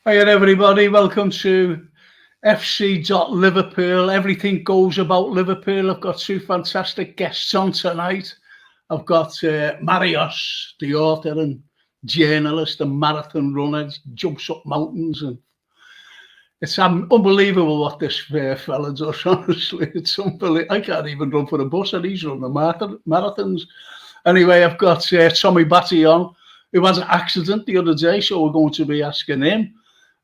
Hi everybody, welcome to FC.Liverpool. Everything goes about Liverpool. I've got two fantastic guests on tonight. I've got Marios, the author and journalist and marathon runner, jumps up mountains, and it's unbelievable what this fella does. Honestly, it's unbelievable. I can't even run for a bus, and he's running the marathons. Anyway, I've got Tommy Batty on, who had an accident the other day, so we're going to be asking him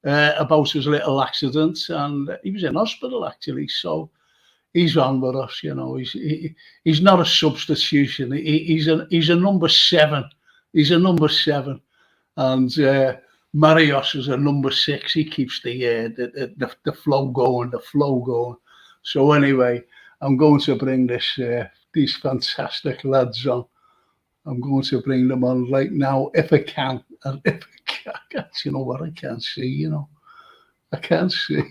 about his little accident, and he was in hospital actually. So he's on with us. You know, he's not a substitution. He's a number seven. He's a number seven, and Marios is a number six. He keeps the flow going, the flow going. So anyway, I'm going to bring these fantastic lads on. I'm going to bring them on right now if I can. And if I can't, you know what, I can't see, I can't see.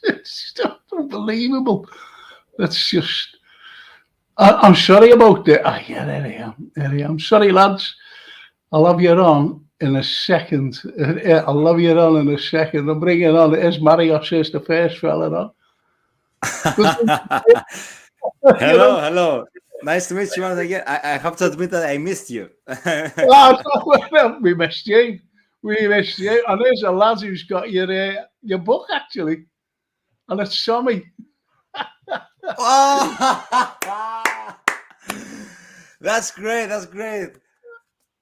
It's unbelievable. That's just, I'm sorry about that. Yeah, there I am. Sorry, lads. I'll have you on in a second. I'll have you on in a second. I'm bringing on, as Marios is the first fella on. Hello. Nice to meet you once again. I have to admit that I missed you. We missed you. And there's a lad who's got your book, actually. And it's Tommy. That's great.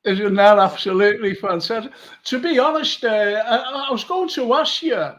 Isn't that absolutely fantastic? To be honest, I was going to ask you,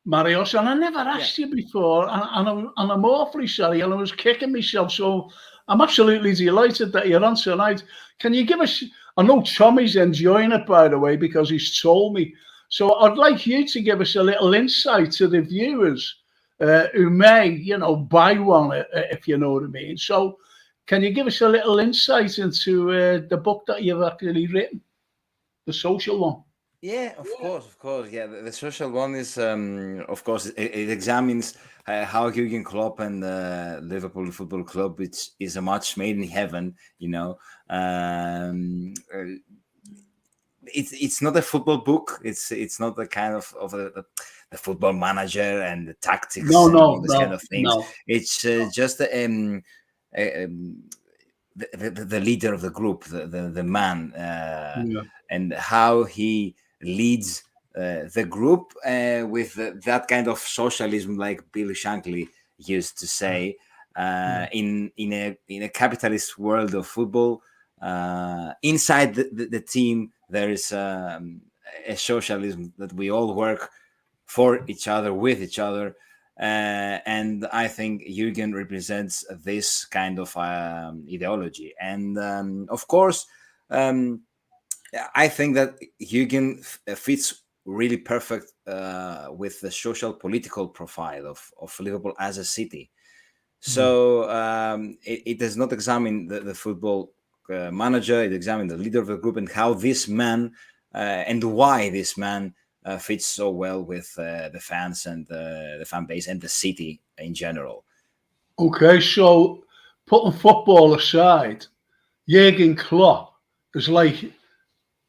Marios, and I never asked you before, and I'm awfully sorry, and I was kicking myself, so I'm absolutely delighted that you're on tonight. Can you give us, I know Tommy's enjoying it, by the way, because he's told me, so I'd like you to give us a little insight to the viewers who may, buy one, if you know what I mean. So can you give us a little insight into the book that you've actually written, the social one? Yeah, of course. Yeah, the social one is, of course, it examines how Jurgen Klopp and Liverpool Football Club, which is a match made in heaven. It's not a football book. It's not the kind of the football manager and the tactics and all this kind of things. No. It's just the leader of the group, the man, and how he leads the group with that kind of socialism, like Bill Shankly used to say, in a capitalist world of football. Inside the team, there is a socialism that we all work for each other, with each other. And I think Jurgen represents this kind of ideology. And of course, I think that Jurgen fits really perfect with the social political profile of Liverpool as a city. So it does not examine the football manager, it examines the leader of the group and how this man and why this man fits so well with the fans and the fan base and the city in general. Okay, so putting football aside, Jurgen Klopp is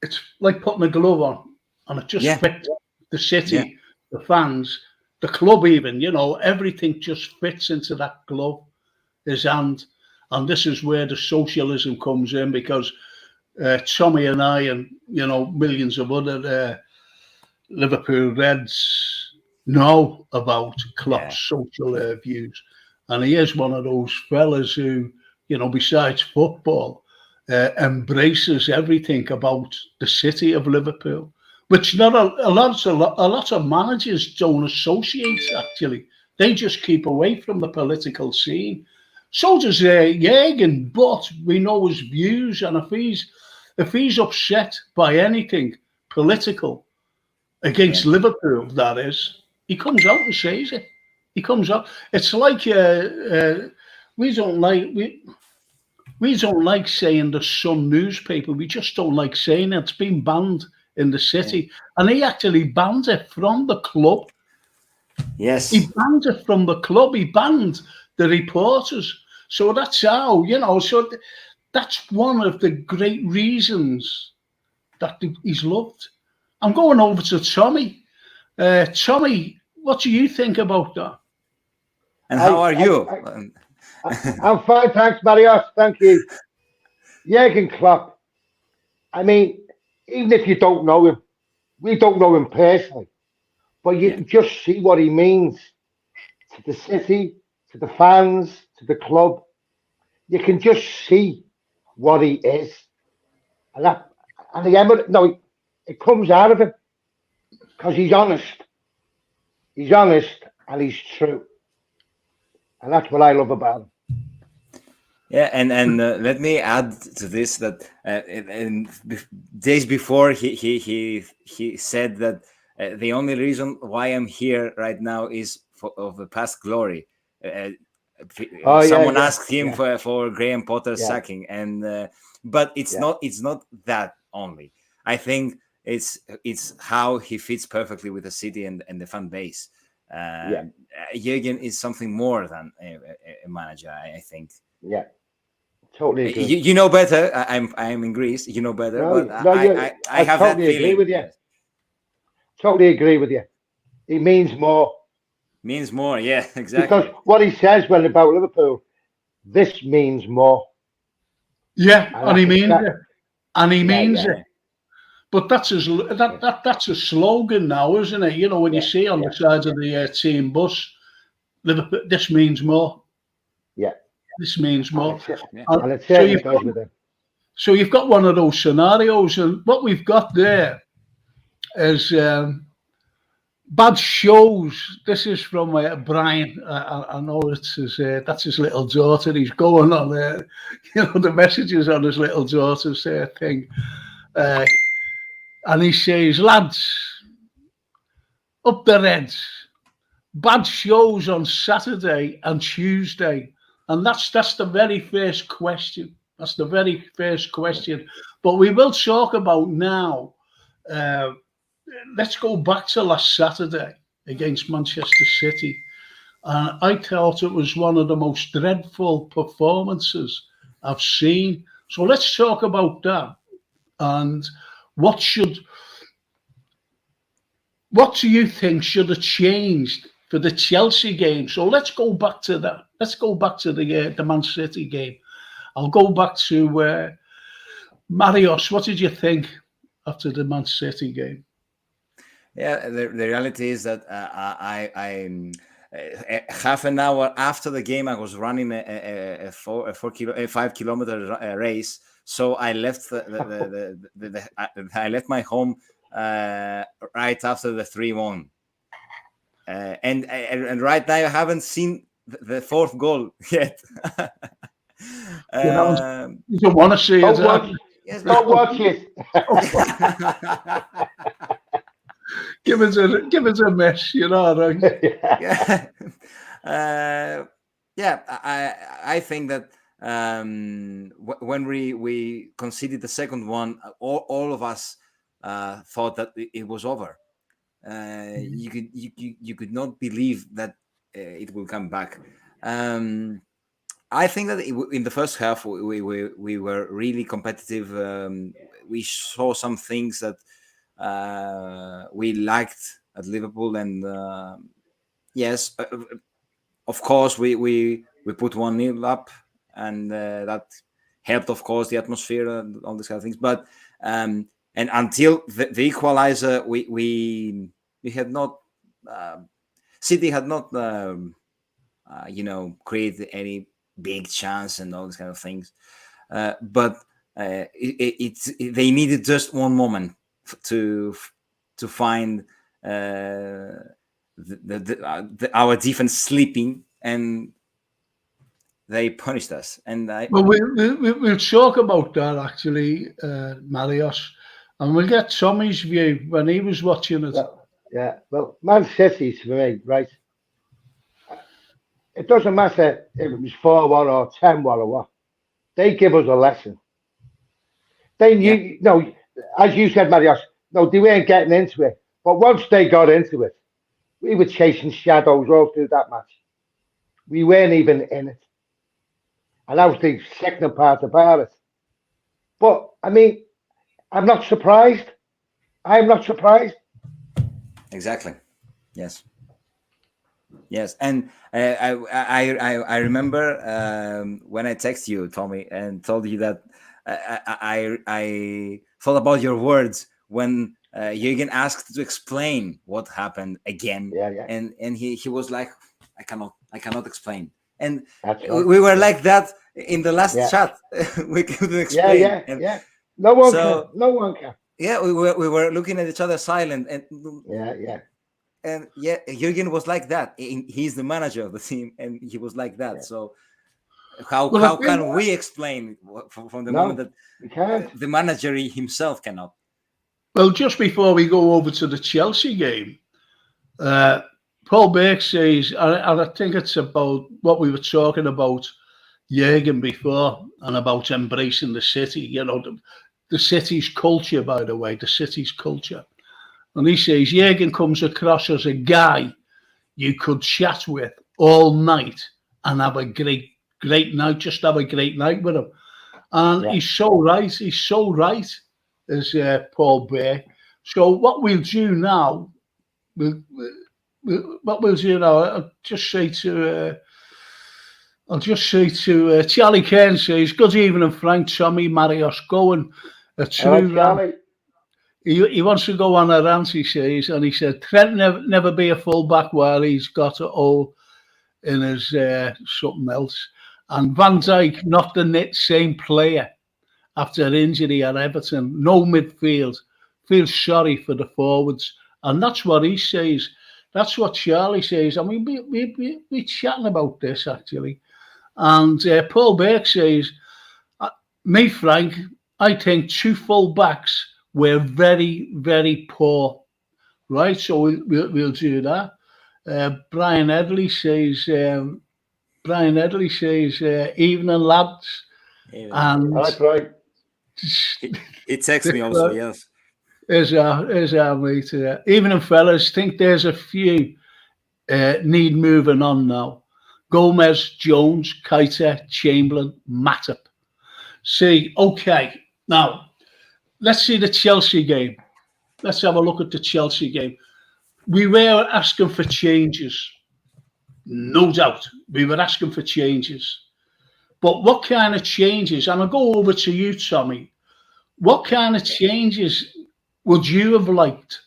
it's like putting a glove on, and it just fits the city, the fans, the club even, everything just fits into that glove, his hand. And this is where the socialism comes in, because Tommy and I and, millions of other Liverpool Reds know about Klopp's social views. And he is one of those fellas who, besides football, embraces everything about the city of Liverpool, which not a lot of managers don't associate. Actually, they just keep away from the political scene. So does Jurgen, but we know his views, and if he's upset by anything political against Liverpool, that is, he comes out and says it. He comes out. It's like we don't like saying the Sun newspaper. We just don't like saying it. It's been banned in the city. And he actually banned it from the club. Yes. He banned it from the club. He banned the reporters. So that's how, so that's one of the great reasons that he's loved. I'm going over to Tommy. Tommy, what do you think about that? And how are you? I'm fine, thanks, Marios. Thank you. Jurgen Klopp. I mean, even if you don't know him, we don't know him personally, but you can just see what he means to the city, to the fans, to the club. You can just see what he is, and it comes out of him because he's honest. He's honest and he's true, and that's what I love about him. Yeah, and let me add to this that days before he said that the only reason why I'm here right now is of the past glory. Someone asked him for Graham Potter's sacking, and but it's not that only. I think it's how he fits perfectly with the city and the fan base. Jürgen is something more than a manager, I think. Yeah. Totally agree. You know better. I'm in Greece. You know better, but I have totally that feeling. Agree with you. Yes. Totally agree with you. He means more. Means more, yeah, exactly. Because what he says when about Liverpool, this means more. Yeah, and he means it. And he means it. But that's that's a slogan now, isn't it? You know, when you see on the sides of the team bus, Liverpool, this means more. Yeah. This means more. And it certainly does with him. So you've got one of those scenarios, and what we've got there is bad shows. This is from Brian. I know it's that's his little daughter. He's going on there. You know, the messages on his little daughter's thing. And he says, lads, up the Reds. Bad shows on Saturday and Tuesday. And that's the very first question. That's the very first question. But we will talk about now. Let's go back to last Saturday against Manchester City. And I thought it was one of the most dreadful performances I've seen. So let's talk about that. And what do you think should have changed for the Chelsea game? So let's go back to that. Let's go back to the Man City game. I'll go back to Marios. What did you think after the Man City game? Yeah, the reality is that half an hour after the game, I was running a 5-kilometer race. So I left I left my home right after the 3-1. And right now I haven't seen the fourth goal yet. You don't want to see it. Don't watch it. Give us a mess, you know. Right? I think that when we conceded the second one, all of us thought that it was over. You could not believe that it will come back. I think that in the first half we were really competitive. We saw some things that we liked at Liverpool, and yes, of course we put 1-0 up, and that helped, of course, the atmosphere and all these kind of things. But and until the equalizer, we had not City had not created any big chance and all these kind of things. But they needed just one moment to find our defense sleeping, and they punished us. And we'll talk about that actually, Marios, and we'll get Tommy's view when he was watching it. Well, Man City for me, right? It doesn't matter if it was 4-1 or 10-1 or what. They give us a lesson. They knew, as you said, Marios, they weren't getting into it. But once they got into it, we were chasing shadows all through that match. We weren't even in it. And that was the second part about it. But, I mean, I'm not surprised. I'm not surprised. Exactly. Yes. Yes, and I remember when I texted you, Tommy, and told you that I thought about your words when Jürgen asked to explain what happened again, Yeah. and he was like, I cannot explain, and That's right. we were like that in the last Yeah. chat. We couldn't explain. Yeah. No one So, can. No one can. Yeah, we were looking at each other silent, and Yeah. And Jürgen was like that. He's the manager of the team, and he was like that. Yeah. So how Well, can we explain from the moment No, that you can't. the manager himself cannot? Well, just before we go over to the Chelsea game, Paul Burke says, and I think it's about what we were talking about Jurgen before, and about embracing the city, you know, the city's culture, by the way, the city's culture. And he says, Jurgen comes across as a guy you could chat with all night and have a great night, just have a great night with him. And Yeah. he's so right. He's so right, as Paul Burke. So what we'll do now, what we'll do now, I'll just say to Charlie Kane says, good evening, Frank, Tommy, Marios, going a All right, true rant. Charlie. He wants to go on a rant, he says, and he said, Trent never be a fullback while he's got it all in his something else. And Van Dijk, not the same player after injury at Everton, no midfield, feels sorry for the forwards. And that's what he says. That's what Charlie says. I mean, we're chatting about this, actually. And Paul Burke says, me, Frank, I think two full-backs were very, very poor. Right? So we'll do that. Brian Edley says, evening, lads. And That's right. He texts me also, yes. Here's our mate. Evening, fellas. Think there's a few need moving on now. Gomez, Jones, Keita, Chamberlain, Matip. See, okay. Now, let's see the Chelsea game. Let's have a look at the Chelsea game. We were asking for changes. No doubt. We were asking for changes. But what kind of changes? And I'll go over to you, Tommy. What kind of changes would you have liked?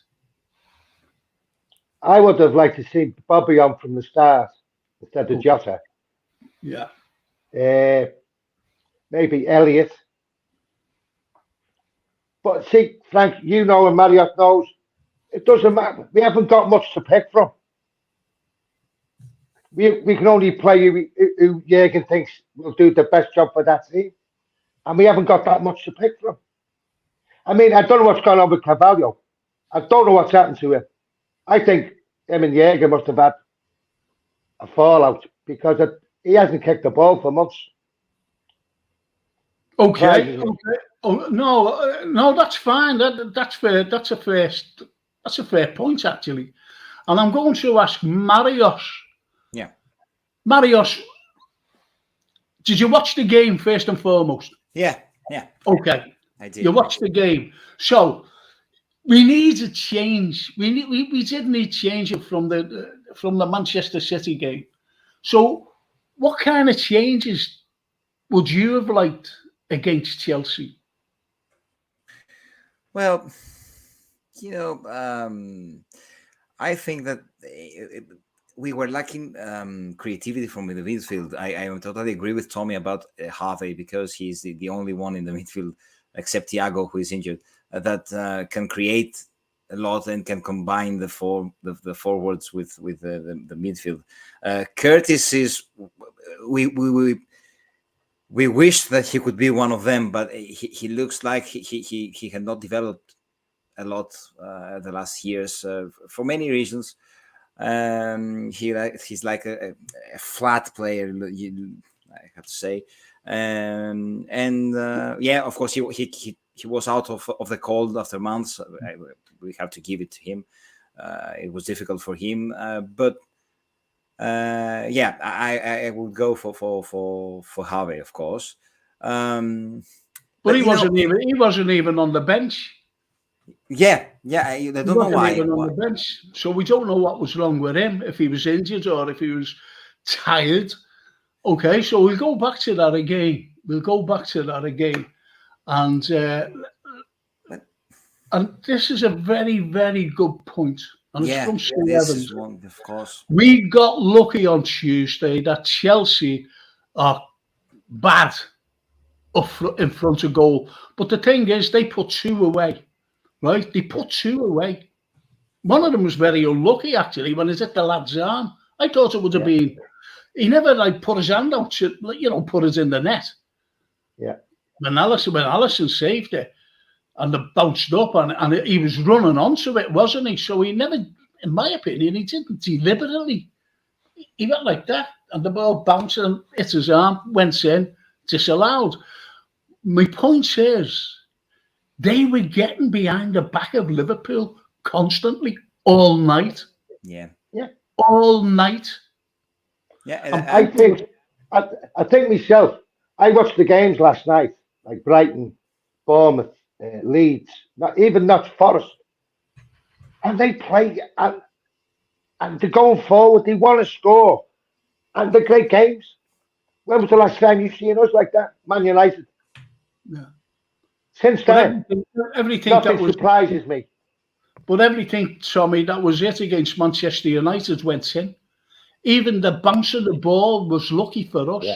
I would have liked to see Bobby on from the start instead of Jota. Yeah. Maybe Elliot. But see, Frank, you know, and Marriott knows, it doesn't matter. We haven't got much to pick from. We can only play who Jurgen thinks will do the best job for that team. And we haven't got that much to pick from. I mean, I don't know what's going on with Carvalho. I don't know what's happened to him. I think him and Jurgen must have had a fallout because he hasn't kicked the ball for months. Okay. Oh, no, that's fine. That's fair. That's a fair point, actually. And I'm going to ask Marios. Yeah. Marios, did you watch the game first and foremost? Yeah. Okay. I did. You watched the game. So we need a change. We did need changing from the Manchester City game. So what kind of changes would you have liked against Chelsea? Well, I think that we were lacking creativity from the midfield. I totally agree with Tommy about Harvey because he's the only one in the midfield, except Thiago, who is injured, that can create a lot and can combine the forwards with the midfield. Curtis is we wish that he could be one of them, but he looks like he had not developed a lot the last years for many reasons. He's like a flat player, I have to say, of course he was out of the cold after months. We have to give it to him. It was difficult for him, but I would go for Harvey, of course. But But he wasn't even on the bench. Yeah, I don't know why. Even on the bench. So we don't know what was wrong with him, if he was injured or if he was tired. Okay, so we'll go back to that again. And this is a very, very good point. And it's from St. Evans. Of course. We got lucky on Tuesday that Chelsea are bad up in front of goal. But the thing is, they put 2 away, right? They put 2 away. One of them was very unlucky, actually, when it hit the lad's arm. I thought it would have been... He never put his hand out to, put it in the net. Yeah. When Allison saved it, and it bounced up, and he was running onto it, wasn't he? So he never, in my opinion, he didn't deliberately. He went like that, and the ball bounced and hit his arm, went in, disallowed. My point is, they were getting behind the back of Liverpool constantly, all night. Yeah. All night. Yeah, I think myself, I watched the games last night, like Brighton, Bournemouth, Leeds, not Forest, and they play and they're going forward. They want to score, and they're great games. When was the last time you've seen us like that, Man United? Yeah. Since then, everything nothing surprises me. But everything, Tommy, that was it against Manchester United went in. Even the bounce of the ball was lucky for us,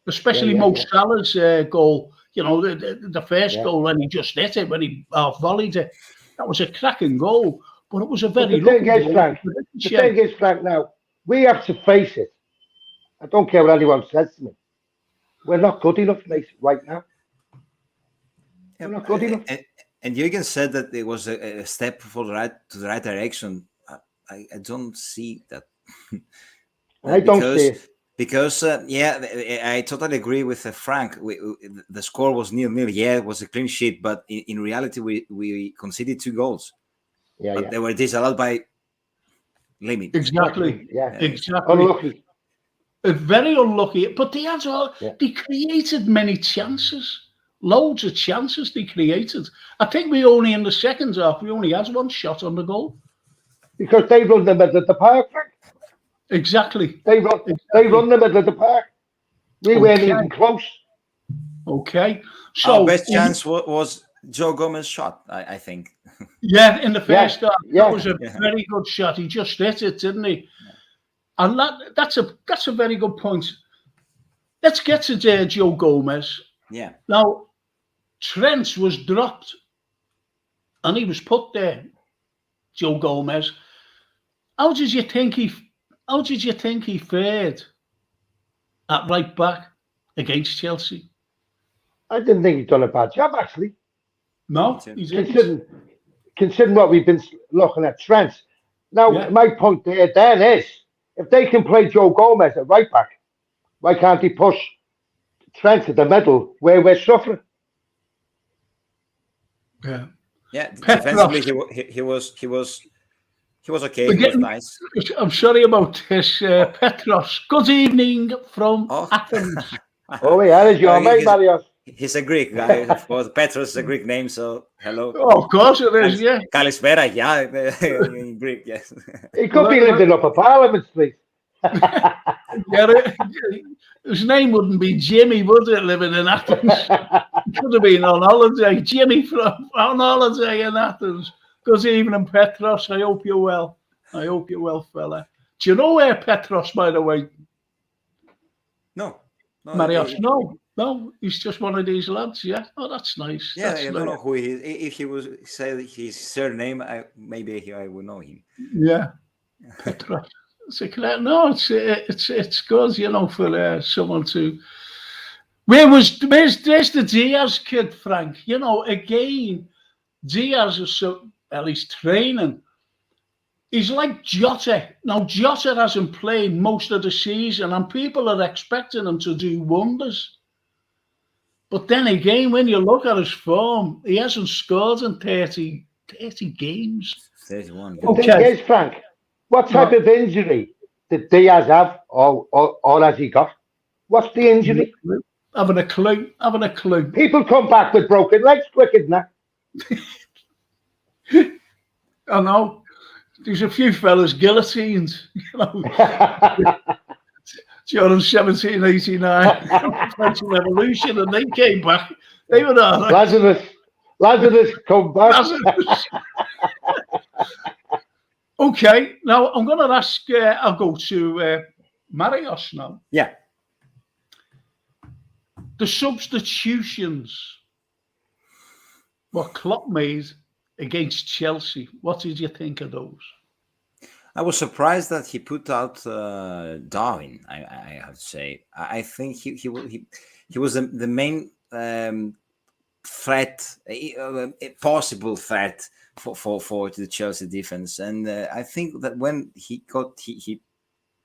especially Mo Salah's goal. The first goal when he just hit it, when he volleyed it. That was a cracking goal, but it was a very lucky goal. The thing is, Frank, now, we have to face it. I don't care what anyone says to me. We're not good enough, mate, right now. We're not good enough. And Jürgen said that it was a step to the right direction. I don't see that. I don't see it. Because, I totally agree with Frank. The score was 0-0. Yeah, it was a clean sheet, but in reality, we conceded 2 goals. But they were disallowed by limit. Exactly. Exactly. Unlucky. Very unlucky. But they created many chances. Loads of chances they created. I think in the second half, we only had 1 shot on the goal. Because they run the middle of the park, Frank. Exactly. They run the middle of the park. We weren't even close. Okay. So our best chance was Joe Gomez's shot, I think. Yeah, in the first half. That was a very good shot. He just hit it, didn't he? And that's a very good point. Let's get to Joe Gomez. Yeah. Now, Trent was dropped and he was put there, Joe Gomez. How did you think he fared at right back against Chelsea? I didn't think he'd done a bad job, actually. No, he didn't. Considering what we've been looking at, Trent. Now, my point there then is, if they can play Joe Gomez at right back, why can't he push Trent to the middle where we're suffering? Yeah. Defensively, he was okay. He was nice. I'm sorry about this, Petros. Good evening from Athens. Oh, yeah, there's your mate, Marios. He's a Greek guy, of course. Petros is a Greek name, so hello. Oh, of course it is, yeah. Kalispera, in Greek, yes. He could be living up a Parliament Street. His name wouldn't be Jimmy, would it, living in Athens? He could have been on holiday. Jimmy on holiday in Athens. Good evening, Petros. I hope you're well. Fella. Do you know where Petros, by the way? No. Marios? No. He's just one of these lads, yeah. Oh, that's nice. Yeah, I don't know who he is. If he was say his surname, maybe I would know him. Yeah. Petros. No, it's good, for someone to. Where's the Diaz kid, Frank? Again, Diaz is he's training. He's like Jota. Now, Jota hasn't played most of the season, and people are expecting him to do wonders. But then again, when you look at his form, he hasn't scored in 30 games. 31. Okay, yes, Frank. What type of injury did Diaz have, or has he got? What's the injury? Having a clue. People come back with broken legs quicker than that. I know. There's a few fellas guillotines, during 1789, French Revolution, and they came back. They were all like, Lazarus, come back. Lazarus. Okay, now I'm going to ask, I'll go to Marios now. Yeah. The substitutions what Klopp made against Chelsea, what did you think of those? I was surprised that he put out Darwin. I have to say, I think he was the main threat, a possible threat for the Chelsea defense. And I think that when he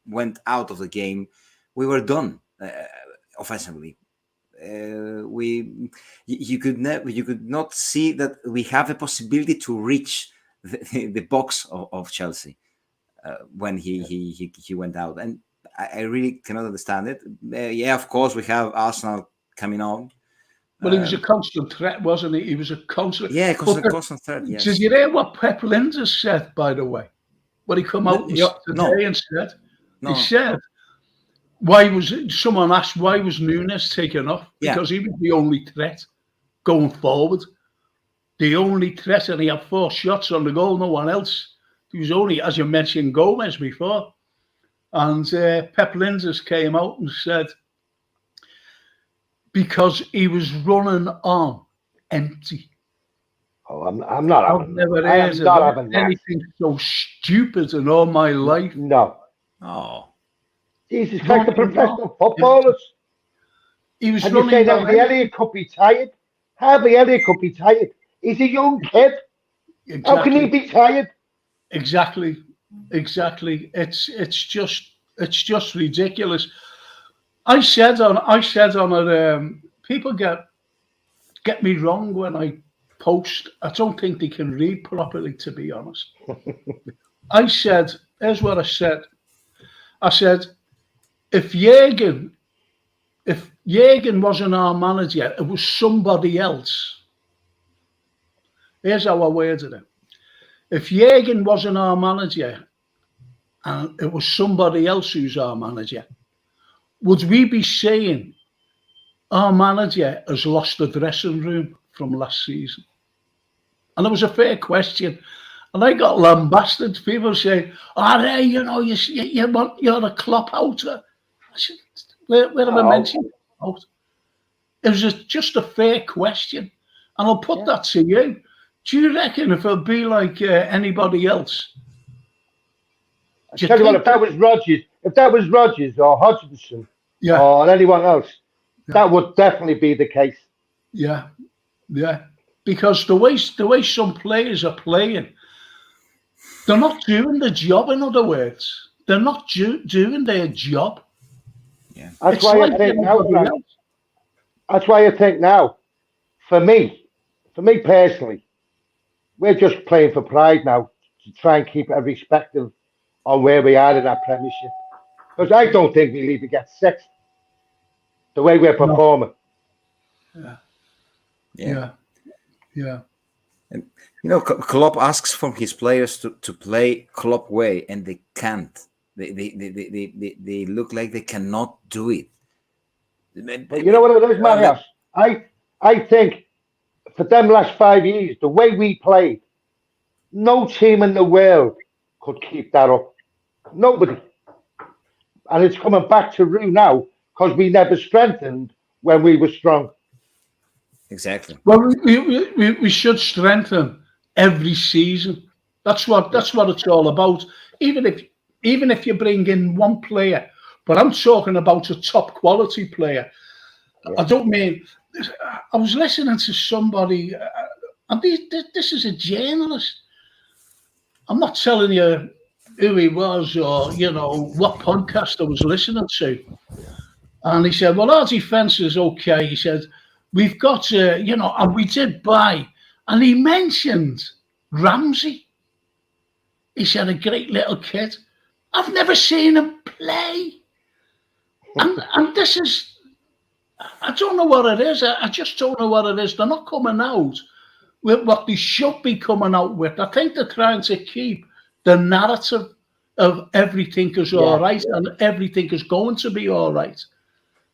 went out of the game, we were done offensively. You could not see that we have a possibility to reach the box of Chelsea. When he went out, and I really cannot understand it. Yeah, of course we have Arsenal coming on. Well, he was a constant threat, wasn't he? He was a constant. Yeah, constant threat. Yes. Did you hear what Pep Linders said, by the way? When he come out today and said, he said, someone asked why was Nunes taken off? Because he was the only threat going forward. The only threat, and he had 4 shots on the goal, no one else. He was only, as you mentioned, Gomez before. And Pep Linders came out and said, because he was running on empty. Oh, I'm not I've never heard of anything so stupid in all my life. No. Oh. Jesus Christ, the professional footballers. He was and running you say Harvey Elliott could be tired? Harvey Elliott could be tired. He's a young kid. Exactly. How can he be tired? Exactly. It's just ridiculous. I said on it. People get me wrong when I post. I don't think they can read properly, to be honest. I said, here's what I said. I said, if Jürgen wasn't our manager, it was somebody else. Here's how I worded it. If Jürgen wasn't our manager and it was somebody else who's our manager, would we be saying our manager has lost the dressing room from last season? And it was a fair question. And I got lambasted. People say, you're a Klopp outer. I said, where have I mentioned out? It was just a fair question. And I'll put that to you. Do you reckon if it'd be like anybody else? I tell you what, if that was Rodgers or Hodgson or anyone else, that would definitely be the case. Yeah. Because the way some players are playing, they're not doing the job. In other words, they're not doing their job. Yeah, that's why I think now. That's why I think now, for me personally, we're just playing for pride now to try and keep irrespective on where we are in our Premiership. Because I don't think we'll even get 6th the way we're performing. Yeah. And Klopp asks from his players to play Klopp way, and they can't. They look like they cannot do it. But you know what it is, Marius? I think for them last 5 years, the way we played, no team in the world could keep that up. Nobody. And it's coming back to Rue now because we never strengthened when we were strong. Exactly. Well, we should strengthen every season. That's what it's all about. Even if you bring in one player, but I'm talking about a top quality player. Yeah. I don't mean. I was listening to somebody, and this is a journalist. I'm not telling you who he was or what podcast I was listening to. And he said, "Well, our defense is okay." He said, "We've got and we did buy." And he mentioned Ramsey. He said, "A great little kid. I've never seen him play." And this is, I don't know what it is. I just don't know what it is. They're not coming out with what they should be coming out with. I think they're trying to keep the narrative of everything is all right and everything is going to be all right.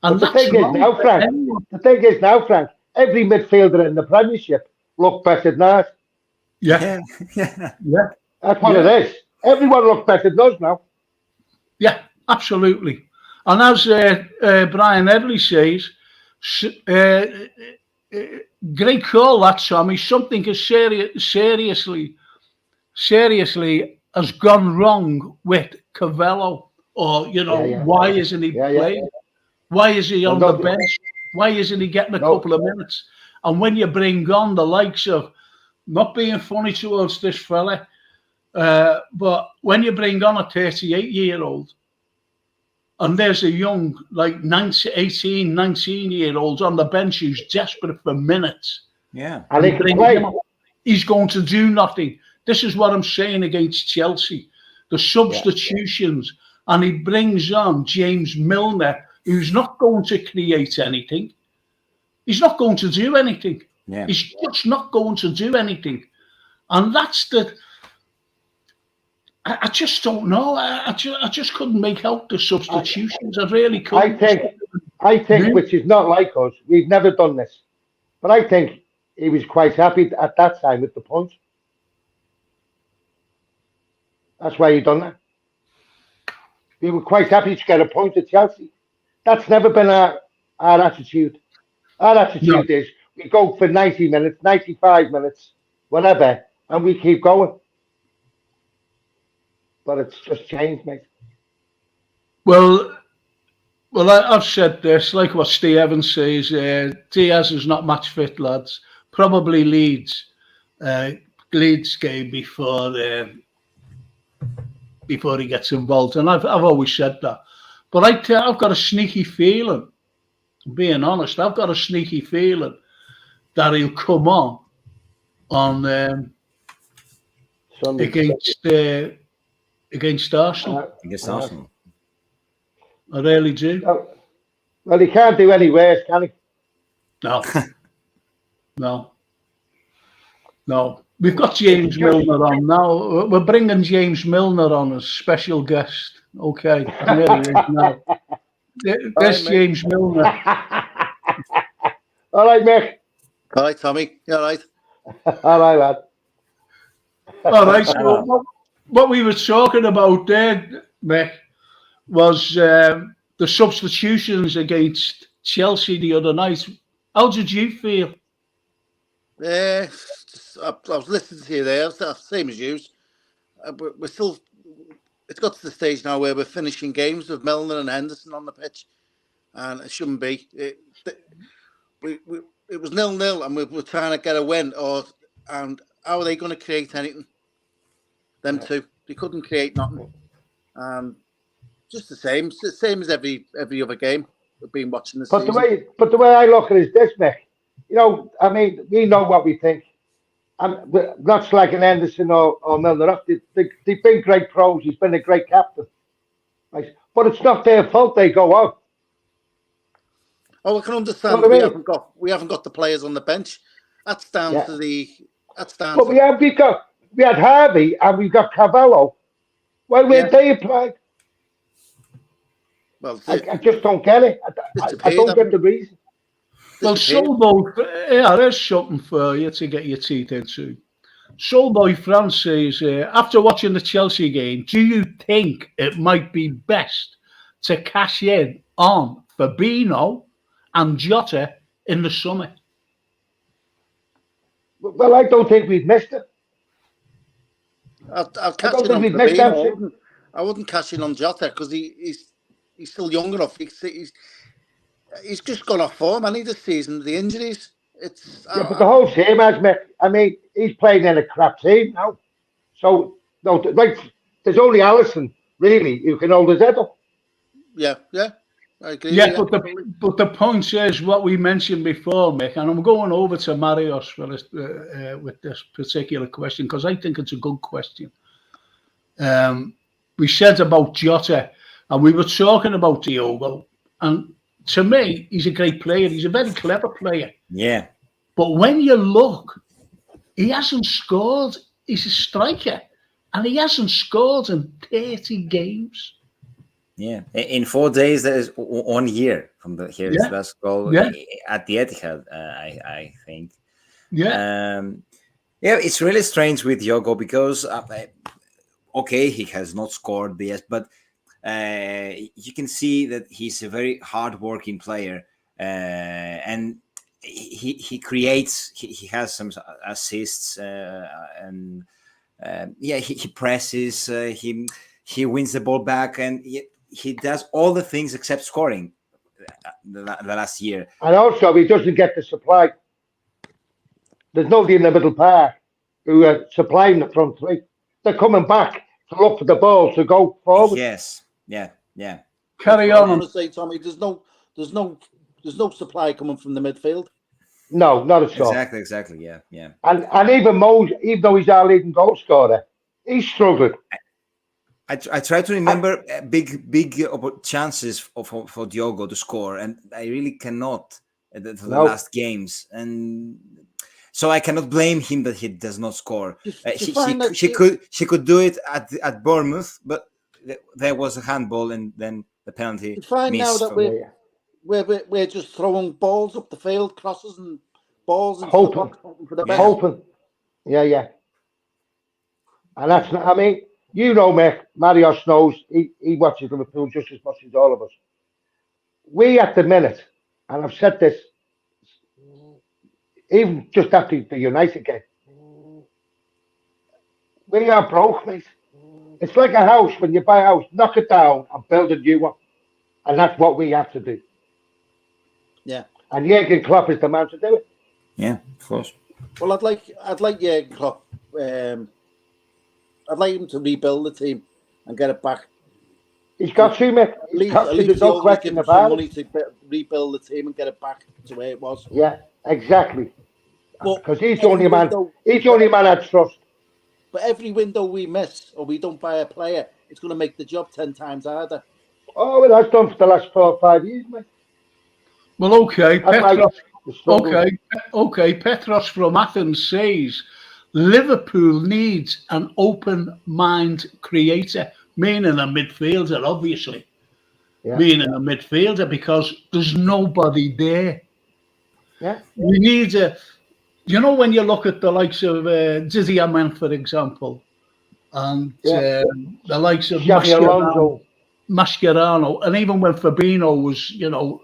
And but the thing is now, Frank, every midfielder in the Premiership look better than us. Yeah. That's what it is. Everyone looks better than us now. Yeah, absolutely. And as Brian Edley says, great call that, Tommy. Something is seriously has gone wrong with Cavallo. Or, why isn't he playing? Why is he on the bench? Why isn't he getting a couple of minutes? And when you bring on the likes of, not being funny towards this fella, but when you bring on a 38-year-old, and there's a young, like 18, 19-year-old on the bench who's desperate for minutes. Yeah. And he can play. He's going to do nothing. This is what I'm saying against Chelsea. The substitutions. Yeah. And he brings on James Milner, who's not going to create anything. He's not going to do anything. Yeah. He's just not going to do anything. And that's the... I just don't know. I just couldn't make out the substitutions. I really couldn't. I think, which is not like us, we've never done this. But I think he was quite happy at that time with the punch. That's why he done that. We were quite happy to get a point at Chelsea. That's never been our attitude. Our attitude is we go for 90 minutes, 95 minutes, whatever, and we keep going. But it's just changed, mate. Well, I've said this, like what Steve Evans says, Diaz is not match fit, lads. Probably Leeds game before he gets involved. And I've always said that. But I've got a sneaky feeling, being honest, I've got a sneaky feeling that he'll come on against Arsenal. Against Arsenal. I really do. Well, he can't do any worse, can he? No. We've got James Milner on now. We're bringing James Milner on as special guest. Okay. There he is now. There's James Milner. All right, Mick. All right, Tommy. You all right? All right, lad. All right. So what we were talking about there, Mick, was the substitutions against Chelsea the other night. How did you feel? I was listening to you there, same as you. We're still. It's got to the stage now where we're finishing games with Milner and Henderson on the pitch, and it shouldn't be. It was 0-0, and we were trying to get a win. And how are they going to create anything? Them two, they couldn't create nothing. Just the same as every other game we've been watching this season. The way I look at it is this, Mick. I mean, we know what we think. We're not slagging Henderson or Milner up. They've been great pros. He's been a great captain. Right? But it's not their fault they go out. I can understand. We haven't got the players on the bench. That's down to the. That's down. But we had Harvey and we've got Cavallo. Why weren't they applied? Well, I just don't get it. I don't get the reason. Well, Soulboy, there's something for you to get your teeth into. Soulboy France says, after watching the Chelsea game, do you think it might be best to cash in on Fabinho and Jota in the summer? Well, I don't think we've missed it. I'll cash in on Fabinho. I wouldn't cash in on Jota because he's still young enough. He's just gone off form, and this season the injuries. But the whole team has met. I mean, he's playing in a crap team now. So there's only Alisson really who can hold his head up. Yeah, I agree. Yeah, but the point is what we mentioned before, Mick, and I'm going over to Marios for this, with this particular question because I think it's a good question. We said about Jota, and we were talking about Diogo, and to me, he's a great player. He's a very clever player. Yeah. But when you look, he hasn't scored. He's a striker, and he hasn't scored in 30 games. Yeah, in 4 days, that is 1 year from his last goal at the Etihad. I think. Yeah. It's really strange with Diogo because okay, he has not scored yes, but you can see that he's a very hard-working player, and he creates. He has some assists, and he presses. He wins the ball back, and he does all the things except scoring. The last year, and also he doesn't get the supply. There's nobody in the middle park who are supplying the front three. They're coming back to look for the ball to go forward. Yes, yeah. Carry on. on. I want to say, Tommy, there's no supply coming from the midfield. No, not at all. Exactly. Yeah. And even Mose, even though he's our leading goal scorer, he's struggled. I try to remember big chances for Diogo to score, and I really cannot for the last games, and so I cannot blame him that he does not score. She could do it at Bournemouth, but there was a handball and then the penalty. You find now that we're just throwing balls up the field, crosses and balls, and hoping for the best. Hoping, yeah. And that's not. I mean, you know, Marios knows he watches Liverpool just as much as all of us. We at the minute, and I've said this, even just after the United game, we are broke, mate. It's like a house. When you buy a house, knock it down and build a new one, and that's what we have to do. Yeah. And Jurgen Klopp is the man to do it. Yeah, of course. Well, I'd like Jurgen Klopp. I'd like him to rebuild the team and get it back. He's got to, mate. There's no question about money to rebuild the team and get it back to where it was. Yeah, exactly. Because he's the only man. He's the only man I trust. But every window we miss or we don't buy a player, it's going to make the job 10 times harder. Oh, well, that's done for the last 4 or 5 years, mate. Well, okay, Petros from Athens says Liverpool needs an open mind creator, meaning a midfielder, obviously. Meaning a midfielder, because there's nobody there. Yeah. We need when you look at the likes of Didi Amen, for example, and the likes of Mascherano, and even when Fabinho was,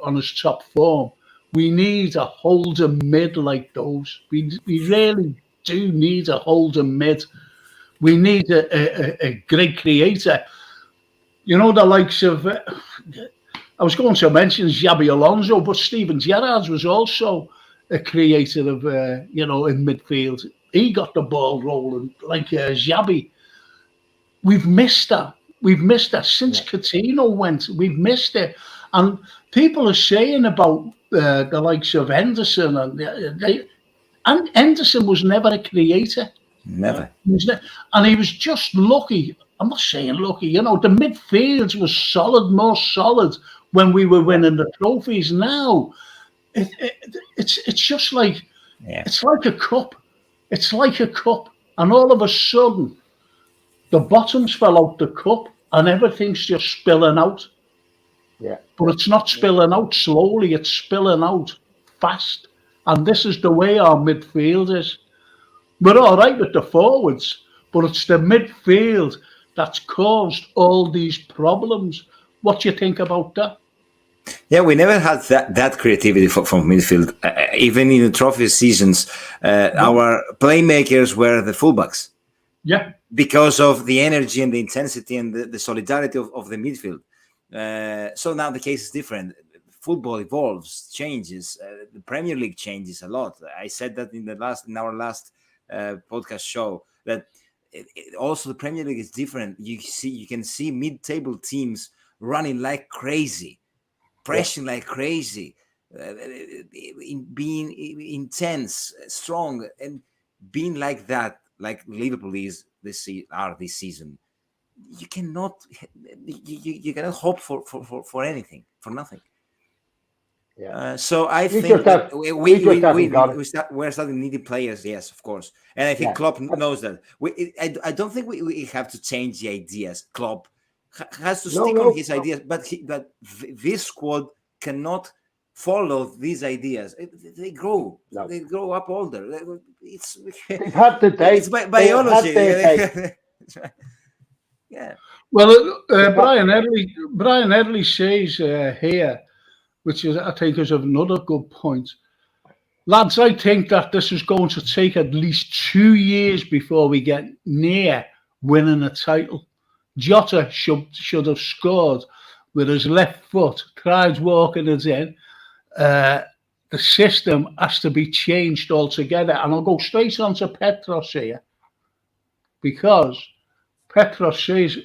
on his top form, we need a holding mid like those. We really do need a holding mid. We need a great creator. The likes of, I was going to mention Xabi Alonso, but Steven Gerrard was also a creator of, in midfield. He got the ball rolling like Xabi. We've missed that. We've missed that since Coutinho went. We've missed it. And people are saying about the likes of Henderson, and Henderson was never a creator. Never. And he was just lucky. I'm not saying lucky. The midfield was solid, more solid when we were winning the trophies. Now, it's just like it's like a cup. It's like a cup, and all of a sudden, the bottoms fell out the cup, and everything's just spilling out. Yeah. But it's not spilling out slowly; it's spilling out fast. And this is the way our midfield is. We're all right with the forwards, but it's the midfield that's caused all these problems. What do you think about that? Yeah, we never had that creativity from midfield. Even in the trophy seasons, our playmakers were the fullbacks. Yeah. Because of the energy and the intensity and the solidarity of the midfield. So now the case is different. Football evolves, changes. The Premier League changes a lot. I said that in our last podcast show that also the Premier League is different. You can see mid-table teams running like crazy, pressing like crazy, being intense, strong, and being like that, like Liverpool is this season. You cannot hope for anything, for nothing. So I We think just have- that we're starting needing players. Yes, of course, and I think Klopp knows that. I don't think we have to change the ideas. Klopp has to stick on his ideas, but this squad cannot follow these ideas. They grow. They grow up older. They've had the day. It's biology. Yeah. Well, Brian Edley says here, which is, I think, is another good point. Lads, I think that this is going to take at least 2 years before we get near winning a title. Jota should have scored with his left foot. Tried walking it in. The system has to be changed altogether. And I'll go straight on to Petros here. Because Petros says,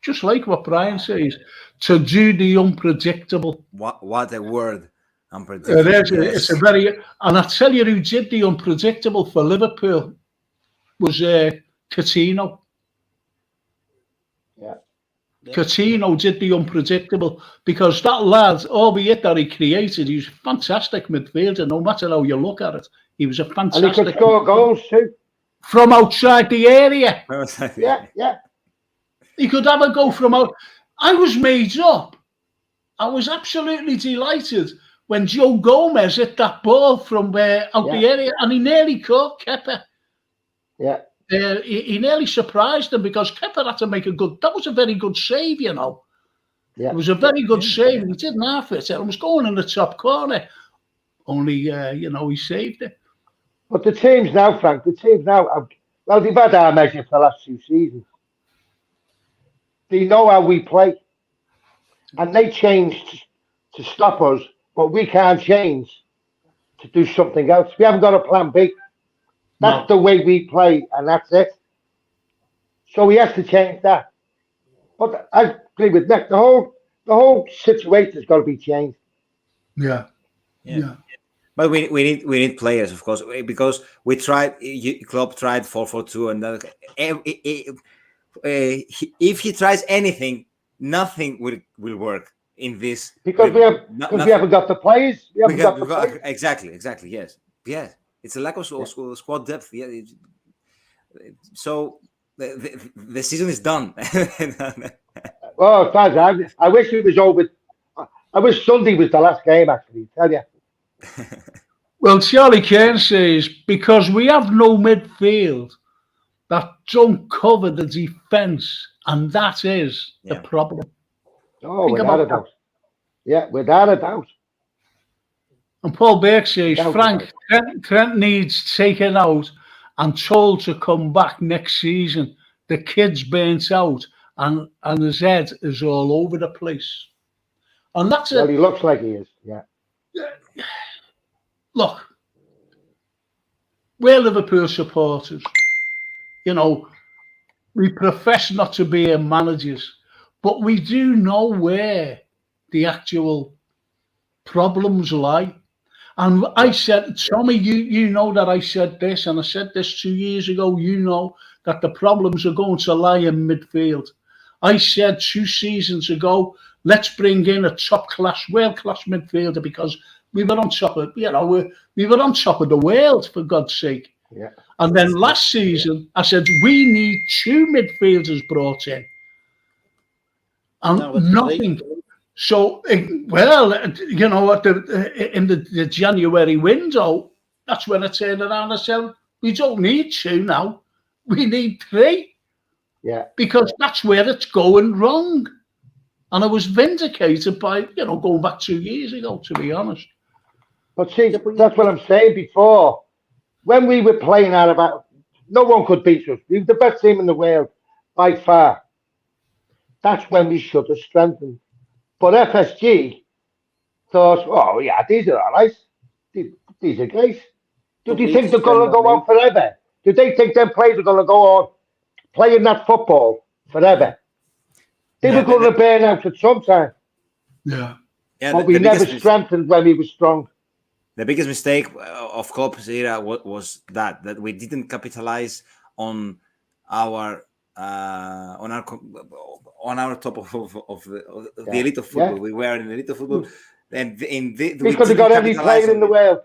just like what Brian says, to do the unpredictable. What a word, unpredictable. It is. It's a very, and I tell you who did the unpredictable for Liverpool was Coutinho. Yeah. Coutinho did the unpredictable because that lad, albeit that he created, he was a fantastic midfielder. No matter how you look at it, he was a fantastic. And he could score goals too from outside the area. Yeah. He could have a go from out. I was made up. I was absolutely delighted when Joe Gomez hit that ball from out the area, and he nearly caught Kepa. Yeah. He nearly surprised him because Kepa had to make that was a very good save, you know. Yeah. It was a very good save. He didn't half it. It was going in the top corner. Only, he saved it. But the teams now, Frank, they've had our measure for the last 2 seasons. They know how we play. And they changed to stop us, but we can't change to do something else. We haven't got a plan B. That's the way we play, and that's it. So we have to change that. But I agree with Nick. The whole situation's got to be changed. Yeah. But we need players, of course, because we tried. Klopp tried 4-4-2, and if he tries anything, nothing will work in this. Because we haven't got the players. Exactly. Yes. It's a lack of squad depth. Yeah. So the season is done. Well, I wish it was over. I wish Sunday was the last game, actually, tell you. Well, Charlie Kane says, because we have no midfield that don't cover the defence, and that is the problem. Oh, without a doubt. Yeah, without a doubt. And Paul Burke says, Frank, Trent needs taken out and told to come back next season. The kid's burnt out and his head is all over the place. And that's he looks like he is, yeah. Look, we're Liverpool supporters. You know, we profess not to be managers, but we do know where the actual problems lie. And I said, Tommy, you know that I said this, and I said this 2 years ago. You know that the problems are going to lie in midfield. I said 2 seasons ago, let's bring in a top-class, world-class midfielder because we were on top of, we were on top of the world, for God's sake. Yeah. And then last season, I said, we need 2 midfielders brought in. And nothing. So, well, in the January window, that's when I turned around and said, we don't need 2 now. We need 3. Yeah. Because that's where it's going wrong. And I was vindicated by, going back 2 years ago, to be honest. But see, that's what I'm saying before. When we were playing out about, no one could beat us. We were the best team in the world, by far. That's when we should have strengthened. But FSG thought, oh, yeah, these are all right. These are great. Do you think they're going to go on forever? Do they think them players are going to go on playing that football forever? They were going to burn out at some time. Yeah. But we never strengthened when we were strong. The biggest mistake of Klopp's era was that we didn't capitalize on our top of the elite of football. We were in elite of football. And we could have got any player in the world.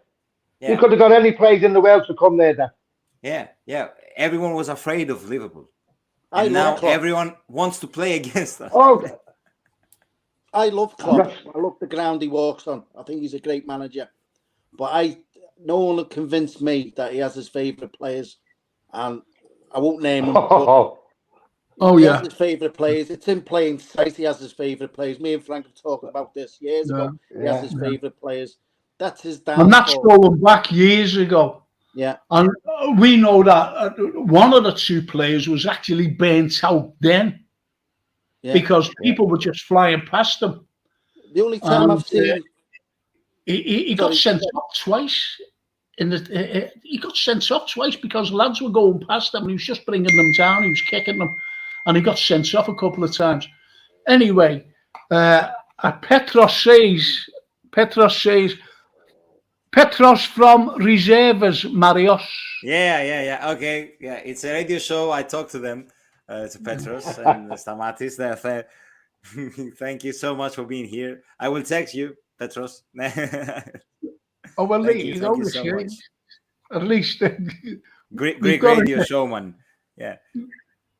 Yeah. We could have got any players in the world to come there. Then. Yeah. Everyone was afraid of Liverpool, I and now love Klopp. everyone wants to play against us. Oh, I love Klopp. I love the ground he walks on. I think he's a great manager. But no one convinced me that he has his favourite players, and I won't name them. He has his favourite players. It's in plain sight. He has his favourite players. Me and Frank have talked about this years ago. He has his favourite players. That's his downfall. And that's going back years ago. Yeah. And we know that one of the two players was actually burnt out then because people were just flying past him. The only time I've seen... He got sent off twice. He got sent off twice because lads were going past him and he was just bringing them down. He was kicking them. And he got sent off a couple of times. Anyway, Petros from Reserves, Marios. Yeah. Okay, yeah. It's a radio show. I talked to them, to Petros and Stamatis. Thank you so much for being here. I will text you, Petros. Oh, well, thank you so much. At least Greek radio showman. Yeah.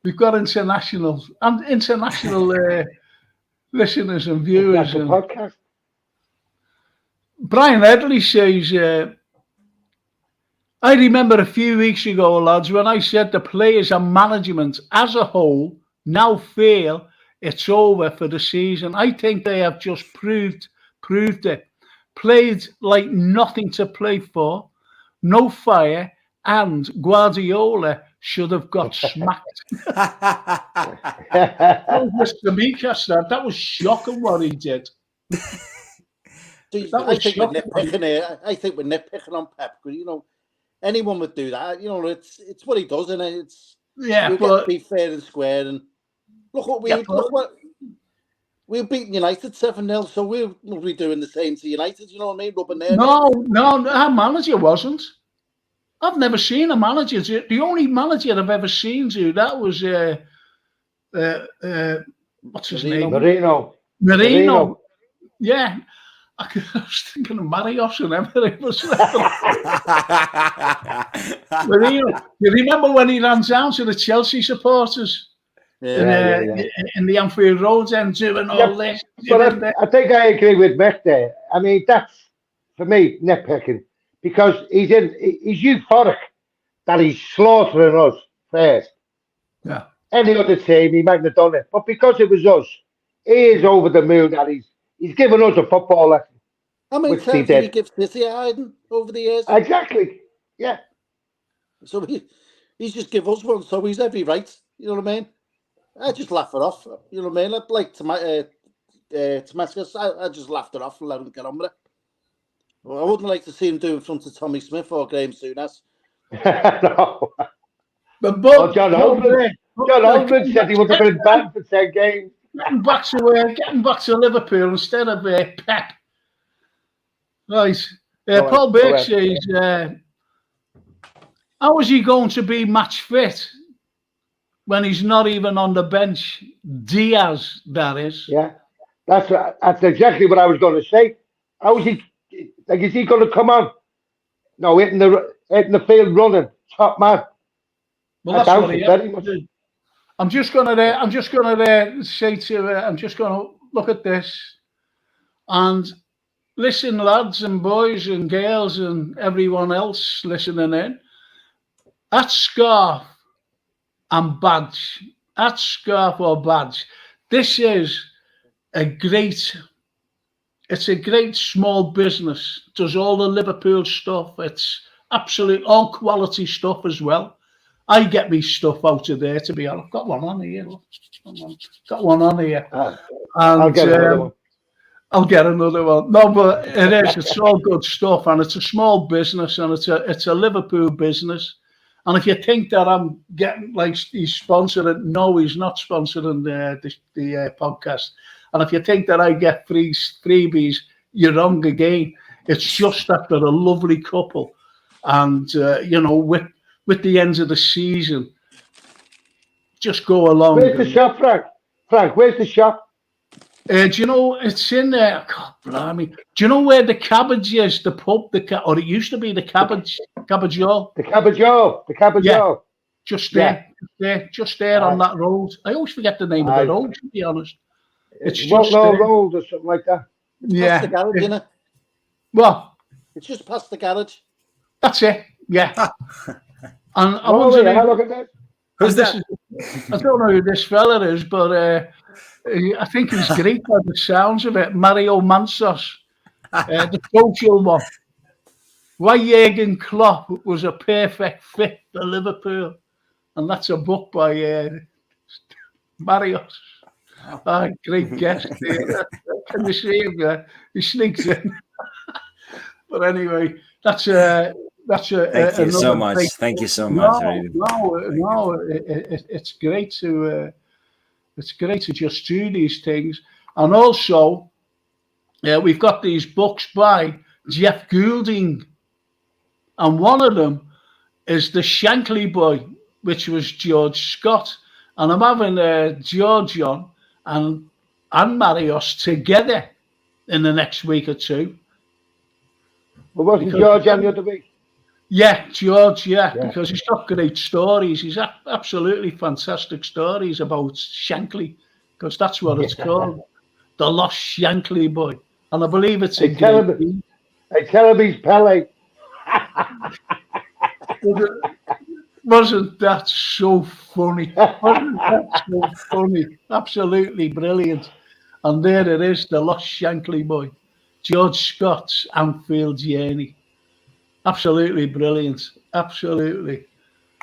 We've got international listeners and viewers. And podcast. Brian Edley says, I remember a few weeks ago, lads, when I said the players and management as a whole now feel it's over for the season. I think they have just proved it. Played like nothing to play for, no fire, and Guardiola should have got smacked. Mr. Mika, that was shocking what he did. I think we're nitpicking here. I think we're nitpicking on Pep. You know, anyone would do that. You know, it's what he does, and it's but be fair and square. And look what we've beaten United 7-0, so we'll be doing the same to United. You know what I mean? Rubbing their No, our manager wasn't. I've never seen a manager. The only manager I've ever seen do that was what's his name? Marino. Yeah. I was thinking of Marios and everything. Marino. You remember when he ran down to the Chelsea supporters in the Anfield Road and doing all this? But I think I agree with Mick there. I mean, that's, for me, nitpicking. Because he's euphoric that he's slaughtering us first. Yeah. Any other team, he mightn't have done it. But because it was us, he is over the moon that he's given us a football lesson. How many times did he give City Hayden over the years? Exactly. Yeah. So he's just give us one, so he's every right. You know what I mean? I just laugh it off. You know what I mean? Like Damascus, I just laughed it off and let him get on with it. Well, I wouldn't like to see him do in front of Tommy Smith or Graham Souness. No. But John Holman said he would have been banned for 10 games. Getting back to Liverpool instead of Pep. Right. Paul Burke says, how is he going to be match fit when he's not even on the bench? Diaz, that is. Yeah. That's exactly what I was going to say. How is he? Like, is he going to come on? No, hitting the field running, top man. Well, that's what he very much. I'm just going to say to I'm just going to look at this and listen, lads and boys and girls and everyone else listening in. That scarf and badge, that scarf or badge. This is it's a great small business. Does all the Liverpool stuff. It's absolute all quality stuff as well. I get me stuff out of there, to be honest. I've got one on here. Got one on here. And I'll get another one. I'll get another one. No, but it is. It's all good stuff, and it's a small business, and it's a Liverpool business. And if you think that I'm getting like he's sponsoring, no, he's not sponsoring the podcast. And if you think that I get freebies, you're wrong again. It's just after a lovely couple, and with the ends of the season, just go along. Where's the shop, Frank? Frank, where's the shop? Do you know it's in there? God, blimey. Do you know where the cabbage is? The pub, or it used to be the cabbage, Cabbageall. The Cabbageall. The Cabbageall. Yeah, just there on that road. I always forget the name of the road, to be honest. It's just no road or something like that. It's past the garage, isn't it? What? It's just past the garage. That's it. Yeah. And I look at that. Who's that? I don't know who this fella is, but I think he's Greek by the sounds of it. Mario Mansos, the social one. Why Jurgen Klopp was a perfect fit for Liverpool. And that's a book by Marios. Great guest. Can you see him there? He sneaks in. But anyway, that's Thank you so much. Thank you so much. It's great to just do these things. And also, we've got these books by Jeff Goulding. And one of them is The Shankly Boy, which was George Scott. And I'm having George on and Marios together in the next week or two. Well, wasn't George on the other week? Yeah, George, because he's got great stories. He's absolutely fantastic stories about Shankly, because that's what it's called. The Lost Shankly Boy. And I believe it's a tell him he's Pele. Wasn't that so funny? Wasn't that so funny? Absolutely brilliant. And there it is, The Lost Shankly Boy. George Scott's Anfield journey. Absolutely brilliant. Absolutely.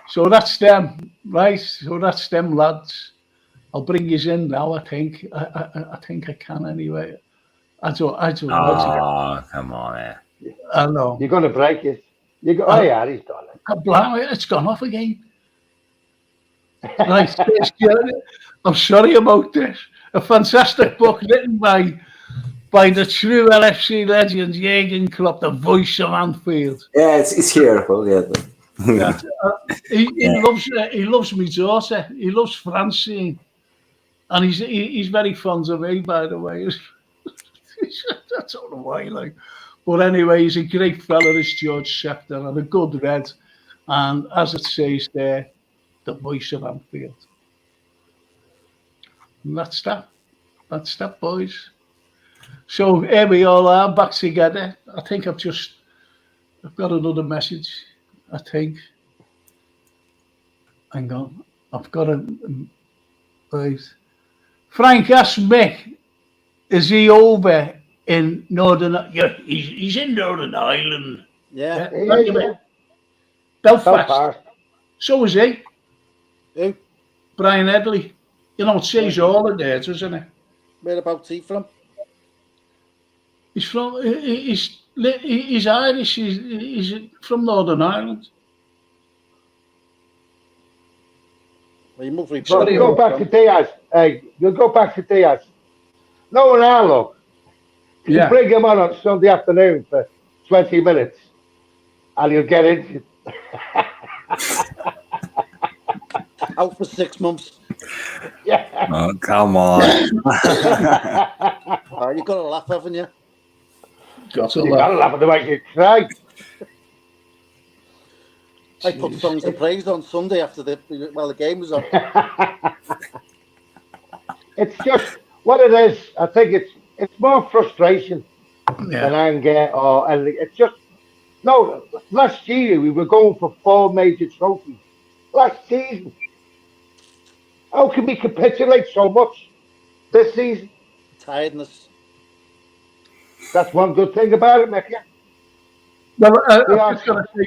So that's them, right? So that's them, lads. I'll bring you in now, I think. I think I can anyway. I don't know. Oh, come on, man. I know. You're going to break it. He's done it. It's gone off again. Right. I'm sorry about this. A fantastic book written by the true LFC legend Jurgen Klopp, the voice of Anfield. Yeah, it's here. Well, yeah. He loves me daughter. He loves Francine, and he's very fond of me, by the way. I don't know why, like, but anyway, he's a great fella, this George Scepter, and a good red, and as it says there, the voice of Anfield. And that's that. That's that, boys. So here we all are back together. I think I've got another message. I think. Hang on. I've got a. Right. Frank asked Mick, is he over in Northern? Yeah, he's in Northern Ireland. Yeah. Belfast. So is he. Who? Brian Headley. You know, it says all in there, doesn't it? Whereabouts he from? He's Irish. He's from Northern Ireland. Well, you must be. Go back to Diaz. Hey, you'll go back to Diaz. No one now, look. You bring him on Sunday afternoon for 20 minutes, and you'll get into it. Out for 6 months. Yeah. Oh, come on. Oh, you got to laugh, haven't you? Got to laugh at the way you cry. I put songs of praise on Sunday after the game was on. It's just what it is. I think it's more frustration than anger, and it's just no. Last year we were going for 4 major trophies. Last season, how can we capitulate so much this season? Tiredness. That's one good thing about it, Mickey. Well, I was going to say,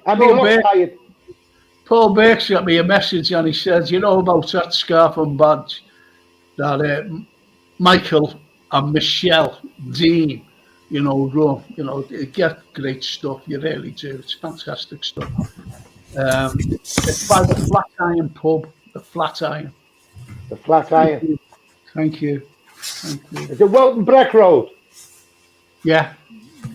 Paul Bake's got me a message, and he says, you know about that scarf and badge that Michael and Michelle Dean, you get great stuff. You really do. It's fantastic stuff. It's by the Flatiron pub, the Flatiron. The Flatiron. Thank you. Is it Welton Breck Road? Yeah.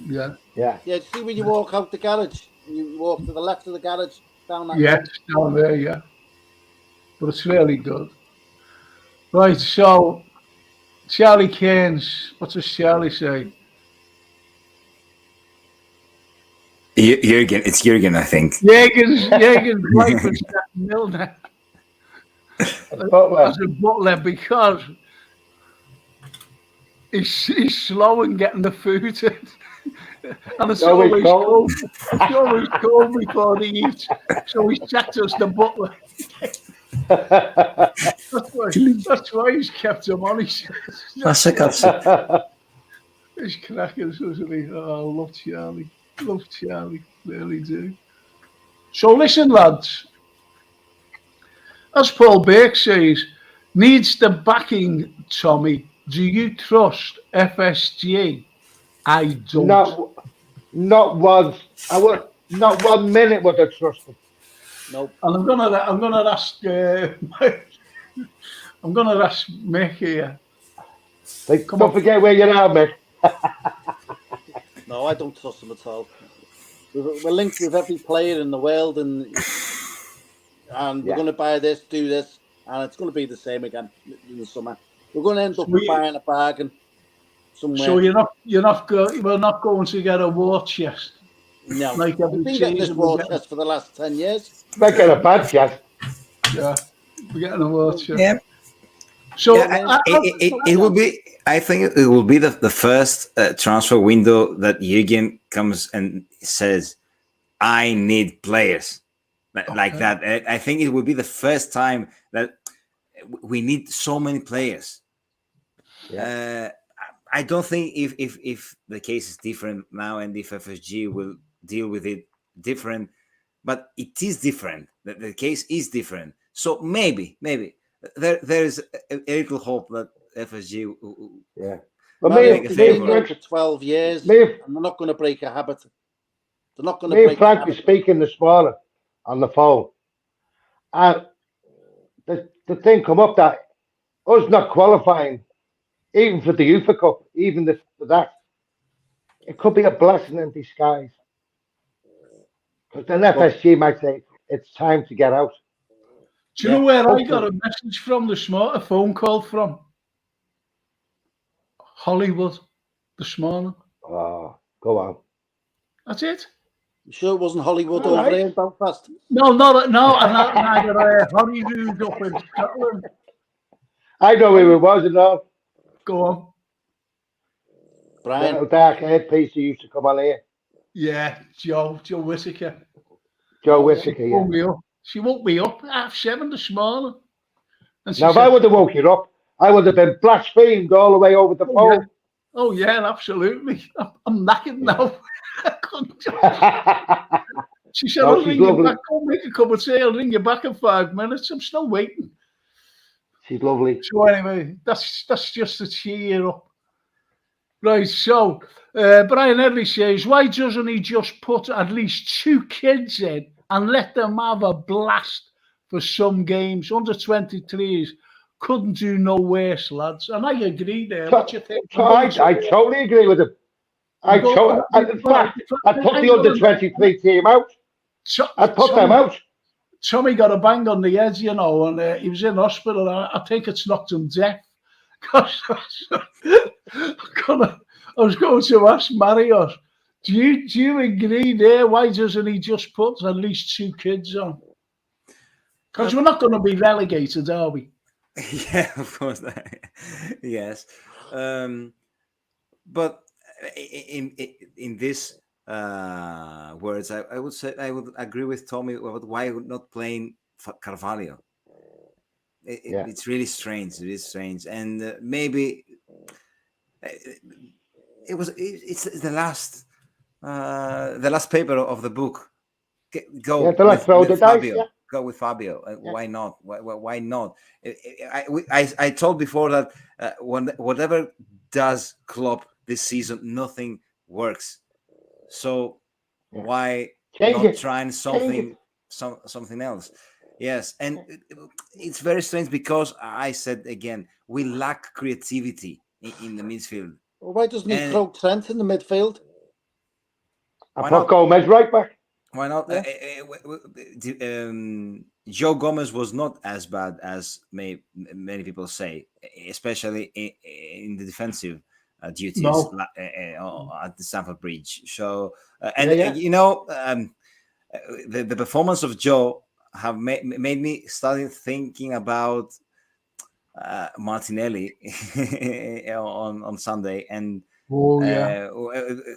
Yeah, see when you walk out the garage, you walk to the left of the garage, down that. Yeah, it's down there, yeah. But it's really good. Right, so Charlie Keynes. What does Charlie say? Jurgen, it's Jurgen, I think. Jurgen's wife was Milner as a butler because he's slow in getting the food in. And it's always cold. It's always cold before they eat. So he sat us the butler. That's why he's kept him on. That's a He's cracking, isn't he? Oh, I love Charlie. Love Charlie. Really do. So listen, lads. As Paul Burke says, needs the backing, Tommy. Do you trust FSG? I don't. Not once. Not 1 minute would I trust him. Nope. And I'm gonna ask Mick here. Don't forget where you are, Mick. No, I don't trust him at all. We're linked with every player in the world, and we're going to buy this, do this, and it's going to be the same again in the summer. We're going to end up buying a bargain somewhere. So we're not going to get a war chest. No, like we've been getting this war chest for the last 10 years. We're getting a bad chest. Yeah, we're getting a war chest. Yeah. So it will be. I think it will be the first transfer window that Jürgen comes and says, "I need players like that." I think it will be the first time that we need so many players. Yeah. I don't think if the case is different now and if FSG will deal with it different, but it is different. The case is different. So maybe there is a little hope that FSG. Yeah. But they've been for 12 years, and they're not going to break a habit. They're not going to break. Frank was speaking this morning on the phone, and the thing come up that us not qualifying, even for the UEFA Cup, even for that, it could be a blessing in disguise. Because then FSG might say it's time to get out. Do you know where I got a message from this morning? A phone call from Hollywood this morning. Oh, go on. That's it. You sure it wasn't Hollywood over there in Belfast? No, neither Hollywood up in Scotland. I know who it was, and all. Go on. Brian. That dark haired piece who used to come on here. Yeah, Joe Whittaker. Joe Whittaker, yeah. She woke me up at 7:30 this morning. Now, if I would have woke you up, I would have been blasphemed all the way over the phone. Yeah. Oh, yeah, absolutely. I'm knackered now. I couldn't. She said, I'll ring you back. Go make a cup of tea. I'll ring you back in 5 minutes. I'm still waiting. She's lovely. So anyway, that's just to cheer up. Right, so Brian Edley says, why doesn't he just put at least 2 kids in and let them have a blast for some games? Under 23s couldn't do no worse, lads. And I agree there. What do you think? I totally agree with him. In fact, I put the under 23 team out. I put them out. Tommy got a bang on the head, you know, and he was in hospital. I think it's knocked him deaf. I was going to ask Marius, do you agree there? Why doesn't he just put at least 2 kids on? Because we're not going to be relegated, are we? Yeah, of course. Yes. But in this words, I would say I would agree with Tommy about why not playing Carvalho. It's really strange. It is strange, and maybe it's the last paper of the book. Go with Fabio. Yeah. Go with Fabio. Why not? Why not? I told before that whatever does Klopp this season, nothing works. So why not trying something else? Yes, and it's very strange because I said again, we lack creativity in the midfield. Well, why doesn't he throw Trent in the midfield? I put Gomez right back. Why not? Yeah. Joe Gomez was not as bad as many people say, especially in the defensive duties No. at the Stamford Bridge. So, Yeah. the performance of Joe have made me started thinking about Martinelli on Sunday, and Oh, yeah.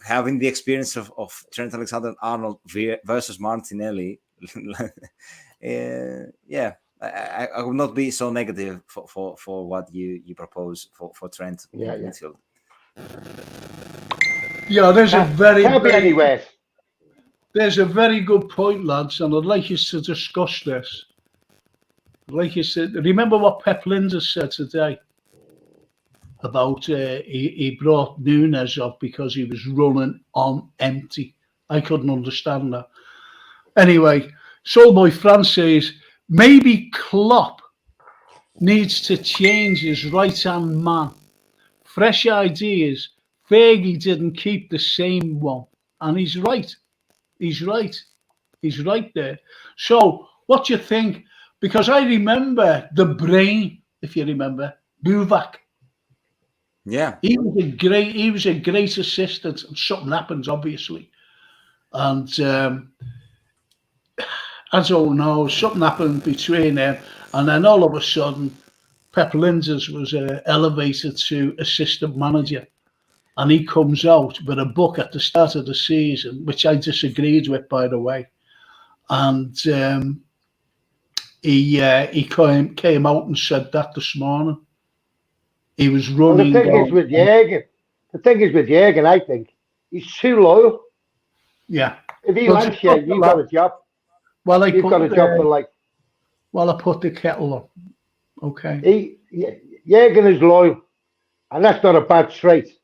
having the experience of Trent Alexander-Arnold versus Martinelli. Yeah, I would not be so negative for what you propose for Trent in the midfield. Yeah, there's a Can't be any worse. There's a very good point, lads, and I'd like you to discuss this. Like you said, remember what Pep Linders said today about he brought Nunes up because he was running on empty. I couldn't understand that. Anyway, Soulboy France says maybe Klopp needs to change his right-hand man. Fresh ideas. Fergie didn't keep the same one. And he's right. He's right. He's right there. So, what do you think? Because I remember the brain, if you remember, Buvac. Yeah, He was a great assistant, and something happens, obviously. And I don't know, something happened between them, and then all of a sudden, Pep Linders was elevated to assistant manager, and he comes out with a book at the start of the season, which I disagreed with, by the way, and he came out and said that this morning. He was running. Well, the thing is with Jürgen, I think he's too loyal. Yeah. If he likes you, you've got a job. Well, you've got a job for life. Well, I put the kettle on. Okay. Jürgen is loyal, and that's not a bad trait.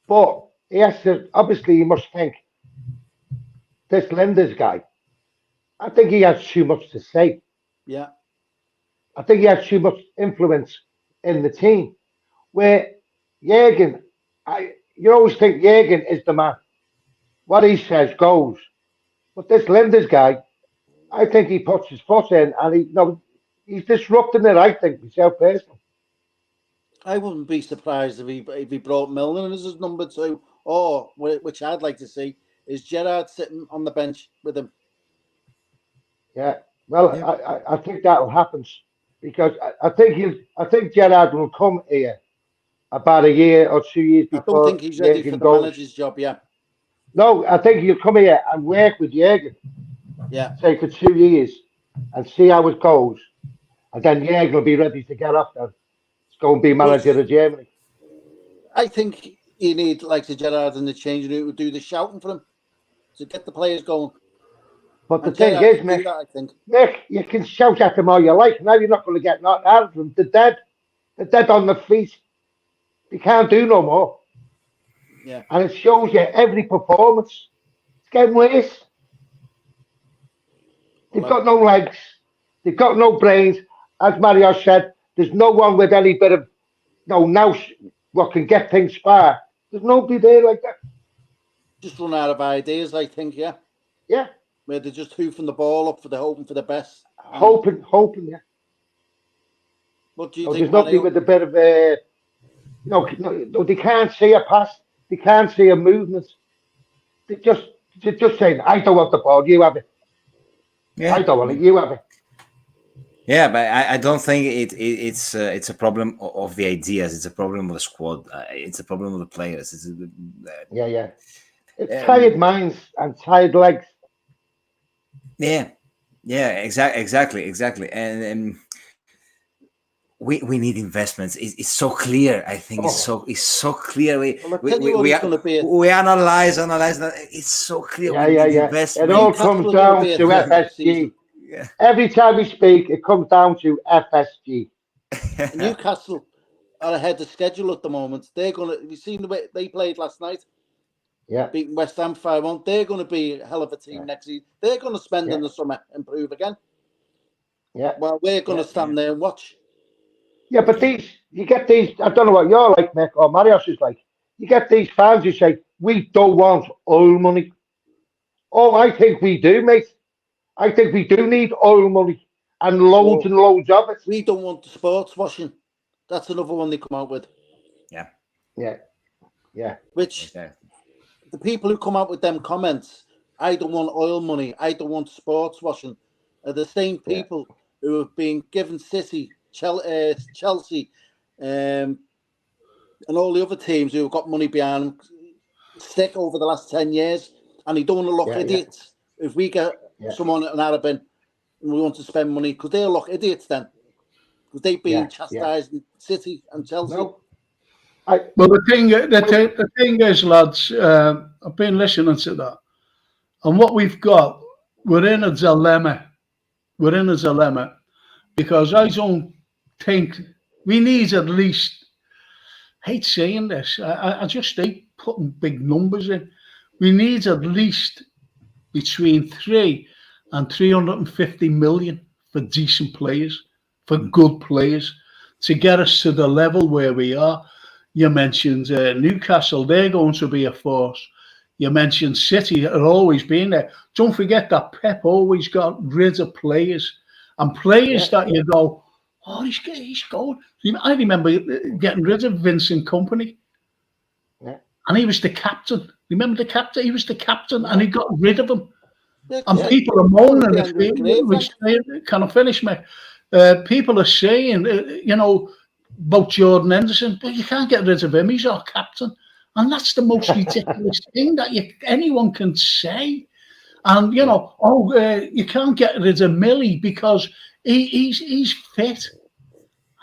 But he has to, obviously, you must think, this Linders guy, I think he has too much to say. Yeah. I think he has too much influence in the team. Where Jürgen, you always think Jürgen is the man. What he says goes. But this Linders guy, I think he puts his foot in, and he's disrupting it, I think, myself personally. I wouldn't be surprised if he brought Milner as his number 2, or which I'd like to see is Gerrard sitting on the bench with him. Yeah, well, yeah. I think that'll happen because I think Gerrard will come here about a year or 2 years before. I don't think he's ready for the manager's job yet. No, I think he'll come here and work with Jürgen. Yeah, say for 2 years and see how it goes, and then Jürgen will be ready to get off there. Go and be manager of Germany. I think you need like the Gerrard in the changing room would do the shouting for him to get the players going. But the thing is, Mick, you can shout at them all you like. Now you're not going to get knocked out of them. They're dead on the feet. They can't do no more. Yeah. And it shows you every performance. It's getting worse. They've got no legs. They've got no brains. As Mario said, there's no one with any bit of now what can get things far. There's nobody there like that. Just run out of ideas, I think, yeah. Yeah. Where they're just hoofing the ball up hoping for the best. Hoping, yeah. What do you think? There's nobody with a bit of no, they can't see a pass. They can't see a movement. They're just saying, I don't want the ball, you have it. Yeah. I don't want it, you have it. Yeah, but I don't think it's a problem of the ideas. It's a problem of the squad. It's a problem of the players. Yeah. It's tired minds and tired legs. Yeah, exactly. And we need investments. It's so clear. I think it's so clear. We analyze that. It's so clear. Yeah. It all comes down to FSG. Yeah. Every time we speak, it comes down to FSG. Newcastle are ahead of schedule at the moment. They're going to. Have you seen the way they played last night? Yeah. Beating West Ham 5-1. They're going to be a hell of a team next season. They're going to spend in the summer, improve again. Yeah. Well, we're going to stand there and watch. Yeah, but you get these. I don't know what you're like, Mick, or Marios is like. You get these fans who say, "We don't want oil money. Oh, I think we do, mate. I think we do need oil money and loads and loads of it. We don't want the sports washing. That's another one they come out with. Yeah. Yeah. Yeah. Which the people who come out with them comments, I don't want oil money, I don't want sports washing, are the same people who have been given City, Chelsea, and all the other teams who have got money behind them stick over the last 10 years, and they don't want to look idiots. If we get someone at an Arabin and we want to spend money, because they'll look idiots then, because they've been chastising City and Chelsea. No. Well, the thing is, lads, I've been listening to that, and what we've got, we're in a dilemma. We're in a dilemma because I don't think we need at least. I hate saying this. I just hate putting big numbers in. We need at least between 3 and 350 million for decent players, for good players, to get us to the level where we are. You mentioned Newcastle, they're going to be a force. You mentioned City have always been there. Don't forget that Pep always got rid of players. And players that you go, oh, he's going. I remember getting rid of Vincent Kompany. Yeah. And he was the captain. Remember the captain? He was the captain and he got rid of him. And people are moaning. Can I finish, mate? People are saying, about Jordan Henderson, but you can't get rid of him. He's our captain. And that's the most ridiculous thing that anyone can say. And, you can't get rid of Millie because he's fit.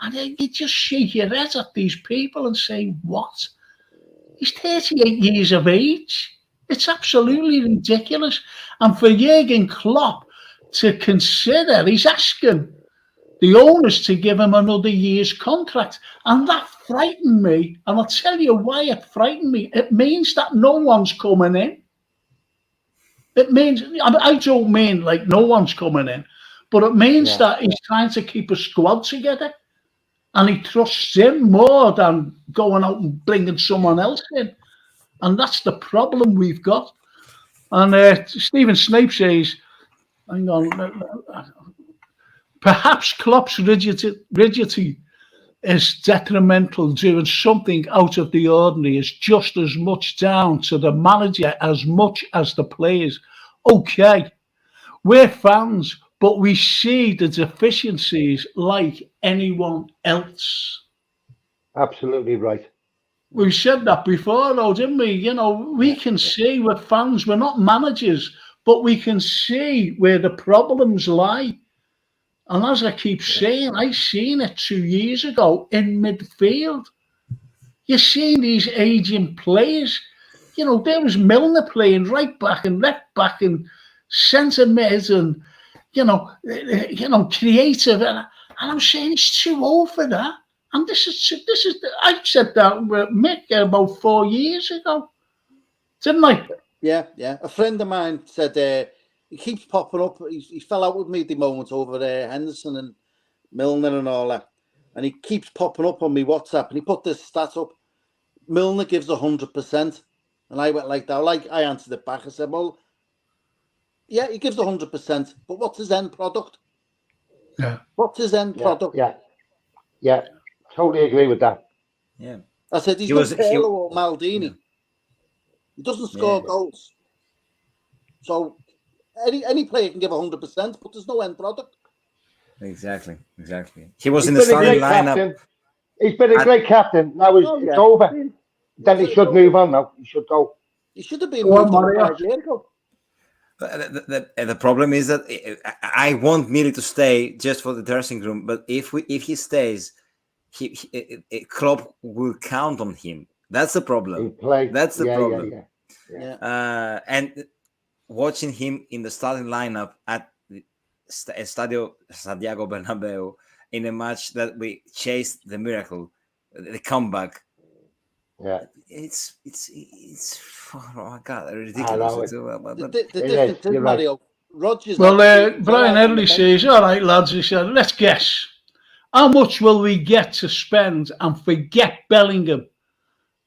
And you just shake your head at these people and say, what? He's 38 years of age. It's absolutely ridiculous. And for Jurgen Klopp to consider, he's asking the owners to give him another year's contract. And that frightened me. And I'll tell you why it frightened me. It means that no one's coming in. It means, I don't mean like no one's coming in, but it means that he's trying to keep a squad together. And he trusts him more than going out and bringing someone else in. And that's the problem we've got. And Stephen Snape says, hang on, perhaps Klopp's rigidity is detrimental, doing something out of the ordinary is just as much down to the manager as much as the players. Okay, we're fans, but we see the deficiencies like anyone else. Absolutely right. We said that before, though, didn't we? We can see, we're fans, we're not managers, but we can see where the problems lie. And as I keep saying, I seen it 2 years ago in midfield. You're seeing these aging players. There was Milner playing right back and left back and centre mid and, creative. And I'm saying it's too old for that. And this is I said that with Mick about 4 years ago, didn't I? Yeah. A friend of mine said he keeps popping up. He fell out with me the moment over there, Henderson and Milner and all that. And he keeps popping up on me WhatsApp. And he put this stat up. Milner gives 100%. And I went like that. I answered it back. I said, well, yeah, he gives 100%. But what's his end product? Yeah. What's his end product? Yeah. Totally agree with that. Yeah. I said, he's not Pirlo or Maldini. Yeah. He doesn't score goals. So any player can give 100%, but there's no end product. Exactly. He was in the starting lineup. Captain. He's been a great captain. Now it's over. Then he should move on now. He should go. He should have been moved on 5 years ago. The problem is that I want Millie to stay just for the dressing room, but if he stays, Klopp will count on him. That's the problem. That's the problem. Yeah. And watching him in the starting lineup at Estadio Santiago Bernabeu in a match that we chased the miracle, the comeback. Yeah, it's oh my God, ridiculous. The difference is, Mario, Rodgers. Well, Brian Early says, all right, lads, he said, let's guess. How much will we get to spend and forget Bellingham?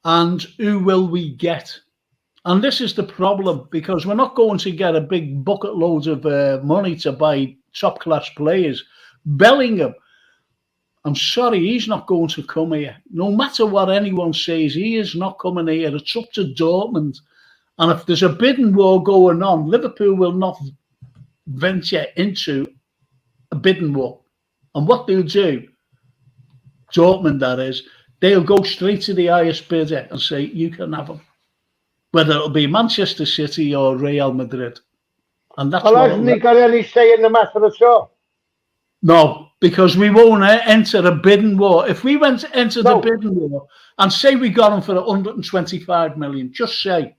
And who will we get? And this is the problem, because we're not going to get a big bucket loads of money to buy top-class players. Bellingham, I'm sorry, he's not going to come here. No matter what anyone says, he is not coming here. It's up to Dortmund. And if there's a bidding war going on, Liverpool will not venture into a bidding war. And what they'll do, Dortmund that is, they'll go straight to the highest bidder and say, you can have him. Whether it'll be Manchester City or Real Madrid. And that's hasn't he got any say in the matter at all? No, because we won't enter a bidding war. If we went to enter the bidding war and say we got him for 125 million, just say.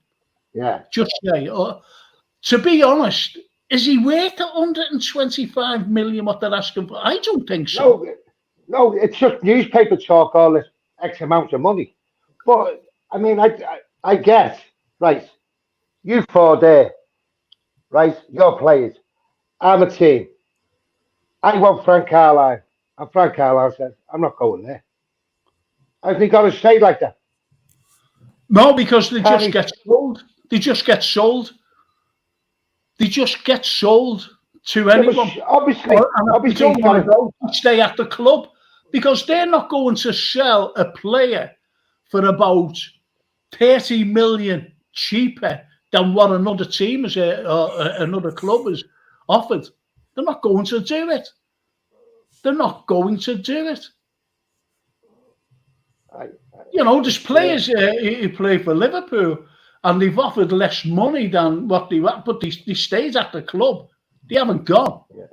Yeah. Just say. To be honest, is he worth 125 million what they're asking for? I don't think so. No, it's just newspaper talk, all this X amount of money. But, I mean, I guess, right, you four there, right, your players, I'm a team. I want Frank Carlyle. And Frank Carlyle says, I'm not going there. Has he got to say like that? No, because they just get sold. They just get sold. They just get sold to anyone. Obviously, don't want to go, stay at the club, because they're not going to sell a player for about 30 million cheaper than what another team is, another club is offered. They're not going to do it. They're not going to do it. There's players who play for Liverpool and they've offered less money than what they want, but they stayed at the club. They haven't gone. Yeah.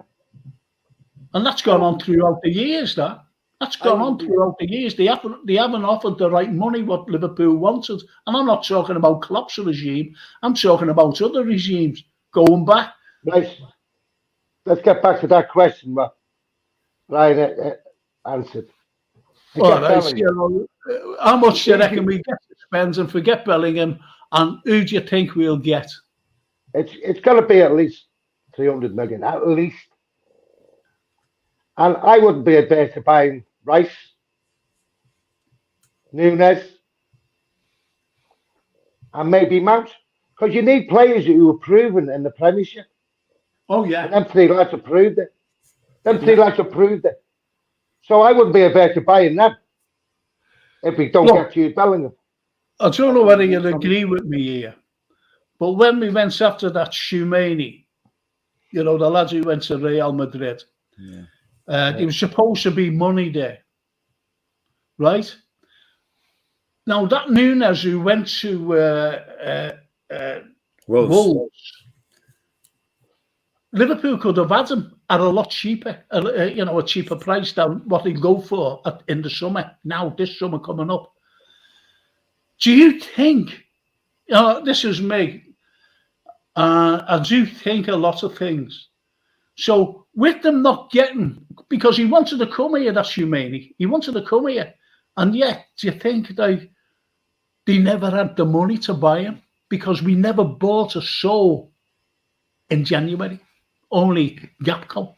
And that's gone on throughout the years, That's gone on throughout the years. They haven't offered the right money what Liverpool wanted. And I'm not talking about Klopp's regime. I'm talking about other regimes going back. Nice. Let's get back to that question, what Ryan answered. How much do you reckon we get to spend and forget Bellingham, and who do you think we'll get? It's got to be at least 300 million, at least. And I wouldn't be adverse to buying Rice, Nunes, and maybe Mount, because you need players who are proven in the Premiership. Oh, yeah. And them three lads have proved it. So I wouldn't be adverse to buying them if we don't get Jude Bellingham. I don't know whether you'll agree with me here, but when we went after that Shumani, the lads who went to Real Madrid, there was supposed to be money there, right? Now, that Nunes who went to Wolves, Liverpool could have had him at a lot cheaper, a cheaper price than what he'd go for in the summer. Now, this summer coming up. Do you think, this is me, I do think a lot of things. So with them not getting, because he wanted to come here, that's Shumani, he wanted to come here, and yet, do you think they never had the money to buy him? Because we never bought a soul in January. Only Gapco.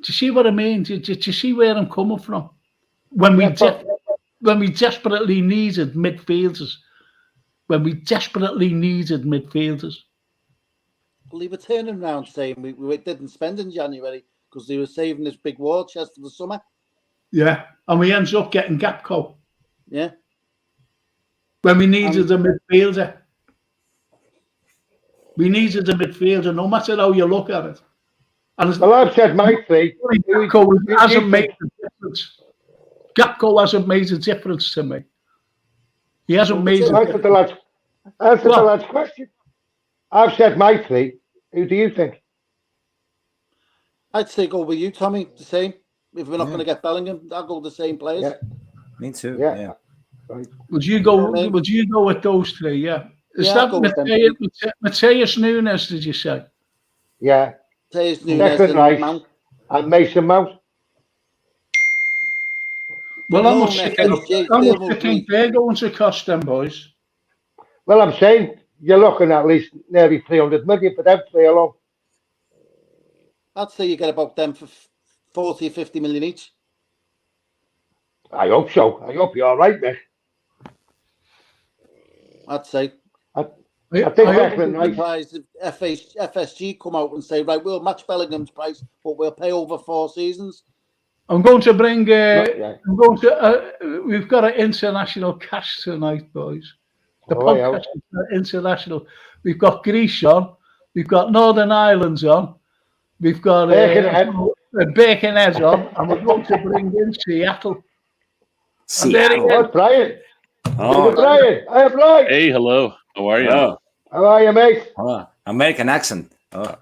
Do you see what I mean? Do you see where I'm coming from? When we desperately needed midfielders. Well, they were turning around saying we didn't spend in January because they were saving this big war chest for the summer. Yeah, and we ended up getting Gapco. Yeah. When we needed a midfielder. We needed a midfielder, no matter how you look at it. And well, I've said my three. Gapco hasn't made a difference. Gapco hasn't made a difference to me. He hasn't made a difference. Answer the lad's question. I've said my three. Who do you think? I'd say go with you, Tommy. The same. If we're not going to get Bellingham, I'll go with the same players. Yeah. Me too. Yeah. Right. Would you go with those three? Yeah. Is that Mateus Nunes, did you say? Yeah. Mateus Nunes and Mason Mount. Well, how much do you think they're going to cost them, boys? Well, I'm saying you're looking at least nearly 300 million for them three alone. I'd say you get about them for 40 or 50 million each. I hope so. I hope you're all right, mate. I'd say. I think Declan Rice. Surprised if FSG come out and say, right, we'll match Bellingham's price, but we'll pay over 4 seasons. I'm going to bring. We've got an international cast tonight, boys. The podcast is international. We've got Greece on. We've got Northern Ireland on. We've got Birkenhead on, and we're going to bring in Seattle. Seattle. Brian. Oh, Brian. Hi, Brian. Hey, hello. How are you? Oh. How are you, mate? Oh, American accent. Oh.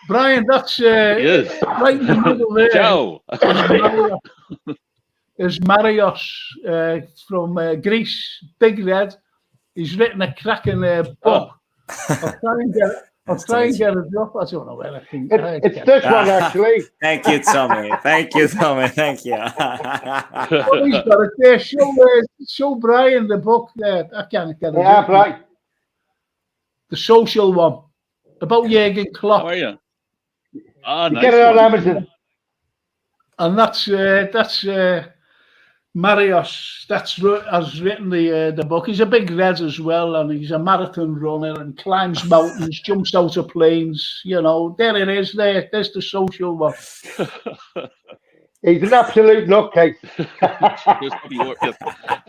Brian, that's right in the middle there. Ciao. Is Marios from Greece, Big Red. He's written a cracking book. I'll try and get it up. I don't know where I think. It's this one, actually. Thank you, Tommy. Thank you, Tommy. Thank you. He's got it there. Show Brian the book there. I can't get it. Yeah, right. The social one about Jurgen Klopp. How are you? Nice. Get it on Amazon. And that's Marios. Has written the book. He's a Big Red as well, and he's a marathon runner and climbs mountains, jumps out of planes. You know, there it is. There's the social one. He's an absolute nutcase.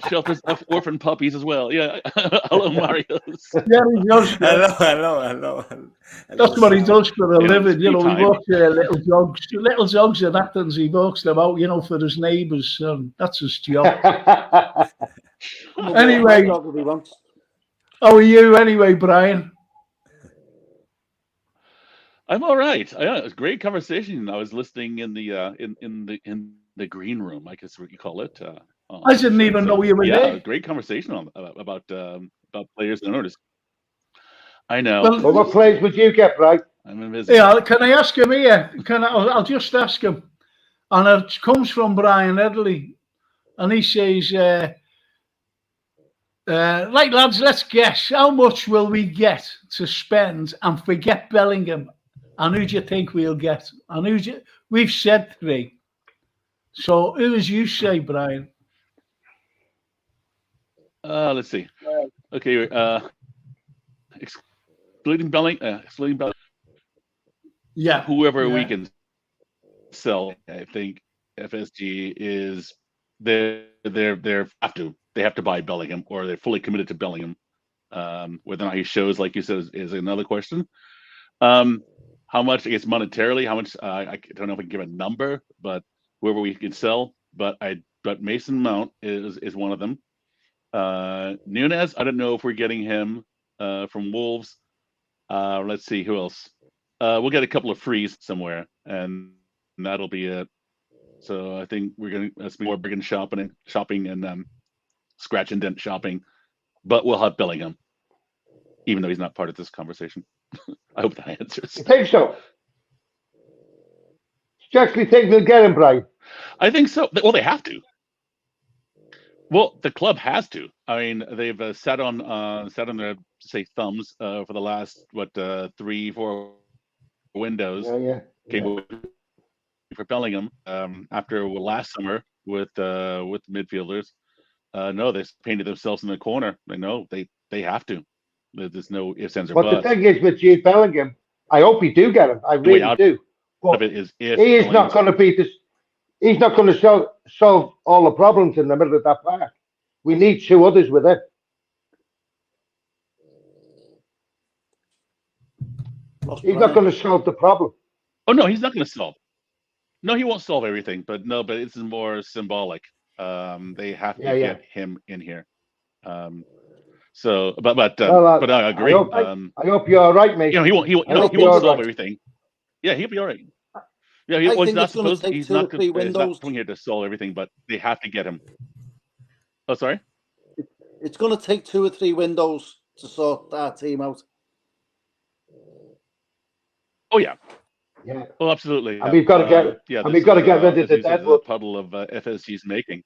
Shelters of orphan puppies as well. Yeah. Hello, Marios. Yeah, he does. Hello. That's what he does for a living. You know, time. he walks little dogs in Athens. He walks them out, you know, for his neighbours. That's his job. Anyway, how are you anyway, Brian? I'm all right. Yeah, it was a great conversation. I was listening in the green room, I guess what you call it. I didn't even know you were there. Great conversation about players and owners. I know. Well, what players would you get, right? I'm invisible. Yeah, can I ask him here? I'll just ask him. And it comes from Brian Edley, and he says, "Right, lads, let's guess. How much will we get to spend and forget Bellingham? And who do you think we'll get? And we've said 3. So who as you say, Brian?" Let's see. Okay, excluding Bellingham. Yeah. Whoever we can sell, I think FSG is they have to buy Bellingham, or they're fully committed to Bellingham. Whether or not he shows, like you said, is another question. How much, I guess, monetarily? How much? I don't know if I can give a number, but whoever we can sell. But Mason Mount is one of them. Nunez, I don't know if we're getting him from Wolves. Let's see who else. We'll get a couple of frees somewhere, and that'll be it. So I think that's more bargain shopping and scratch and dent shopping. But we'll have Bellingham, even though he's not part of this conversation. I hope that answers. You think so? Do you actually think they'll get him, Brian? I think so. Well, they have to. Well, the club has to. I mean, they've sat on their thumbs for the last 3-4 windows. Yeah. Came for Bellingham after last summer with midfielders. No, they painted themselves in the corner. They know they have to. There's no ifs, ands, or buts. But the thing is with Jude Bellingham, I hope we do get him. I really do. But it is if he is not going to be this. He's not going to solve all the problems in the middle of that park. We need 2 others with it. He's not going to solve the problem. Oh no, he's not going to solve. No, he won't solve everything. But it's more symbolic. They have to get him in here. So, but I agree. I hope you're all right, mate. You know, he won't solve everything. Yeah, he'll be all right. Yeah, he's not coming here to solve everything, but they have to get him. Oh, sorry. It's going to take 2 or 3 windows to sort our team out. Oh yeah. Yeah. Well, absolutely. And we've got to get. And we've got to get rid of the deadwood puddle of FSG's making.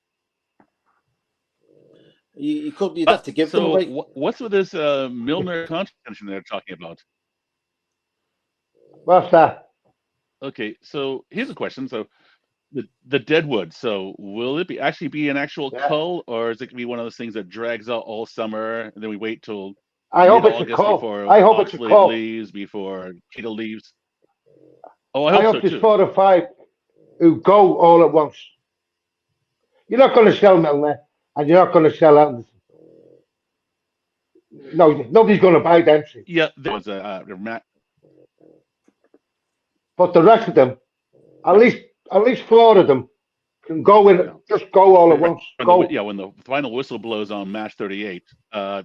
You'd have to give them away. What's with this Milner contention they're talking about? What's that? Okay, so here's a question. So the Deadwood. So will it actually be an actual Yeah. cull, or is it gonna be one of those things that drags out all summer and then we wait till I hope it's a mid-August cull. before I hope it's a Oxlade cull. leaves, before Keita leaves? Oh, I I hope hope so there's too. 4 or 5 who go all at once. You're not going to sell Milner, and you're not going to sell Anderson. No, nobody's going to buy Dempsey. Yeah, there was Matt. But the rest of them, at least 4 of them, can go in. Just go all at once. Go. When the final whistle blows on match 38. Yeah.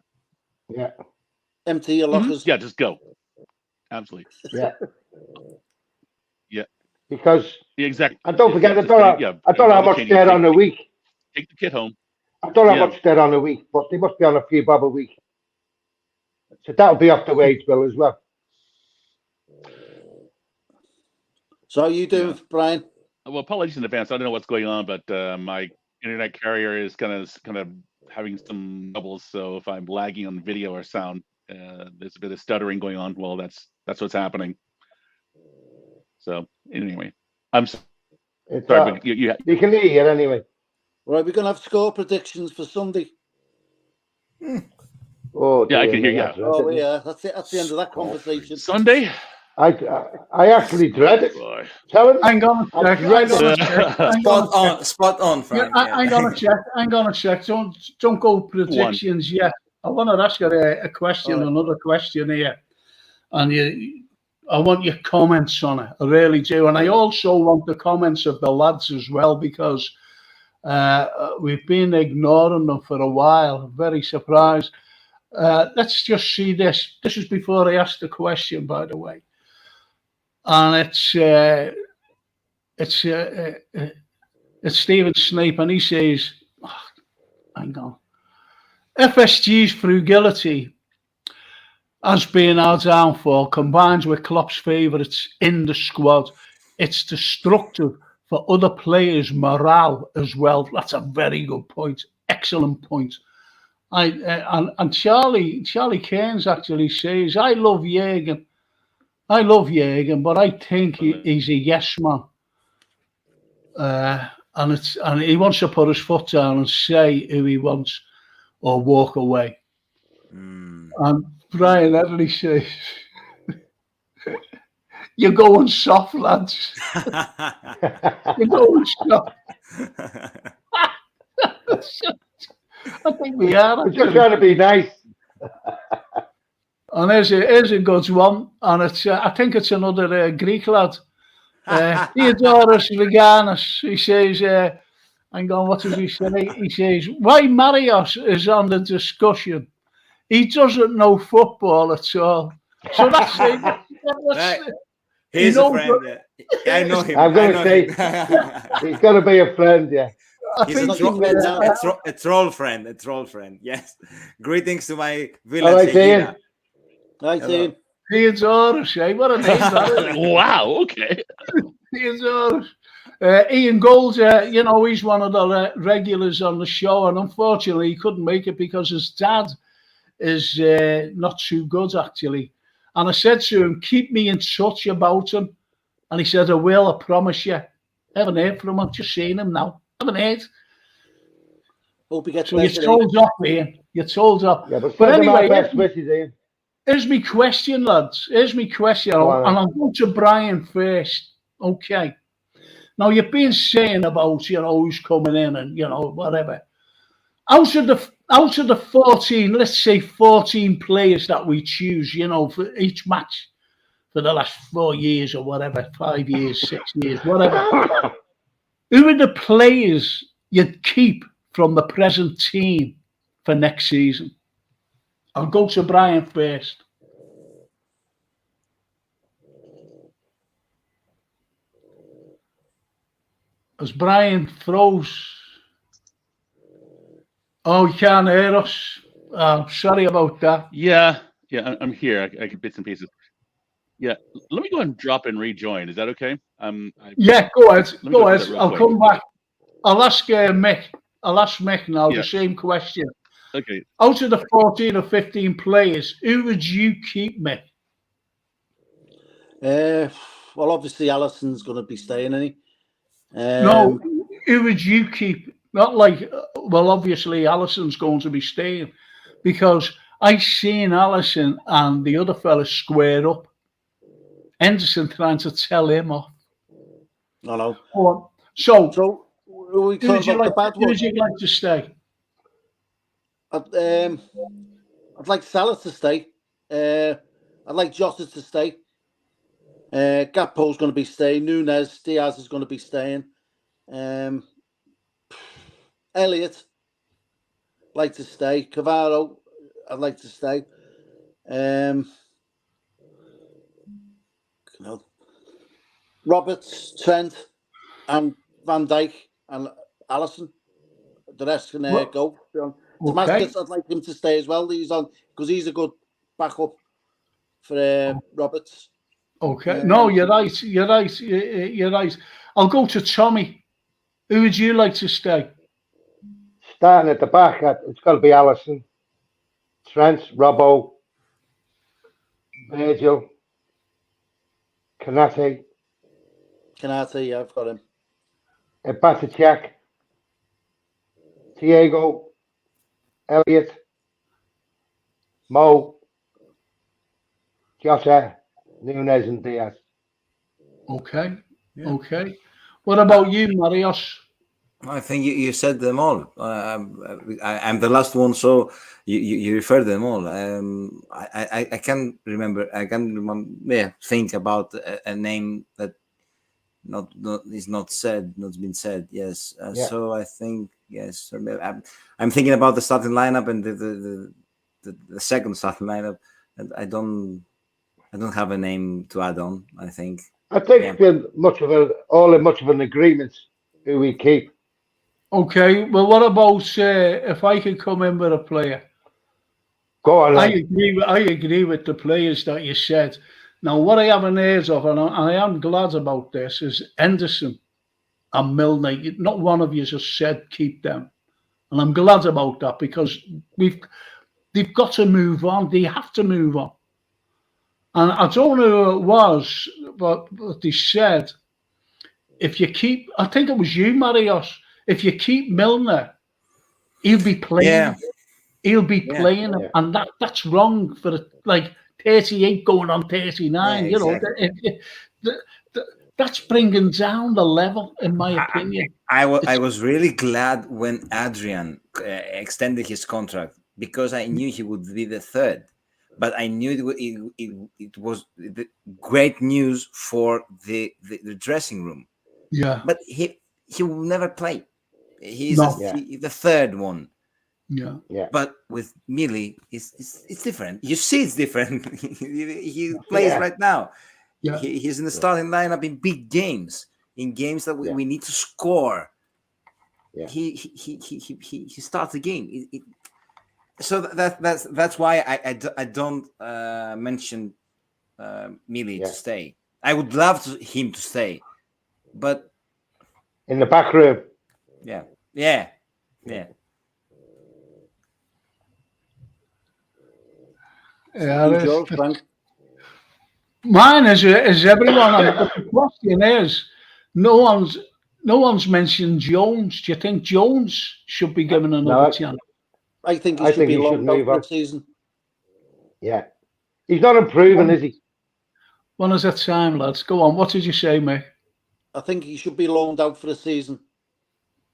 Empty your lockers. Yeah, just go. Absolutely. Yeah. Yeah. Because exactly. And don't forget, I don't know how much they're on a week. Take the kid home. I don't know how much they're on a week, but they must be on a few bob a week. So that'll be off the wage bill as well. So how are you doing, Brian? Well, apologies in advance. I don't know what's going on, but my internet carrier is kind of having some troubles. So if I'm lagging on video or sound, there's a bit of stuttering going on. Well, that's what's happening. So anyway, I'm sorry, but you can hear anyway. Right, we're gonna have score predictions for Sunday. Oh, yeah, I can hear you. Yeah. Oh, yeah, that's it. That's the end of that conversation. Sunday. I actually dread it. Boy. Tell him. I'm gonna check. Spot on, Frank. Yeah, I'm gonna check. Don't go predictions yet. I want to ask you a question, another question here, and I want your comments on it. I really do, and I also want the comments of the lads as well, because we've been ignoring them for a while. Very surprised. Let's just see this. This is before I ask the question, by the way, and it's Stephen Snape, and he says, hang on, FSG's frugality has been our downfall, combined with Klopp's favourites in the squad. It's destructive for other players' morale as well. That's a very good point. Excellent point. And Charlie Cairns actually says, I love Jürgen, but I think he's a yes man. And he wants to put his foot down and say who he wants or walk away. And Brian Edley says, you're going soft, lads. You're going soft. I think we are. We're just trying to be nice. And here's a good one. And it's I think it's another Greek lad. Theodoros Viganis. He says, hang on, what does he say? He says, why Marios is on the discussion? He doesn't know football at all. So that's it. Right. He's a friend. Yeah. I know him. I'm going to say he's going to be a friend. Yeah. He's a troll friend. A troll friend. Yes. Greetings to my village. Nice Ian. Theodoros, what a name that is. Wow. Okay. Theodoros. Ian Gold, he's one of the regulars on the show, and unfortunately he couldn't make it because his dad is not too good, actually. And I said to him, keep me in touch about him. And he said, I will, I promise you. Haven't heard from him, I've just seen him now. Haven't heard. Hope he gets so you're told off, Ian. You're told off. Yeah, but anyway, best wishes, Ian. Here's my question, lads. Here's my question. And I'll go to Brian first. Okay. Now, you've been saying about, who's coming in and, whatever. Out of the 14, let's say 14 players that we choose, for each match for the last 4 years or whatever, 5 years, 6 years, whatever. Who are the players you'd keep from the present team for next season? I'll go to Brian first. As Brian throws... Oh, you can't hear us. Sorry about that. Yeah, I'm here. I get bits and pieces. Yeah, let me go and drop and rejoin. Is that okay? Yeah, go ahead. Go ahead. I'll come back. I'll ask Mick. I'll ask Mick now the same question. Okay. Out of the 14 or 15 players, who would you keep, Mick? Well, obviously, Alisson's going to be staying, isn't he? No, who would you keep? Not like, well, obviously Allison's going to be staying because I seen Allison and the other fella square up. Henderson trying to tell him off. I know. So who would you like to stay? I'd like Salah to stay. I'd like Jota to stay. Gakpo's going to be staying. Nunes, Diaz is going to be staying. Elliott, like to stay. Cavaro, I'd like to stay. Roberts, Trent, and Van Dijk, and Alisson. The rest can go. Damascus, I'd like him to stay as well. He's on because he's a good backup for Roberts. Okay. No, you're right. You're right. I'll go to Tommy. Who would you like to stay? Starting at the back, it's got to be Alisson, Trent, Robbo, Virgil, Kanate. Yeah, I've got him. Batichak, Diego, Elliott, Mo, Jota, Nunes, and Diaz. Okay. Yeah. Okay. What about you, Marios? I think you said them all. I'm the last one, so you referred them all. I can remember. I can remember. Yeah, think about a name that not been said. Yes. So I think yes. I'm thinking about the starting lineup and the second starting lineup, and I don't have a name to add on. I think we're much of an agreement who we keep. Okay, well, what about if I could come in with a player? Go on. I agree with the players that you said. Now, what I haven't heard of, and I am glad about this, is Henderson and Milner. Not one of you just said keep them, and I'm glad about that because they've got to move on. They have to move on. And I don't know who it was, but they said if you keep, I think it was you, Marios. If you keep Milner, he'll be playing. Yeah. He'll be playing, and that's wrong for 38 going on 39. Yeah, exactly. That's bringing down the level, in my opinion. I was really glad when Adrian extended his contract because I knew he would be the third, but I knew it was the great news for the dressing room. Yeah, but he will never play. He's the third one. Yeah. But with Millie, it's different. You see, it's different. he plays right now. Yeah. He's in the starting lineup in big games, in games that we need to score. Yeah. He starts the game. So that's why I don't mention Millie to stay. I would love him to stay, but in the back room. Yeah. Mine is everyone. The question is, no one's mentioned Jones. Do you think Jones should be given another chance? I think he should be loaned out for the season. Yeah, he's not improving, is he? One is that time, lads. Go on. What did you say, mate? I think he should be loaned out for the season.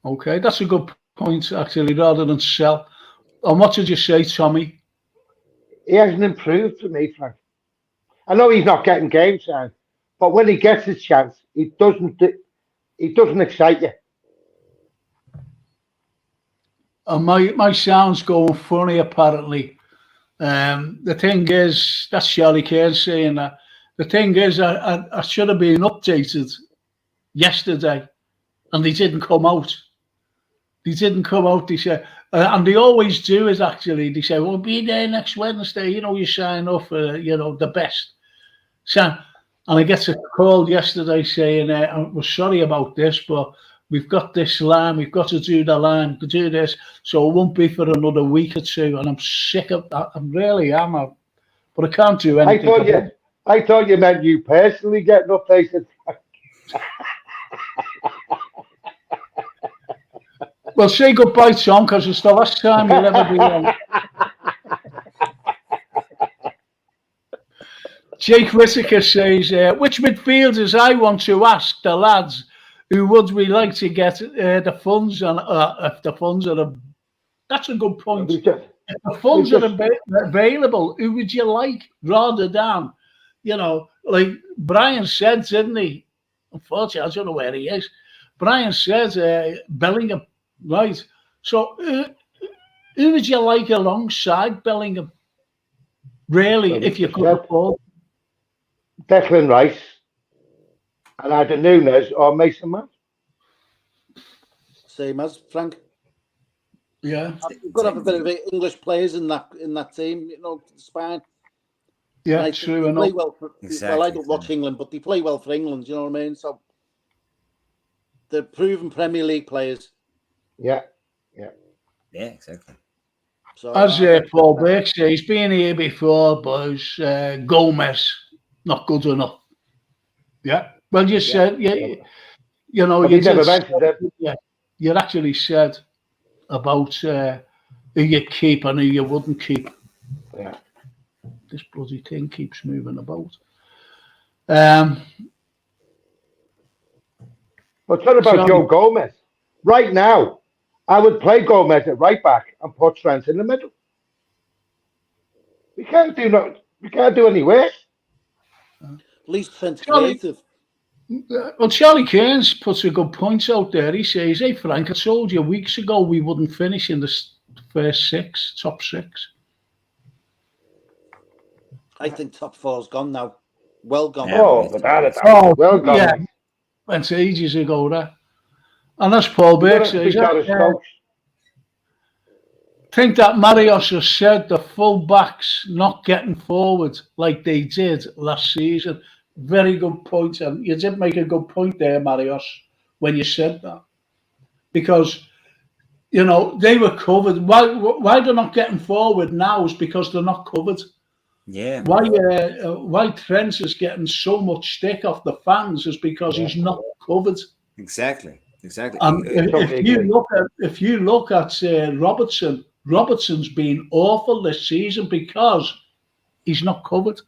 Okay, that's a good point, actually, rather than sell. And what did you say, Tommy? He hasn't improved for me, Frank. I know he's not getting game time, but when he gets his chance, he doesn't excite you. And my sound's going funny, apparently. The thing is, that's Charlie Kane saying that. The thing is, I should have been updated yesterday, and they didn't come out. They said, and they always do is actually, they say, we'll be there next Wednesday, you sign off for, the best. So, and I get a call yesterday saying, we're sorry about this, but we've got this line, we've got to do the line, to do this, so it won't be for another week or two, and I'm sick of that. I really am, but I can't do anything. I thought you meant you personally getting updated. Well, say goodbye, Tom, because it's the last time you'll ever be on. Jake Whittaker says, which midfielders I want to ask the lads who would we like to get the funds on? If the funds are, that's a good point. If the funds are available, who would you like rather than, like Brian said, didn't he? Unfortunately, I don't know where he is. Brian said Bellingham, right? So who would you like alongside Bellingham? Really, if you could afford? Declan Rice and either Nunes or Mason Mount. Same as Frank. Yeah, you've got to have a bit of English players in that team. Spain. Yeah, true enough. Well, I don't watch England, but they play well for England. You know what I mean? So they're proven Premier League players. Yeah, exactly. So as Paul Burke says, he's been here before, boys. Gomez, not good enough. Yeah. Well, you said, you never mentioned it. Yeah, you actually said about who you keep and who you wouldn't keep. Yeah. This bloody thing keeps moving about. But what about Joe Gomez? Right now, I would play Gomez at right back and put Trent in the middle. We can't do any worse. At least Trent's creative. Well, Charlie Cairns puts a good point out there. He says, hey, Frank, I told you weeks ago we wouldn't finish in the first top six. I think top four's gone now. Well gone. Oh, without a doubt. Well gone. Yeah. Went ages ago, there. And that's Paul Burke says. I think that Marios has said the full-backs not getting forward like they did last season. Very good point. And you did make a good point there, Marios, when you said that. Because, they were covered. Why they're not getting forward now is because they're not covered. Yeah. Why Trent is getting so much stick off the fans is because he's not covered. Exactly. And if you look at Robertson's been awful this season because he's not covered,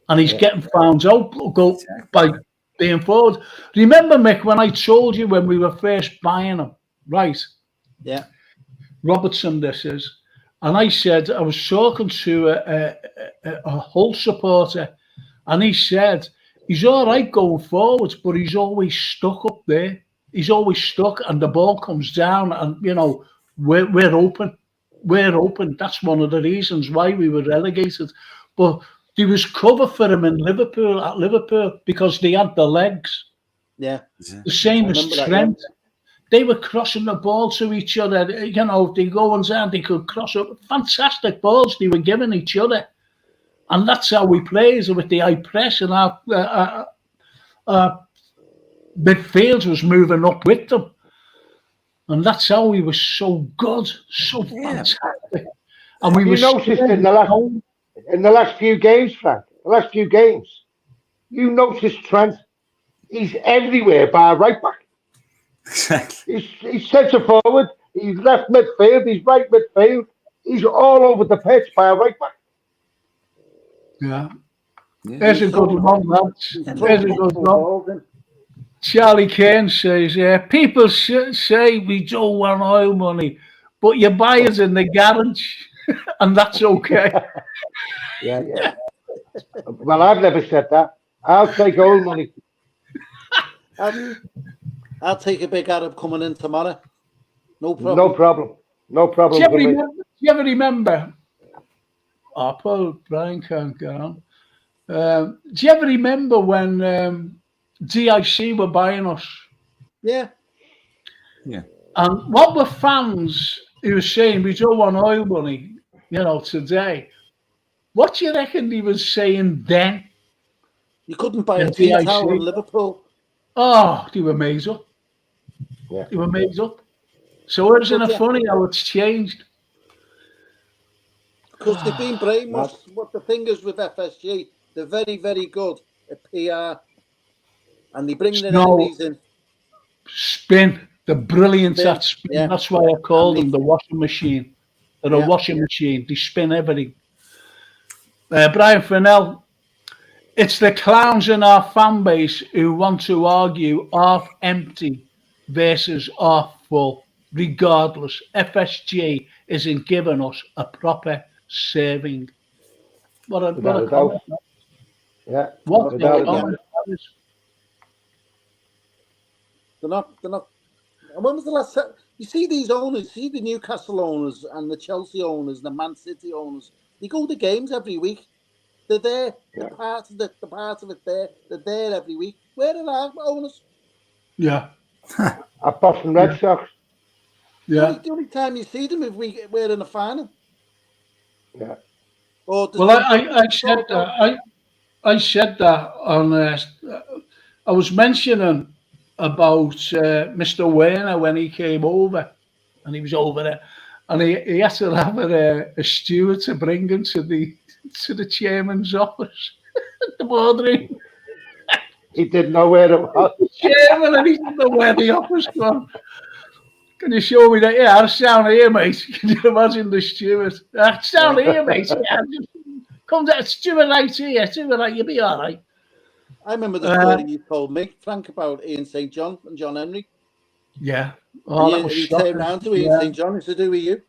and he's getting found out by being forward. Remember, Mick, when I told you when we were first buying him, right? Yeah. Robertson, this is. And I said, I was talking to a Hull supporter, and he said, he's all right going forwards, but he's always stuck up there. He's always stuck, and the ball comes down, and, we're open. We're open. That's one of the reasons why we were relegated. But there was cover for him at Liverpool, because they had the legs. Yeah. The same as Trent. They were crossing the ball to each other. They go and down, they could cross up. Fantastic balls they were giving each other. And that's how we play, is with the high press, and our midfield was moving up with them. And that's how we were so good, so fantastic. And we noticed in the last few games, Frank, you noticed Trent, he's everywhere by right back. Exactly. He's centre forward, he's left midfield, he's right midfield, he's all over the pitch by a right back. Yeah. There's a good one, lads. There's a good one. Charlie Kane says, people say we don't want oil money, but you buy us in the garage, and that's okay. Yeah. Well, I've never said that. I'll take oil money. I'll take a big Arab coming in tomorrow. No problem. Do you ever remember? Oh, Paul Brian can't get on. Do you ever remember when DIC were buying us? Yeah. And what were fans who were saying we don't want oil money, today? What do you reckon they were saying then? You couldn't buy a tea towel in Liverpool. Oh, they were made up. Yeah. They were made up. So isn't it funny how it's changed? Because they've been brainwashed. What the thing is with FSG, they're very, very good at PR. And they bring their enemies in. Spin. They're brilliant Yeah, at spin. yeah. That's why I call And them the washing machine. They're a washing machine. They spin everything. Brian Fennell, it's the clowns in our fan base who want to argue half empty versus half full. Regardless, FSG isn't giving us a proper serving. What a Without a comment. doubt. Yeah. What Without a a doubt. comment that is. They're not. And when was the last time you see these owners? See the Newcastle owners and the Chelsea owners and the Man City owners. They go to games every week. They're there. Yeah. The part of it there. They're there every week. Where are our owners? Yeah. At Boston Red Sox. Yeah. The only time you see them if we're in the final. Yeah. Or Well, I said that. I said that on. I was mentioning about Mr. Werner when he came over, and he was over there, and he had to have a steward to bring him to the chairman's office, the boardroom. He didn't know where it was. Chairman, and he didn't know where the office was. Can you show me that? Yeah, it's down here, mate. Can you imagine the steward? It's down here, mate. Yeah, just come down, steward right here. Steward right, you'll be all right. I remember the story you told me, Frank, about Ian St. John and John Henry. Yeah. Oh, that was he shocking. turned around to Ian St. John. It's to do with you.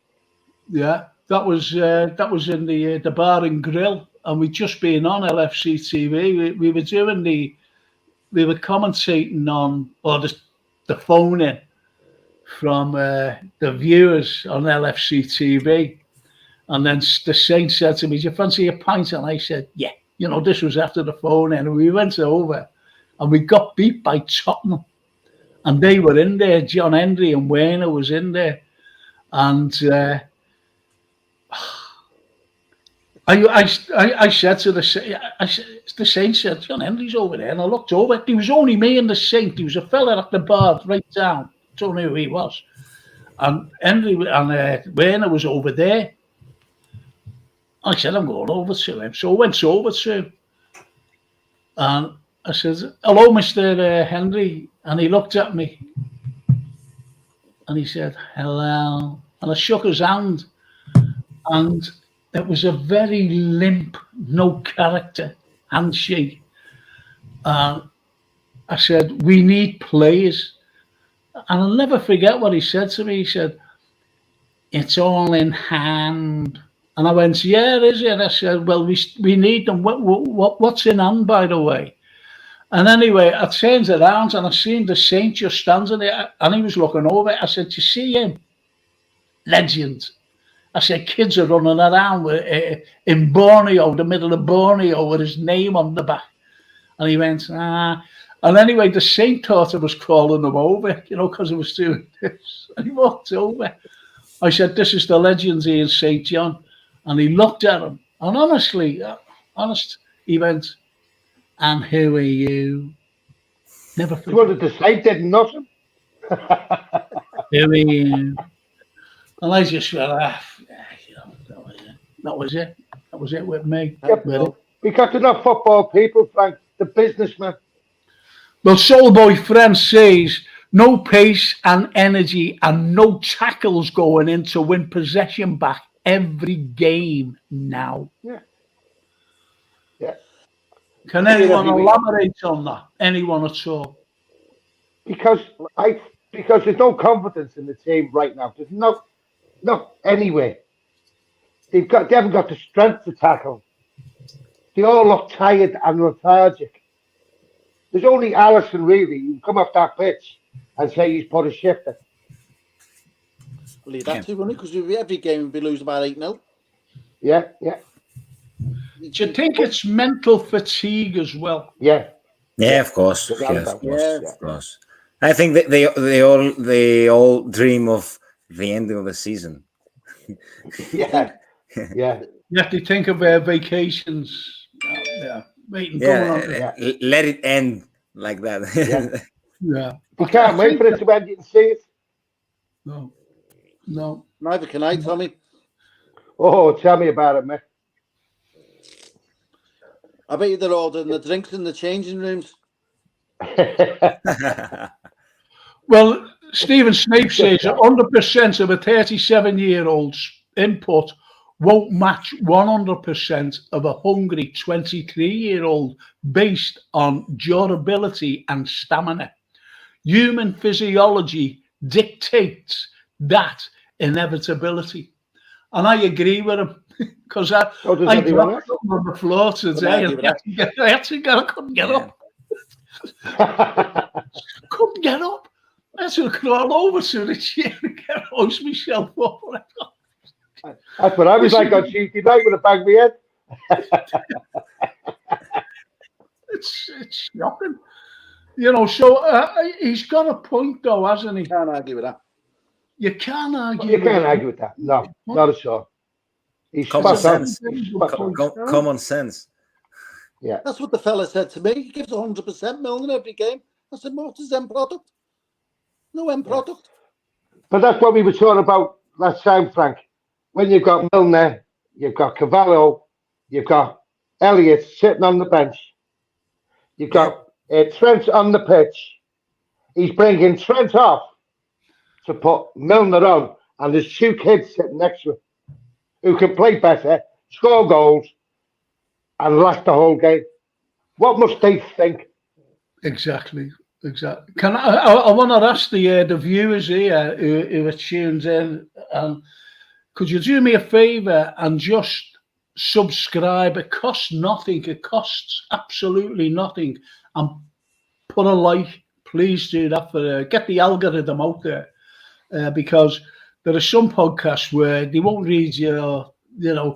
Yeah, that was in the bar and grill, and we'd just been on LFC TV. We were doing we were commentating on, or the phone in from the viewers on LFC TV, and then the Saint said to me, "Do you fancy a pint?" And I said, "Yeah." You know, this was after the phone in, and we went over, and we got beat by Tottenham, and they were in there. John Henry and Werner was in there, and. I said to the Saint said, John Henry's over there, and I looked over. There was only me and the Saint. There was a fella at the bar right down. Don't know who he was. And Henry and Werner was over there. I said, I'm going over to him. So I went over to him. And I said, hello, Mr. Henry. And he looked at me. And he said, hello. And I shook his hand. And it was a very limp, no character handshake. I said, we need players. And I'll never forget what he said to me. He said, it's all in hand. And I went, yeah, is it? I said, well, we need them. What's in hand, by the way? And anyway, I turned around and I seen the Saint just standing there, and he was looking over. I said, you see him? Legend. I said, kids are running around in Borneo, the middle of Borneo, with his name on the back. And he went, ah. And anyway, the Saint thought I was calling him over, you know, because I was doing this. And he walked over. I said, this is the legend here in St. John. And he looked at him. And he went, and who are you? Never forget. Well, the Saint did nothing. Who are you? And I just went, that was it. That was it with me. Yep. Because they're not football people, Frank. They're businessmen. Well, Soulboy Friend says, no pace and energy and no tackles going in to win possession back every game now. Yeah. Yeah. Can anyone elaborate on that? Anyone at all? Because there's no confidence in the team right now. There's no anyway. They haven't got the strength to tackle. They all look tired and lethargic. There's only Allison really who come off that pitch and say he's put a shifter. Well, he'd have to, wouldn't he? Because every game we'd be losing about 8-0. Yeah, yeah. Do you think it's mental fatigue as well? Yeah. Yeah, of course. Of course. I think that they all dream of the ending of the season. Yeah. Yeah. You have to think of vacations. Yeah. Let it end like that. Yeah. You can't wait for it to end and see it. No. Neither can I, Tommy. Oh, tell me about it, mate. I bet you they're ordering the drinks in the changing rooms. Well, Stephen Snape says 100% of a 37-year-old's input won't match 100% of a hungry 23-year-old based on durability and stamina. Human physiology dictates that inevitability. And I agree with him, because I dropped on the floor today and I couldn't get up. Couldn't get up. I had to crawl over to the chair and hoist myself up. That's what I was like on Tuesday night with a bang my head. It's shocking. You know, so he's got a point, though, hasn't he? Can't argue with that. You can't argue. You can't argue with that. No, not at all. He's common sense. on. Common sense. Yeah, that's what the fella said to me. He gives 100% Milner every game. I said, "What is end product? No end product." But that's what we were talking about last time, Frank. When you've got Milner, you've got Cavallo, you've got Elliott sitting on the bench, you've got Trent on the pitch. He's bringing Trent off to put Milner on, and there's two kids sitting next to him who can play better, score goals, and last the whole game. What must they think? Exactly. Can I want to ask the viewers here who are tuned in, could you do me a favour and just subscribe? It costs nothing. It costs absolutely nothing. And put a like. Please do that for get the algorithm out there, because there are some podcasts where they won't read your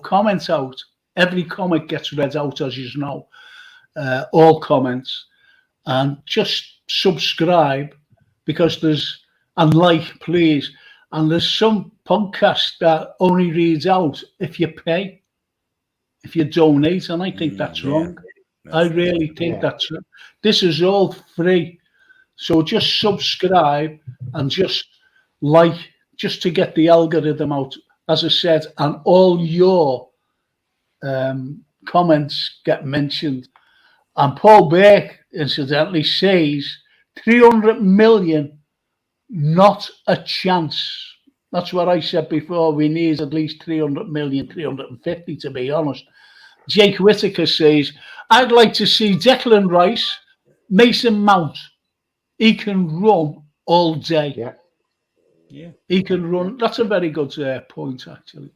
comments out. Every comment gets read out, as you know, all comments. And just subscribe, because and like, please. And there's some podcasts that only reads out if you pay, if you donate, and I think that's wrong. I really think that's wrong. This is all free. So just subscribe and just like, just to get the algorithm out, as I said, and all your comments get mentioned. And Paul Burke, incidentally, says 300 million, not a chance. That's what I said before. We need at least 300 million, 350 to be honest. Jake Whittaker says, I'd like to see Declan Rice, Mason Mount. He can run all day. Yeah. He can run. That's a very good point, actually.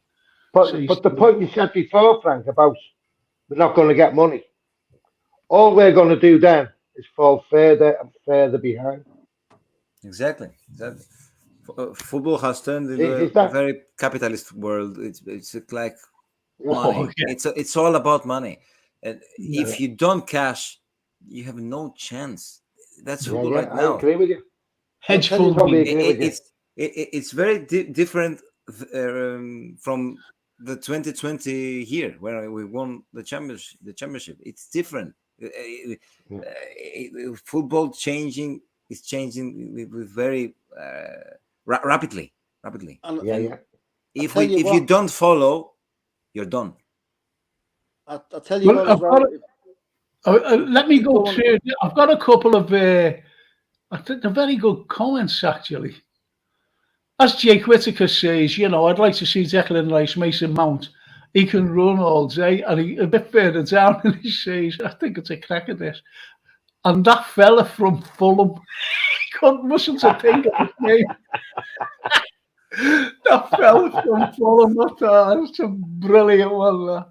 But the point you said before, Frank, about we're not going to get money. All we're going to do then is fall further and further behind. Exactly. Football has turned into a very capitalist world. It's like money. It's all about money. And if you don't cash, you have no chance. That's football right now. I agree with you. Hedge fund. It's very different from the 2020 year where we won the championship. It's different. Football is changing with very rapidly. And If you don't follow, you're done. I'll tell you what. Let me go through. I've got a couple of I think they're very good comments, actually. As Jake Whittaker says, I'd like to see Declan Rice, Mason Mount. He can run all day. And a bit further down, and he says, I think it's a cracker this. And that fella from Fulham, mustn't have think of his name. That fella from Fulham, that's a brilliant one.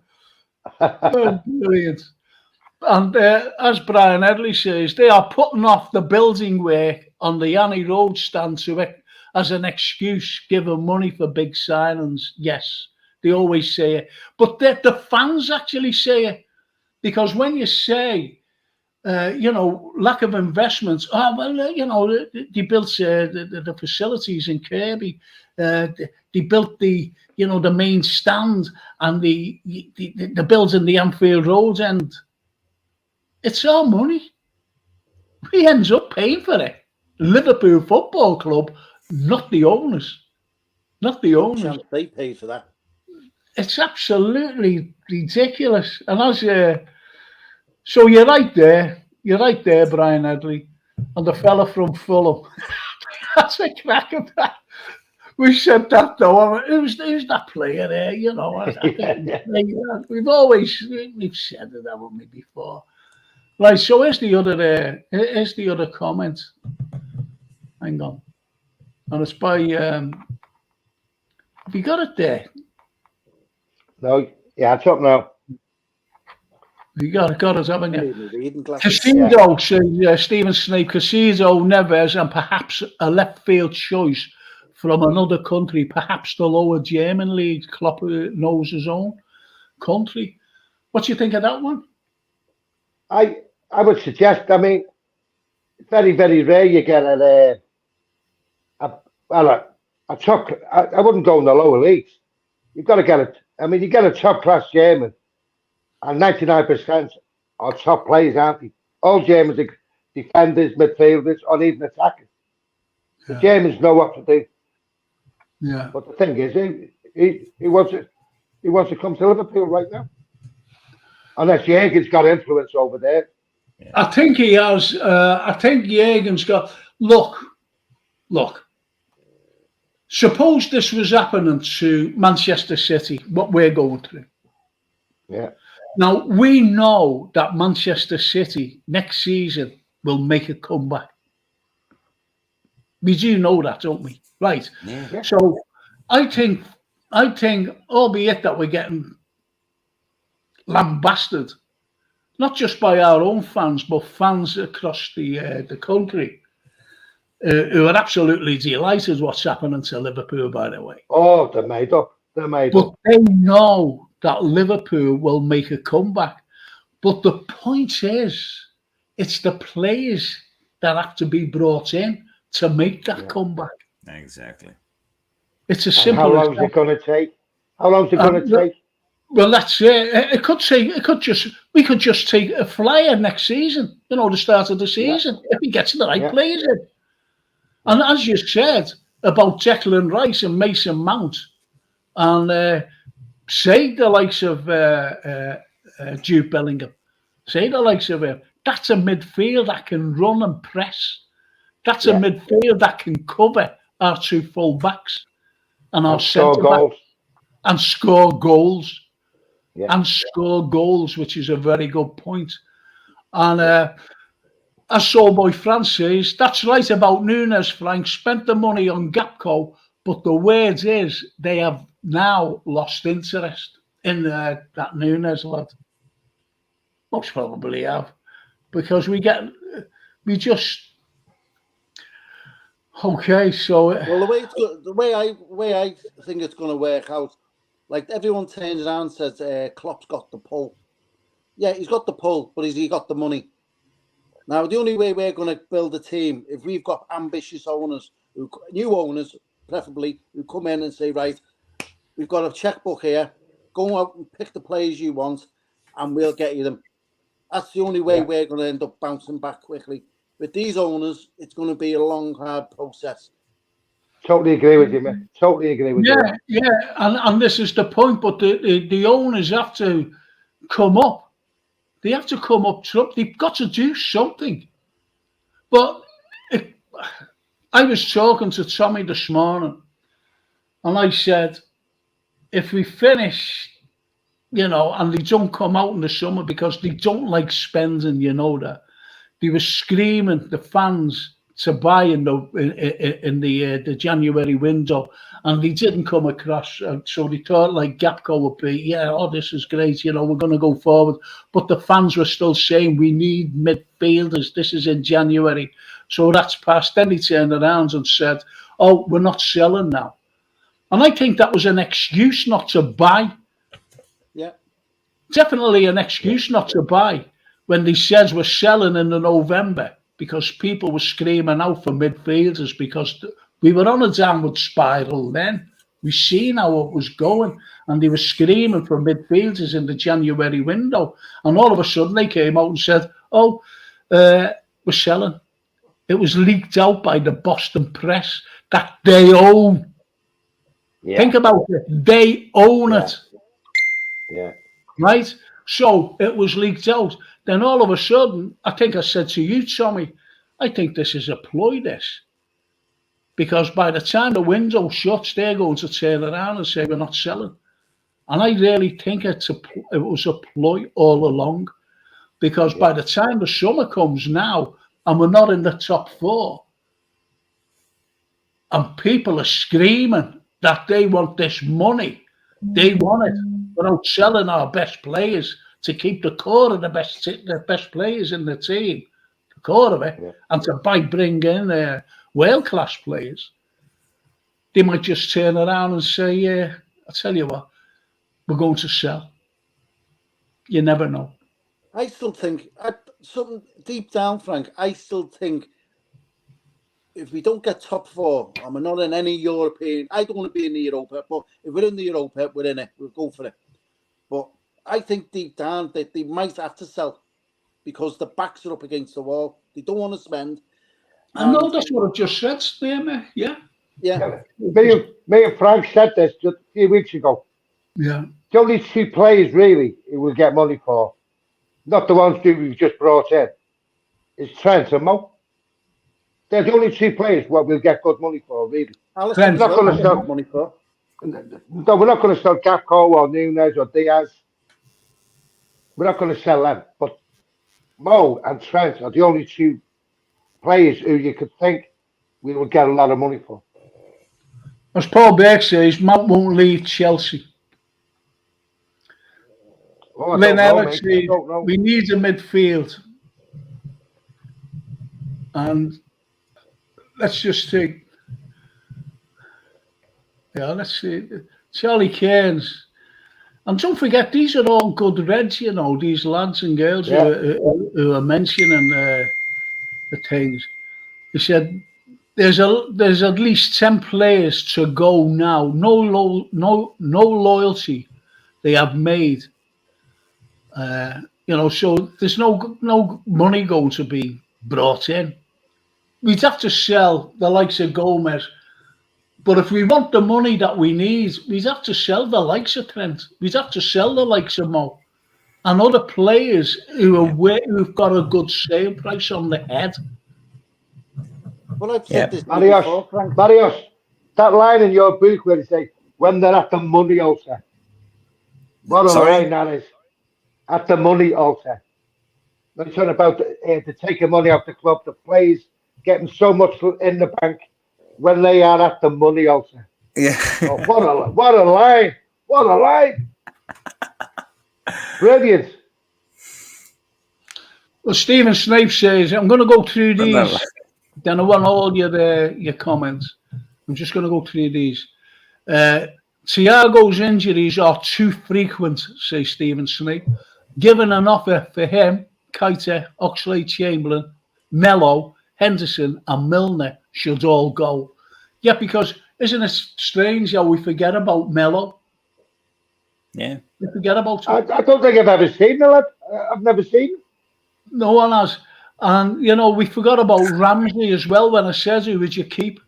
Brilliant. And as Brian Edley says, they are putting off the building work on the Annie Road stand as an excuse, giving money for big signings. Yes, they always say it. But the fans actually say it. Because when you say, lack of investments, they built the facilities in Kirby. They built the main stand and the building the Anfield Road end. It's our money. We ends up paying for it. Liverpool Football Club, not the owners. Not the owners. They pay for that. It's absolutely ridiculous. And so you're right there. You're right there, Brian Edley. And the fella from Fulham. That's a crack of that. We said that though. Who's that player there? You know, I think we've said it, haven't we, before? Right. So here's the other comment. Hang on, and it's by. Have you got it there? No, yeah, it's up now. You got it, haven't you? Reading glasses. Casido, says Stephen Snape, Casido, Neves, and perhaps a left field choice from another country, perhaps the lower German league. Klopp knows his own country. What do you think of that one? I would suggest. I mean, very very rare you get a top. I wouldn't go in the lower leagues. You've got to get it. I mean, you get a top class German, and 99% are top players, aren't they? All Germans are defenders, midfielders, or even attackers. The Germans know what to do. Yeah. But the thing is, he wants to come to Liverpool right now. Unless Jürgen's got influence over there. Yeah. I think he has. I think Jürgen's got. Look. Suppose this was happening to Manchester City, what we're going through. Yeah. Now, we know that Manchester City next season will make a comeback. We do know that, don't we? Right. Yeah. So I think, albeit that we're getting lambasted, not just by our own fans, but fans across the country, who are absolutely delighted what's happening to Liverpool, by the way. Oh, they're made up. But they know that Liverpool will make a comeback. But the point is, it's the players that have to be brought in to make that comeback. Exactly. It's as simple as that. How long is it going to take? How long is it going to take? Well, that's it. We could just take a flyer next season. You know, the start of the season, if we get to the right players in. And as you said about Declan Rice and Mason Mount, and say the likes of Jude Bellingham, say the likes of him, that's a midfield that can run and press. That's a midfield that can cover our two full backs and our centre backs and score goals. Yeah. And score goals, which is a very good point. And as Soulboy France says, that's right about Nunes, Frank. Spent the money on Gakpo, but the word is they have now lost interest in that Nunes lad. Most probably have. Because okay, so well, the way I think it's going to work out, like everyone turns around and says, Klopp's got the pull. Yeah, he's got the pull, but has he got the money? Now, the only way we're going to build a team, if we've got ambitious owners, new owners, preferably, who come in and say, right, we've got a checkbook here, go out and pick the players you want, and we'll get you them. That's the only way we're going to end up bouncing back quickly. With these owners, it's going to be a long, hard process. Totally agree with you, man. Totally agree with you. Yeah, and this is the point, but the owners have to come up. They have to come up. They've got to do something. But I was talking to Tommy this morning, and I said, if we finish, and they don't come out in the summer because they don't like spending, that. They were screaming, the fans, to buy in the January window, and they didn't come across. So they thought like Gakpo would be, this is great, we're going to go forward. But the fans were still saying we need midfielders. This is in January, so that's passed. Then he turned around and said, "Oh, we're not selling now," and I think that was an excuse not to buy. Yeah, definitely an excuse not to buy when they said we're selling in the November. Because people were screaming out for midfielders because we were on a downward spiral then. We seen how it was going, and they were screaming for midfielders in the January window. And all of a sudden they came out and said, we're selling. It was leaked out by the Boston press that they own. Yeah. Think about it. They own it. Yeah. Right? So it was leaked out. Then all of a sudden, I think I said to you, Tommy, I think this is a ploy, this. because by the time the window shuts, they're going to turn around and say we're not selling. And I really think it was a ploy all along, because by the time the summer comes now and we're not in the top 4, and people are screaming that they want this money, they want it without selling our best players to keep the core of the best players in the team, the core of it, and to bring in world-class players, they might just turn around and say, I tell you what, we're going to sell. You never know. I still think, something deep down, Frank, I still think if we don't get top 4, and we're not in any European, I don't want to be in the Europa, but if we're in the Europa, we're in it. We'll go for it. But I think deep down that they might have to sell because the backs are up against the wall. They don't want to spend. I know that's what I just said, mate. Yeah. Me and Frank said this just a few weeks ago. Yeah. The only 2 players really who will get money for, not the ones who we've just brought in, is Trent and Mo. They're the only 2 players what we'll get good money for, really. We're not going to sell money for. No, we're not going to sell Gakpo or Nunes or Diaz. We're not going to sell them. But Mo and Trent are the only 2 players who you could think we will get a lot of money for. As Paul Beck says, Mount won't leave Chelsea. Oh, Lynn Alex says, we need a midfield. And let's just think. Yeah, let's see. Charlie Cairns. And don't forget, these are all good Reds, you know, these lads and girls who are mentioning the things. He said, there's at least 10 players to go now. No loyalty they have made. You know, so there's no money going to be brought in. We'd have to sell the likes of Gomez. But if we want the money that we need, we'd have to sell the likes of Trent. We'd have to sell the likes of Mo and other players who've got a good sale price on the head. Well, I've said this before, Frank. Marius, that line in your book where you say, when they're at the money altar. What a line that is. At the money altar. They're talking about to take the money out the club, the players getting so much in the bank when they are at the money altar. Yeah. Oh, what a line. What a line. Brilliant. Well, Stephen Snape says, I'm going to go through these. Then I want all your comments. I'm just going to go through these. Thiago's injuries are too frequent, says Stephen Snape. Given an offer for him, Keita, Oxlade-Chamberlain, Melo, Henderson and Milner should all go. Yeah, because isn't it strange how we forget about Melo? Yeah. We forget about him. I don't think I've ever seen him. I've never seen him. No one has. And, you know, we forgot about Ramsey as well when I said, who would you keep?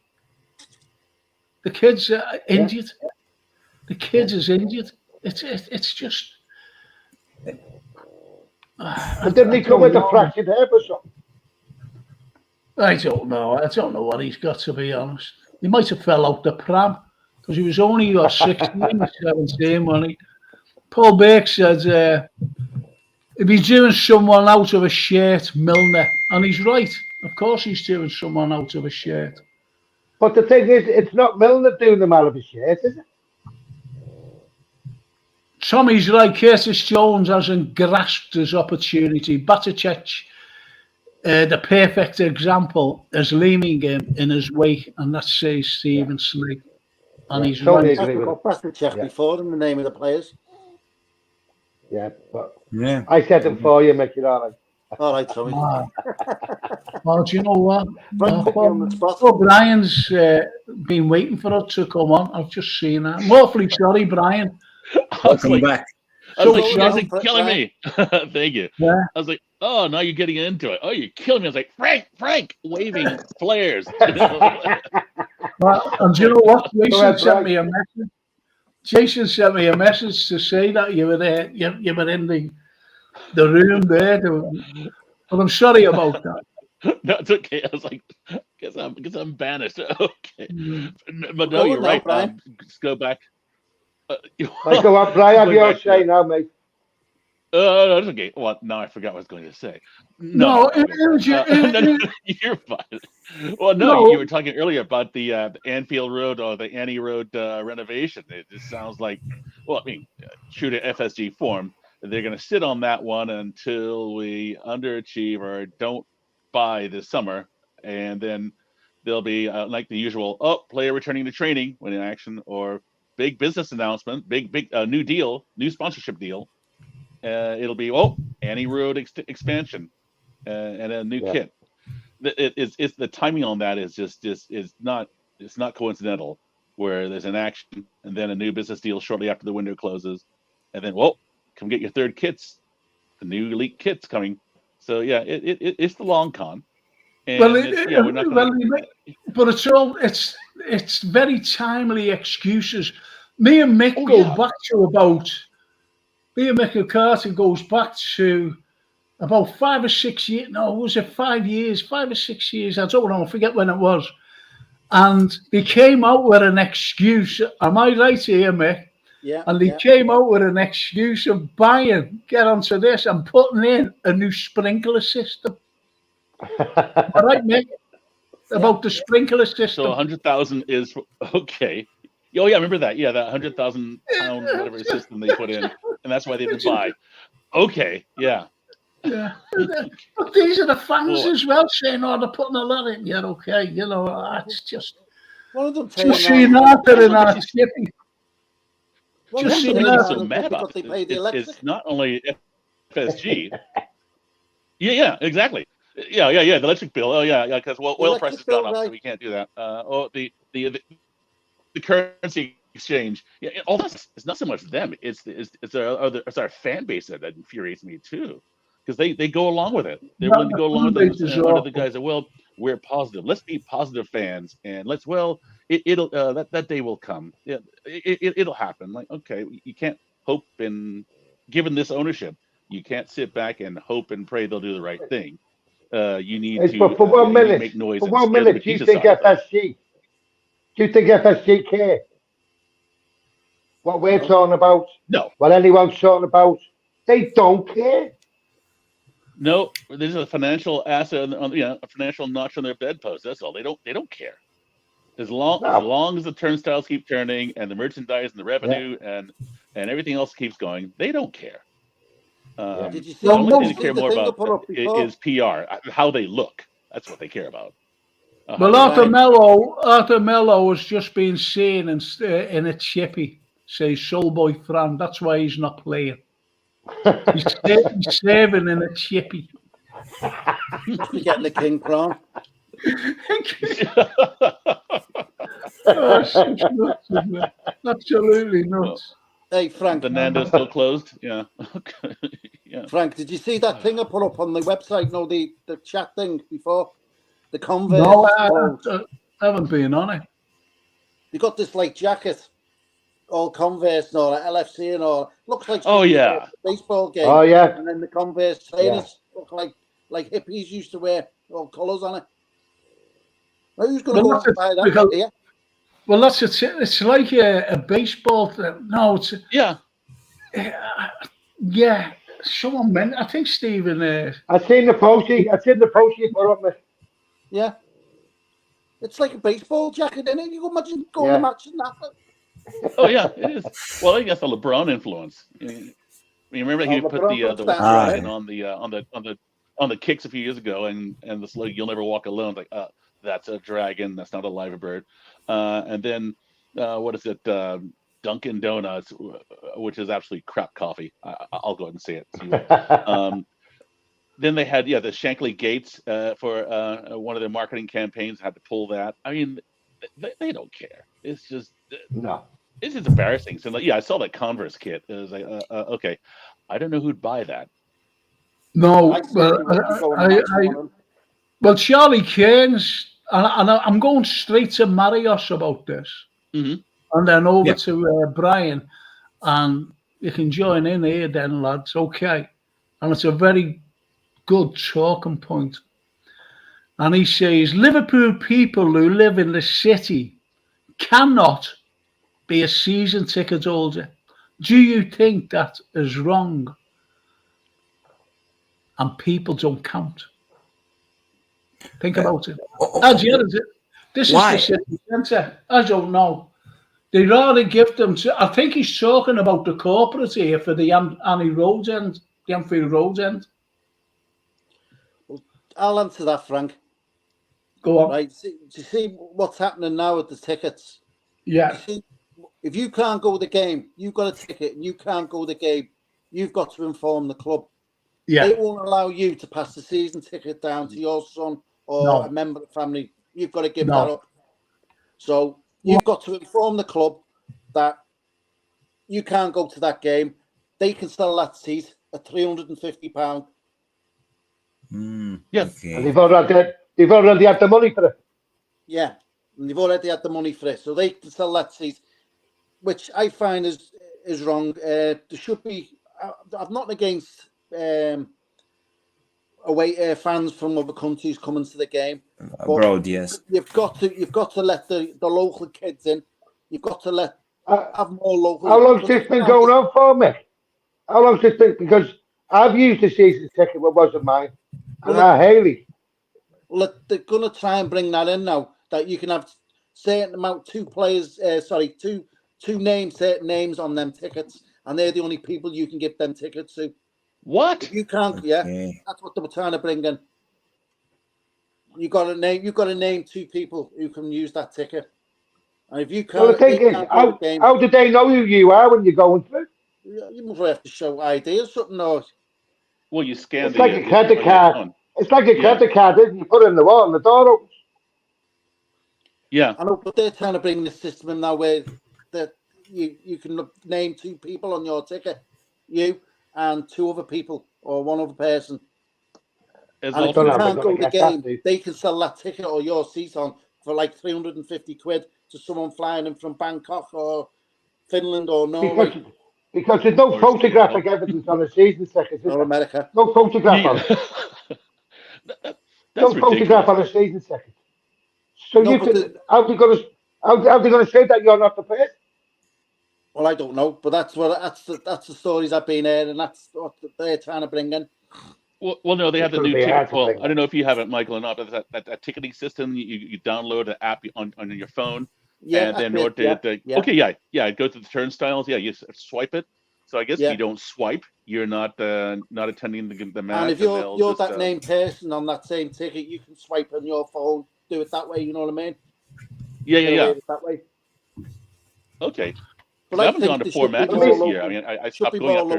The kid's injured. Yeah. The kid is injured. It's just... didn't he come with a fractured hip or something? I don't know. I don't know what he's got, to be honest. He might have fell out the pram because he was only 16 or 17 when he... Paul Burke said, if he's doing someone out of a shirt, Milner. And he's right. Of course he's doing someone out of a shirt. But the thing is, it's not Milner doing them out of a shirt, is it? Tommy's right. Curtis Jones hasn't grasped his opportunity. Batiček, the perfect example, is leaving him in his wake, and that says Stephen Snape. And he's right. Batiček before in the name of the players. Yeah, but I said them for you, make it all right. All right, Tommy. Well, do you know what? Brian's been waiting for us to come on. I've just seen that. I'm awfully sorry, Brian. Welcome back. I was like, you guys are killing me. Thank you. Yeah. I was like, oh, now you're getting into it. Oh, you're killing me. I was like, Frank, waving players. Well, and do you know what? Jason sent me a message. Jason sent me a message to say that you were there. You were in the room there. But I'm sorry about that. No, it's okay. I was like, guess I'm banished. Okay, but no, Go you're on now, right. Brian. Just go back. Right, go on, Brian, have going your back say to now, mate. that's okay. Well, now I forgot what I was going to say. No, No, no, you're fine. Well, no, you were talking earlier about the Anfield Road or the Annie Road renovation. It just sounds like, well, I mean, true to FSG form, they're going to sit on that one until we underachieve or don't buy this summer, and then there'll be like the usual, player returning to training when in action, or big business announcement, big new deal, new sponsorship deal. It'll be Annie Road expansion and a new Yeah. kit. It's the timing on that is just is not, it's not coincidental. Where there's an action and then a new business deal shortly after the window closes, and then come get your third kits, the new elite kits coming. So yeah, it's the long con. And we're not gonna... but it's very timely excuses. Me and Mick go back to about. Me and Mick Carter goes back to about 5 or 6 years. No, was it 5 years? 5 or 6 years? I don't know. I forget when it was. And they came out with an excuse. Am I right here, Mick? Yeah. And they came out with an excuse of buying, get onto this, and putting in a new sprinkler system. All right, Mick? About the sprinkler system. So 100,000 is okay. Oh yeah, I remember that. Yeah, that 100,000 pound whatever system they put in, and that's why they didn't buy. Okay, yeah. Yeah, but these are the fans as well saying, "Oh, they're putting a lot in." Yeah, okay, that's just one of them just seeing after in our shipping. Just seeing that so mad about it's not only FSG. yeah, exactly. Yeah, the electric bill. Oh yeah, because oil prices have gone up, so we can't do that. The currency exchange. Yeah, all that's, it's not so much them. It's our fan base that infuriates me too, because they go along with it. They're willing to go along with it under the guise of, we're positive. Let's be positive fans, and it'll that day will come. Yeah, it'll happen. Like, okay, you can't hope, and given this ownership, you can't sit back and hope and pray they'll do the right thing. You need to for 1 minute, make noise. For 1 minute, do you think FSG? Do you think FSG care what we're talking about? No. What anyone's talking about? They don't care. No, there's a financial asset, a financial notch on their bedpost. That's all. They don't care. As long as the turnstiles keep turning and the merchandise and the revenue and everything else keeps going, they don't care. Did you see the only thing they care more about is PR, how they look. That's what they care about. Well, Arthur Mello has just been seen in a chippy, say Soulboy Fran. That's why he's not playing. He's saving in a chippy. Must be getting the king crown. Absolutely nuts. Hey, Frank. The Nando's still closed? Yeah. Okay. Yeah. Frank, did you see that thing I put up on the website? No, the chat thing before? The Converse. No, I haven't been on it. You got this like jacket, all Converse and all that, LFC and all. Looks like a baseball game. Oh yeah. And then the Converse trainers look like hippies used to wear, all colours on it. Now, who's going to go and buy that? Yeah. Well, that's it. It's like a baseball thing. No, it's yeah. Someone meant. I think Stephen. I've seen the post you put up with. Yeah. It's like a baseball jacket, isn't it? You can imagine going to match in that. Oh yeah, it is. Well, I think that's the LeBron influence. You remember he put the dragon on the kicks a few years ago, and the slogan "You'll never walk alone." Like, that's a dragon. That's not a live bird. And then what is it? Dunkin' Donuts, which is absolutely crap coffee. I'll go ahead and say it. Then they had the Shankly Gates for one of their marketing campaigns. Had to pull that. I mean, they don't care. It's just It's just embarrassing. So I saw that Converse kit. It was like, okay, I don't know who'd buy that. No, well, Charlie Cairns, and I'm going straight to Marios about this, and then over to Brian, and you can join in here then, lads. Okay, and it's a very good talking point. And he says, Liverpool people who live in the city cannot be a season ticket holder. Do you think that is wrong? And people don't count. Think about it. This is the city centre. I don't know. They'd rather give them to, I think he's talking about the corporate here for the Anfield Road end. Well, I'll answer that, Frank. Go on. Right. Do you see what's happening now with the tickets? Yeah. If you can't go to the game, you've got a ticket and you can't go to the game, you've got to inform the club. Yeah. They won't allow you to pass the season ticket down to your son or a member of the family. You've got to give that up. So you've got to inform the club that you can't go to that game. They can sell that seat at £350. Yeah. Okay. And they've already had the money for it. Yeah. And they've already had the money for it. So they can sell that seat, which I find is wrong. There should be, I'm not against away fans from other countries coming to the game. Abroad, yes. You've got to let the local kids in. You've got to let have more local. How long's this been going on for, Mick? How long's this been? Because I've used the season ticket, but wasn't mine. And Haley. Well, they're going to try and bring that in now. That you can have certain amount, two names, certain names on them tickets, and they're the only people you can give them tickets to. What? If you can't, that's what they were trying to bring in. You got to name two people who can use that ticket. And if you can't, well, the thing is, how do they know who you are when you're going through? You must have to show ID or something. Or well, you scan. It's like a credit card. It's like a credit card, isn't it? You put it in the wall and the door opens. Yeah, I know, but they're trying to bring the system in now where that you can name two people on your ticket, you and two other people or one other person. And if you can't go to the game, they can sell that ticket or your seat on for like 350 quid to someone flying in from Bangkok or Finland or Norway. Because there's no photographic evidence on a season ticket. Or America. No photograph on it. No photograph on a season ticket. So you could. How are they going to say that you're not the person? Well, I don't know, but that's the stories I've been hearing, and that's what they're trying to bring in. Well, no, they have the new ticket. Well, I don't know if you have it, Michael, or not, but that ticketing system, you download the app on your phone. Yeah, and then it goes to the turnstiles. Yeah, you swipe it. So I guess if you don't swipe, you're not attending the match. And if you're that named person on that same ticket, you can swipe on your phone, do it that way. You know what I mean? Yeah. That way. Okay. But I haven't gone to 4 matches this year. I mean, I stopped going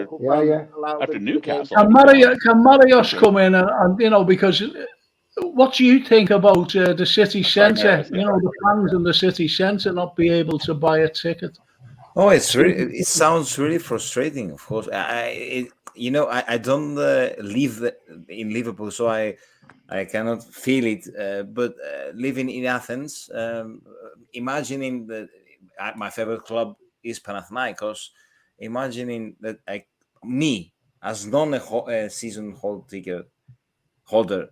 after Newcastle. Can Marios come in and because what do you think about the city centre? The fans in the city centre not be able to buy a ticket. Oh, it sounds really frustrating. Of course, I don't live in Liverpool, so I cannot feel it. But living in Athens, imagining that my favorite club is Panathinaikos, imagining that me as non-season ticket holder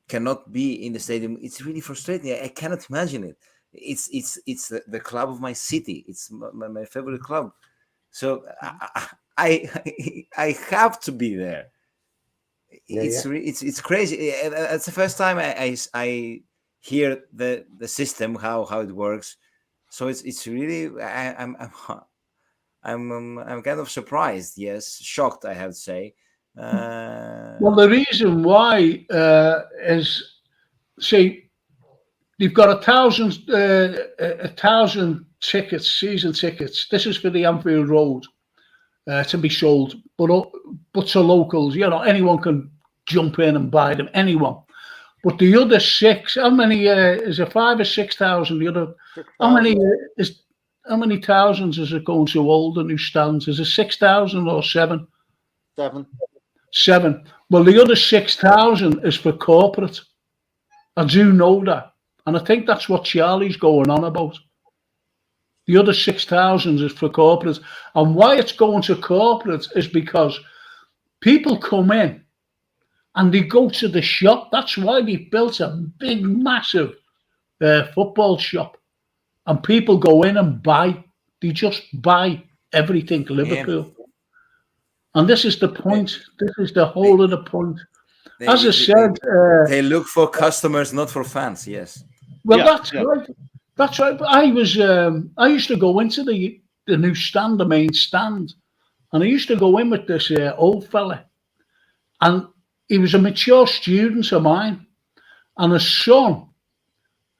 cannot be in the stadium. It's really frustrating. I cannot imagine it. It's the club of my city. It's my favorite club. So I have to be there. It's crazy. It's the first time I hear the system how it works. So it's really I'm kind of surprised. Yes, shocked. I have to say. Well, the reason why is, see, they've got 1,000 tickets, season tickets. This is for the Anfield Road to be sold, but to locals. Anyone can jump in and buy them. Anyone. But the other 6, how many is it? 5,000 or 6,000? The other, 6,000. How many thousands is it going to hold the new stands? Is it 6,000 or 7? 7. Well, the other 6,000 is for corporate. I do know that. And I think that's what Charlie's going on about. The other 6,000 is for corporate. And why it's going to corporate is because people come in and they go to the shop. That's why they built a big, massive football shop, and people go in and buy. They just buy everything Liverpool. And this is the point. This is the whole of the point. As I said, they look for customers, not for fans. Yes. Well, that's right. That's right. But I used to go into the new stand, the main stand, and I used to go in with this old fella, and he was a mature student of mine, and his son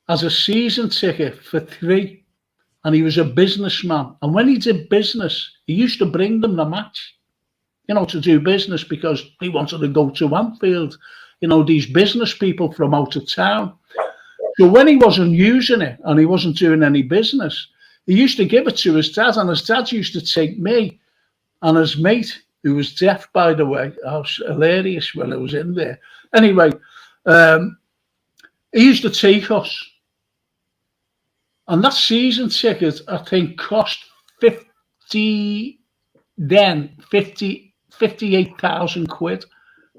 has a season ticket for 3, and he was a businessman. And when he did business, he used to bring them the match, to do business, because he wanted to go to Anfield. These business people from out of town. So when he wasn't using it and he wasn't doing any business, he used to give it to his dad, and his dad used to take me and his mate, who was deaf, by the way. Oh, hilarious when I was in there. Anyway, he used to take us. And that season ticket, I think, cost 58,000 quid.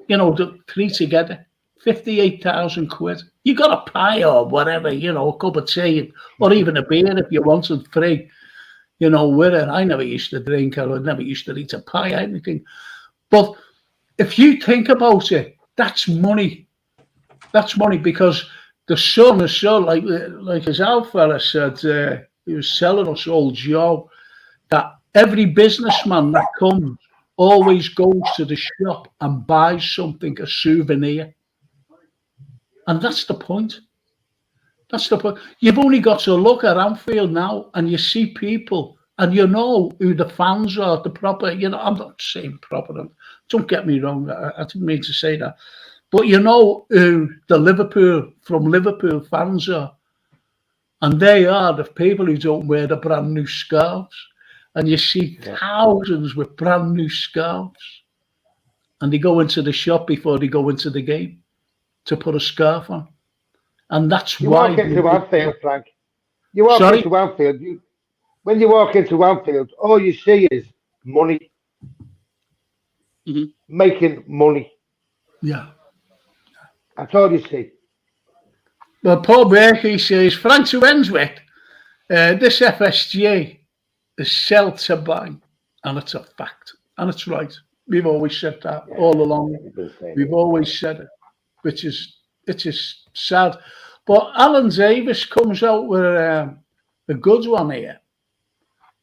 The 3 together, 58,000 quid. You got a pie or whatever, a cup of tea, or even a beer if you wanted free, with it. I never used to drink, or I never used to eat a pie, anything. But if you think about it, that's money. That's money, because the son is so, like his old fella said, he was selling us, old Joe, that every businessman that comes always goes to the shop and buys something, a souvenir. And that's the point. That's the point. You've only got to look at Anfield now, and you see people, and you know who the fans are, the proper, I'm not saying proper, don't get me wrong, I didn't mean to say that. But you know who the Liverpool fans are. And they are the people who don't wear the brand new scarves. And you see thousands with brand new scarves. And they go into the shop before they go into the game to put a scarf on. And that's why... You walk into Anfield, Frank. You walk into Anfield. When you walk into Anfield, all you see is money. Making money. Yeah. That's all you see. Well, Paul Berkey says, Frank to ends with, this FSG is sell to buy, and it's a fact. And it's right. We've always said that all along. We've always said it, which is sad. But Alan Davis comes out with a good one here.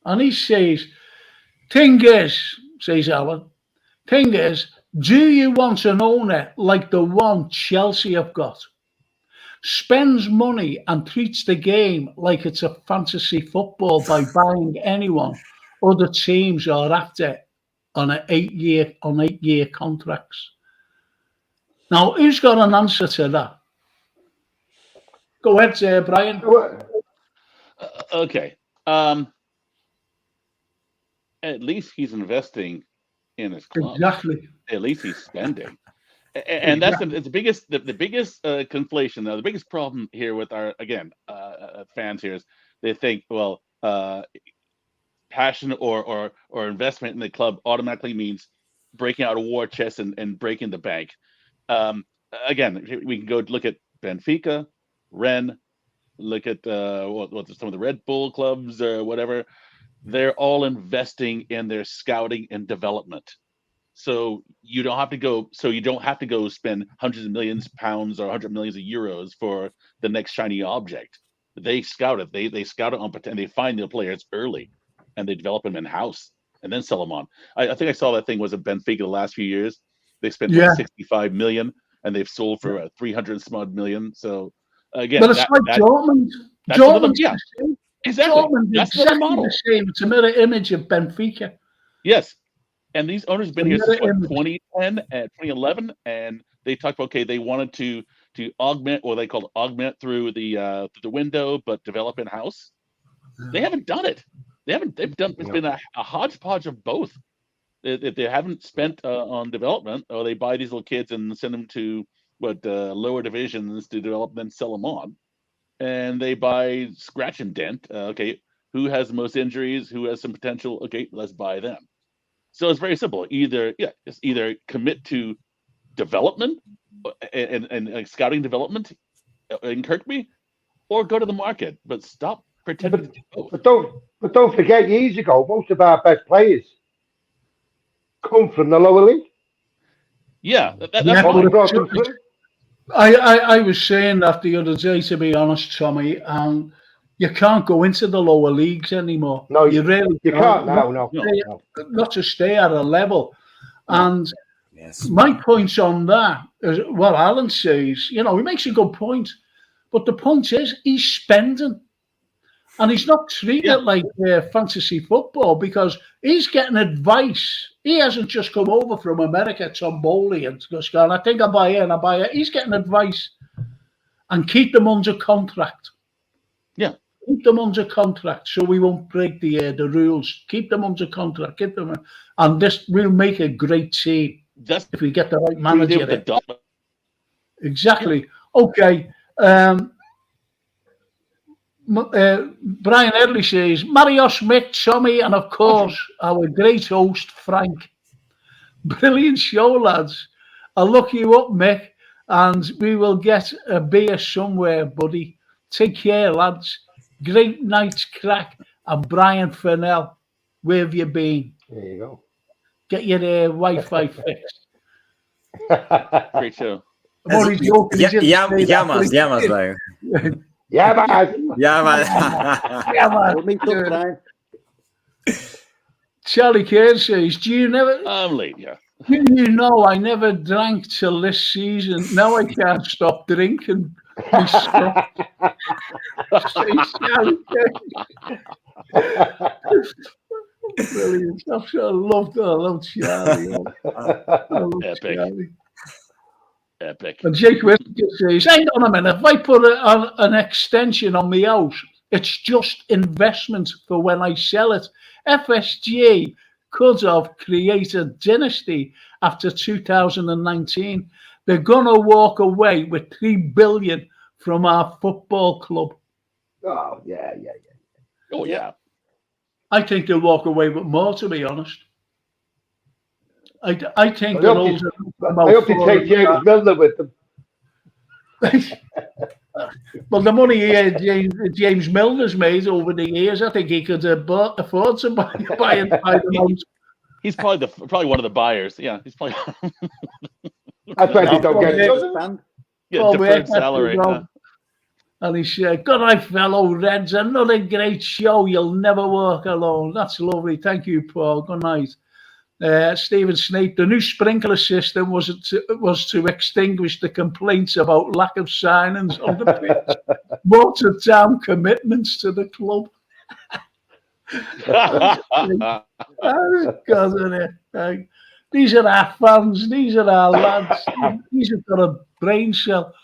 And he says, thing is, says Alan, thing is, do you want an owner like the one Chelsea have got? Spends money and treats the game like it's a fantasy football by buying anyone other teams are after on 8-year contracts. Now, who's got an answer to that? Go ahead, Brian. Okay. At least he's investing in his club. Exactly. At least he's spending. And that's the biggest conflation. Now, the biggest problem here with our fans here is they think, well, passion or investment in the club automatically means breaking out a war chest and breaking the bank. Again, we can go look at Benfica, Rennes, look at some of the Red Bull clubs or whatever. They're all investing in their scouting and development. So you don't have to go spend hundreds of millions of pounds or 100 millions of euros for the next shiny object. They scout it. They scout it on and they find the players early, and they develop them in house and then sell them on. I think I saw that thing was at Benfica the last few years. They spent 65 million, and they've sold for 300 some odd million. So again, but it's like Dortmund. Dortmund, exactly. Dortmund, that's exactly the model. The same. It's a mirror image of Benfica. Yes. And these owners have been here since 2010 and 2011, and they talked about they wanted to augment, or they called augment through the window, but develop in house. They haven't done it. They've done. It's been a hodgepodge of both. They haven't spent on development, or they buy these little kids and send them to lower divisions to develop, then sell them on, and they buy scratch and dent. Who has the most injuries? Who has some potential? Okay, let's buy them. So it's very simple. Either commit to development and scouting development in Kirkby, or go to the market. But stop pretending to do both. But don't forget, years ago, most of our best players come from the lower league. Yeah, that's Yeah, What fine. we brought them through. I was saying that the other day, to be honest, Tommy, and you can't go into the lower leagues anymore. No, you really You can't now, no. not to stay at a level. And Yes. my point on that is what Alan says. You know, he makes a good point, but the point is he's spending, and he's not treating it like fantasy football because he's getting advice. He hasn't just come over from America, Tom Bowley, and just gone, I think I buy in, I buy it. He's getting advice, and keep them under contract. Yeah. Keep them under contract so we won't break the rules. Keep them under contract. Keep them, and this will make a great team if we get the right manager. Exactly. Okay. Brian Edley says, Marios, Mick, Tommy, and of course, our great host, Frank. Brilliant show, lads. I'll look you up, Mick, and we will get a beer somewhere, buddy. Take care, lads. Great night's crack. And Brian Fennell, where have you been? There you go. Get your Wi-Fi fixed. Great show. Llamas, like. Yeah, man. Yeah, man. Yeah, man. We'll meet up, Brian. Charlie Cairn says, do you never... I'm late, yeah. You know, I never drank till this season. Now I can't stop drinking. Brilliant. I love Charlie. Epic. Charlie. Epic. And Jake Whittaker says, hang on a minute, if I put an extension on my house, it's just investment for when I sell it. FSG could have created dynasty after 2019. They're going to walk away with $3 billion from our football club. Oh, yeah. Oh, yeah. I think they'll walk away with more, to be honest. I think I hope they take James Milner with them. Well, the money James Milner's made over the years, I think he could afford to buy the house. He's probably one of the buyers. Yeah, he's probably. That's why they don't get it. Deferred salary. And he said, good night, fellow Reds. Another great show. You'll never work alone. That's lovely. Thank you, Paul. Good night. Stephen Snape, the new sprinkler system was to extinguish the complaints about lack of signings on the pitch. Watered down commitments to the club. These are our fans. These are our lads. These have got a brain cell.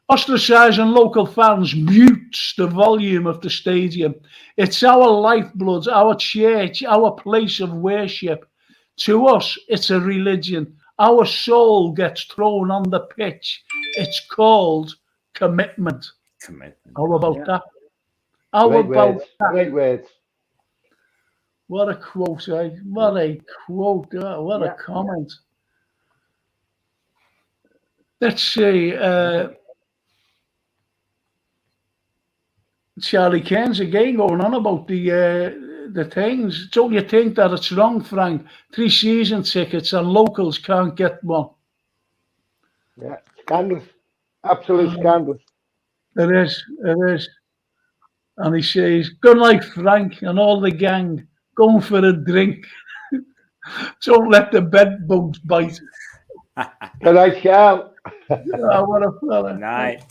Ostracising local fans mutes the volume of the stadium. It's our lifeblood, our church, our place of worship. To us, it's a religion. Our soul gets thrown on the pitch. It's called commitment. How about that? Great words. What a quote, eh? What a quote. What a comment. Let's see. Charlie Cairns again going on about the things. Don't you think that it's wrong, Frank? 3 season tickets and locals can't get one. Yeah, scandalous. Absolute scandalous. It is. And he says, good night, Frank, and all the gang. Going for a drink. Don't let the bed bugs bite. Good night, Charles. What a fella. Night.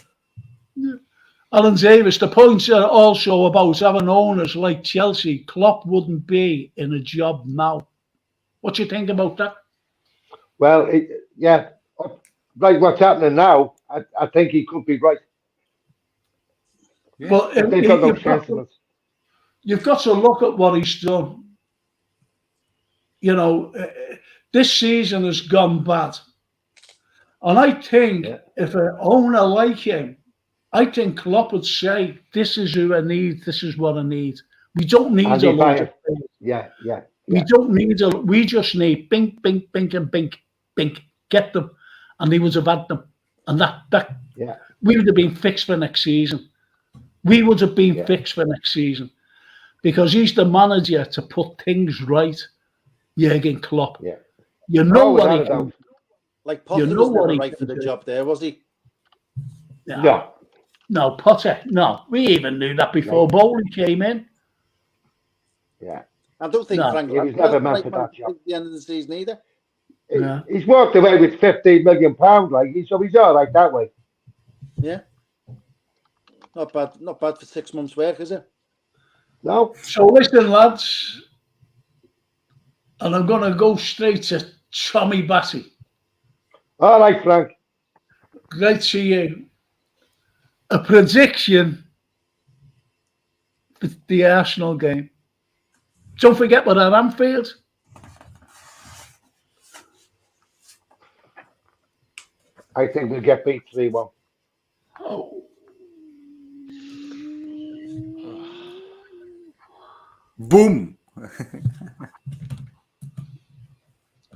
Alan Davis, the points are also about having owners like Chelsea. Klopp wouldn't be in a job now. What do you think about that? Well, right, what's happening now, I think he could be right. Yeah. Well, you've got to look at what he's done. You know, this season has gone bad. And I think if an owner like him, I think Klopp would say, this is who I need, this is what I need. We don't need a lot of things. We don't need we just need bink, bink, bink, and bink, bink. Get them. and he would have had them. And that we would have been fixed for next season. We would have been fixed for next season because he's the manager to put things right. Jurgen Klopp. Yeah. You know what he can. Like Potter was never right for the job there, was he? No, Potter. No, we even knew that before Bowley came in. Yeah. I don't think Frank was never meant for that job. At the end of the season either. He's walked away with £15 million, so he's all right that way. Yeah. Not bad for 6 months' work, is it? No. So listen, lads, and I'm going to go straight to Tommy Batty. All right, Frank. Great to see you. A prediction for the Arsenal game. Don't forget we're at Anfield. I think we'll get beat 3-1. Oh. Boom.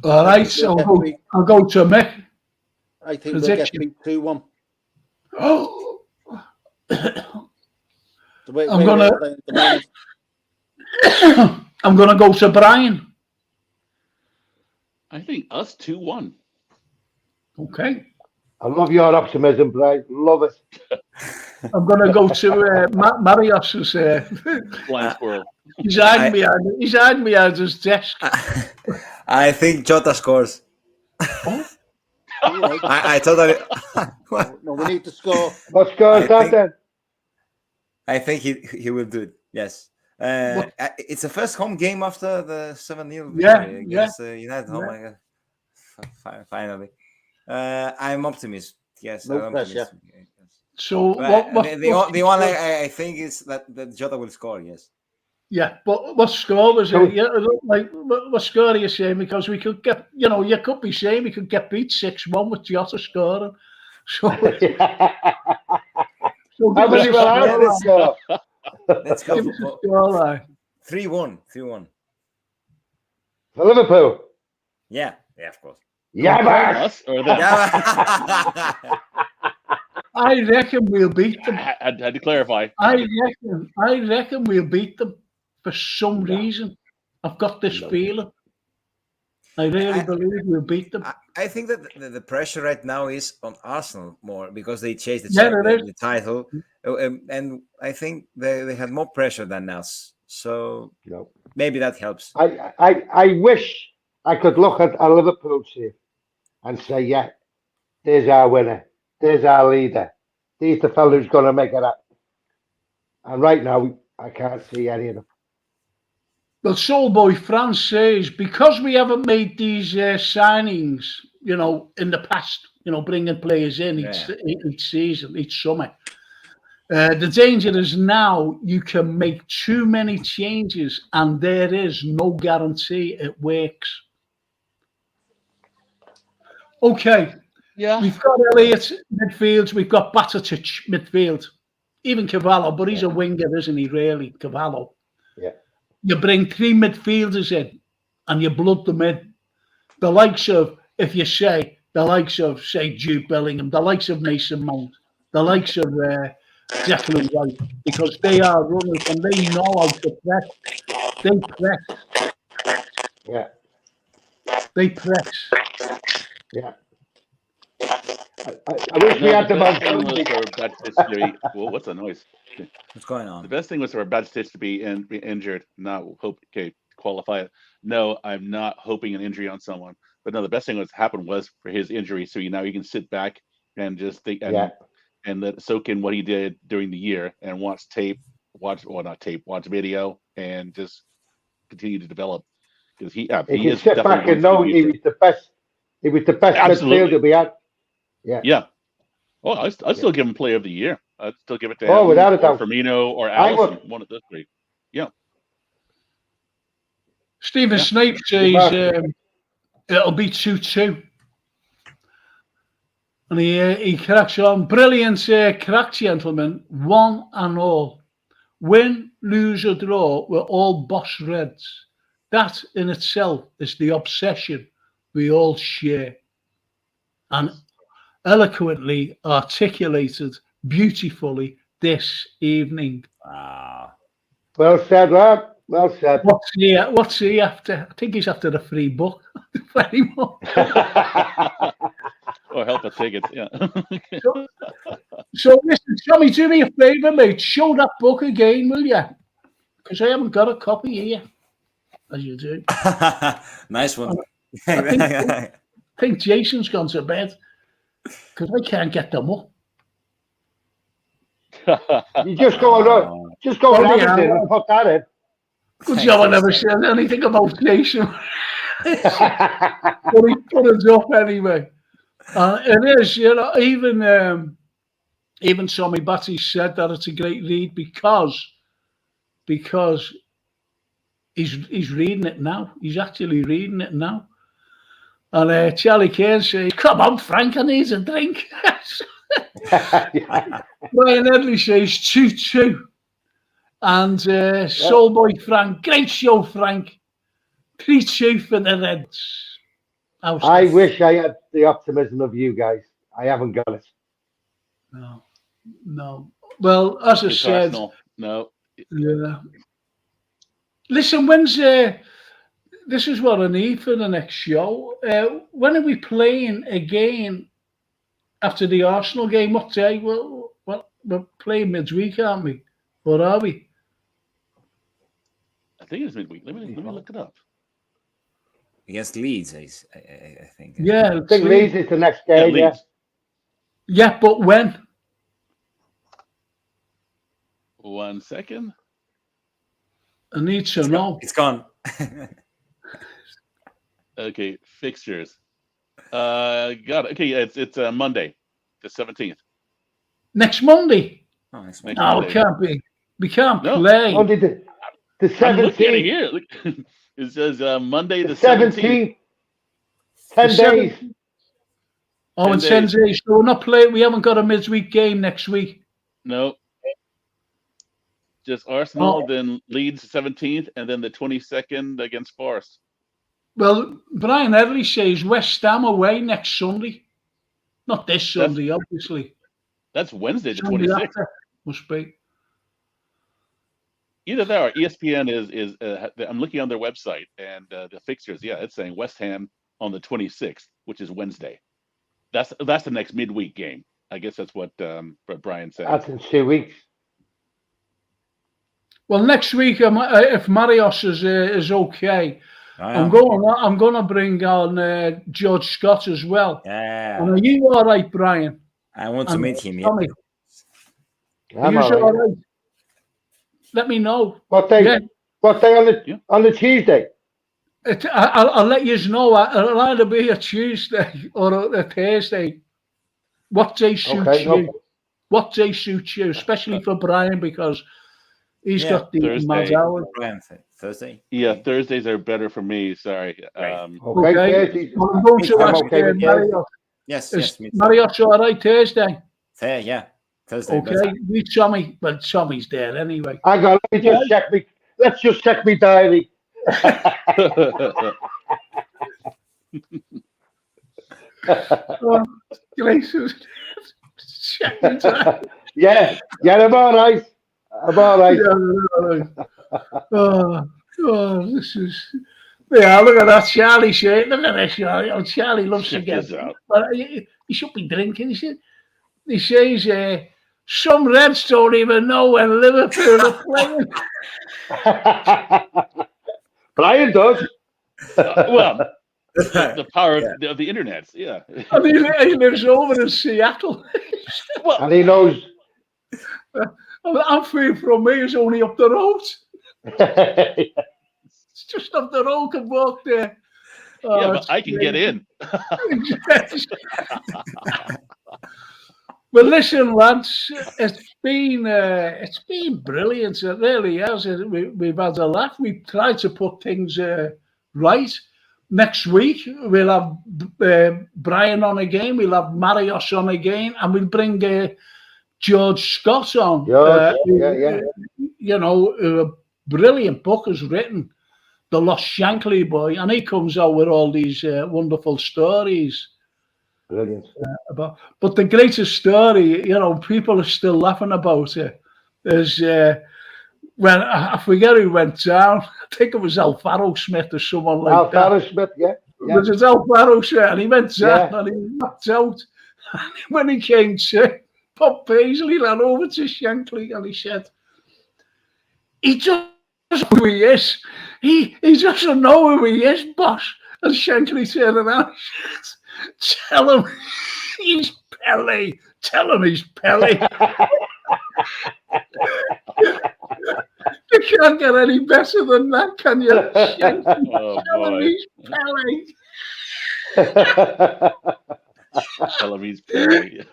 All right, so I'll go to Mick. I think we'll get beat 2-1. Oh. I'm gonna go to Brian. I think us 2-1. Okay. I love your optimism, Brian. Love it. I'm gonna go to Marius, who's Blind squirrel. He's hiding behind his desk. I think Jota scores. Oh. I totally. No, we need to score. What score is that then? I think he will do it. Yes. It's the first home game after the 7-0 victory against United. Oh my god! Finally, I'm optimist. Yes, no pressure. So the one I think is that Jota will score. Yes. Yeah, but what score was it? Yeah, like what score are you saying? Because we could get, you could be saying we could get beat 6-1 with Jota scoring. So, How many will I score? Let's go. 3-1. For Liverpool. Yeah, of course. Yeah, us or them? I reckon we'll beat them. Had to clarify. I reckon we'll beat them for some reason. I've got this feeling. I really believe we'll beat them. I think that the pressure right now is on Arsenal more because they chased the title, and I think they had more pressure than us. So maybe that helps. I wish I could look at a Liverpool team and say, yeah, there's our winner, there's our leader, he's the fellow who's going to make it up. And right now, I can't see any of them. Well, Soulboy France says, because we haven't made these signings, in the past, bringing players in each season, each summer, the danger is now you can make too many changes and there is no guarantee it works. Okay. Yeah. We've got Elliott midfield. We've got Batatic midfield. Even Cavallo, but he's a winger, isn't he, really, Cavallo? Yeah. You bring 3 midfielders in and you blood them in. The likes of, say, Jude Bellingham, the likes of Mason Mount, the likes of Declan Rice, because they are runners and they know how to press. They press. Yeah. They press. Yeah. I wish we had them on. What's the noise? What's going on? The best thing was for Bad Stitch to be injured, not qualify it. No, I'm not hoping an injury on someone. But no, the best thing that's happened was for his injury. So now he can sit back and just think and let soak in what he did during the year and watch video and just continue to develop. Because he is sit back and know he was the best. He was the best midfielder we had. Yeah. Yeah. Oh, I still give him Player of the Year. I'd still give it to him. Without a doubt. Firmino or Alisson, one of those 3. Yeah. Stephen Snape says it'll be 2-2. And he cracks on. Brilliant crack, gentlemen. 1 and all. Win, lose or draw, we're all boss Reds. That in itself is the obsession we all share. And eloquently articulated beautifully this evening. Wow. Well said, lad. Well said. What's he after? I think he's after the free book. Very much. Or help us take it. Yeah. So listen, Tommy, do me a favour, mate. Show that book again, will you? Because I haven't got a copy here, as you do. Nice one. I think Jason's gone to bed because I can't get them up. You just go on Amazon and put that in. Good job I never said anything about Jason. But he put it up anyway. It is, even Tommy Batty said that it's a great read because he's reading it now. He's actually reading it now. And Charlie Kane says, "Come on, Frank, I need a drink." Brian Edley says 2-2. And Soulboy Frank, great show, Frank. 3-2 for the Reds. I wish I had the optimism of you guys. I haven't got it. No. Well, as I said, Arsenal. No. Yeah. Listen, this is what I need for the next show. When are we playing again after the Arsenal game? What day? Well, we're playing midweek, aren't we? Or are we? I think it's midweek. Let me look it up. Against Leeds, I think. Yeah, I think Leeds is the next game. Yeah, yeah, but when? 1 second. I need to know. It's gone. Okay, fixtures. Got it. Okay, it's Monday, the 17th. Next Monday. Oh, next Next No, Monday. it can't be. We can't No. play. Monday the I'm looking at it 17th. here. Look, it says Monday the 17th. 10 The days. Oh, in 10 10 days. days. So we're not playing. We haven't got a midweek game next week. No. Just Arsenal, Oh. then Leeds 17th, and then the 22nd against Forest. Well, Brian Edley says West Ham away next Sunday. Not this Sunday, obviously. That's Wednesday, the Sunday 26th. after must be. Either that or ESPN is. I'm looking on their website and the fixtures. Yeah, it's saying West Ham on the 26th, which is Wednesday. That's the next midweek game. I guess that's what Brian said. That's in 2 weeks. Well, next week, if Marios is okay, I'm going to bring on George Scott as well. Yeah. And are you all right, Brian? I want to meet him. Tommy, Yeah. are you all right? Let me know. What day? Yeah. What day on the Tuesday? I'll let you know. It'll either be a Tuesday or a Thursday. What day suits you? What day suits you, especially for Brian, because he's got the mad hours. Thursday? Yeah, Thursdays are better for me. Sorry. Right. Okay. Well, I'm going to ask Marios. Yes. Marios all right Thursday? Yeah. Thursday. Okay, we Tommy. Well, Tommy's there anyway. I got. Let's just check my diary. Yeah, I'm all right. This is. Yeah, look at that Charlie shirt. Look at this, Charlie. Oh, Charlie loves to get. But he should be drinking. He says, some Reds don't even know when Liverpool are playing. Brian does. Well, the power of the internet. Yeah. I mean, he lives over in Seattle. And he knows. I'm free from me. It's only up the road. It's just up the road. Can walk there. Yeah, but I can get in. Well, listen, lads, it's been brilliant. It really has. We've had a laugh. We've tried to put things right. Next week we'll have Brian on again. We'll have Marios on again, and we'll bring George Scott on. Yeah. You know, a brilliant book is written, The Lost Shankly Boy, and he comes out with all these wonderful stories Brilliant. But the greatest story, people are still laughing about it, is when I forget who went down. I think it was Alvaro Smith or someone like that. Alvaro Smith, yeah. It was Alvaro Smith, and he went down and he knocked out. And when he came to, Bob Paisley ran over to Shankly and he said, he just knows who he is. He doesn't know who he is, boss. And Shankly turned around and said, tell him he's Pele. Tell him he's Pele. You can't get any better than that, can you? Tell him he's Pele. Tell him he's Pele.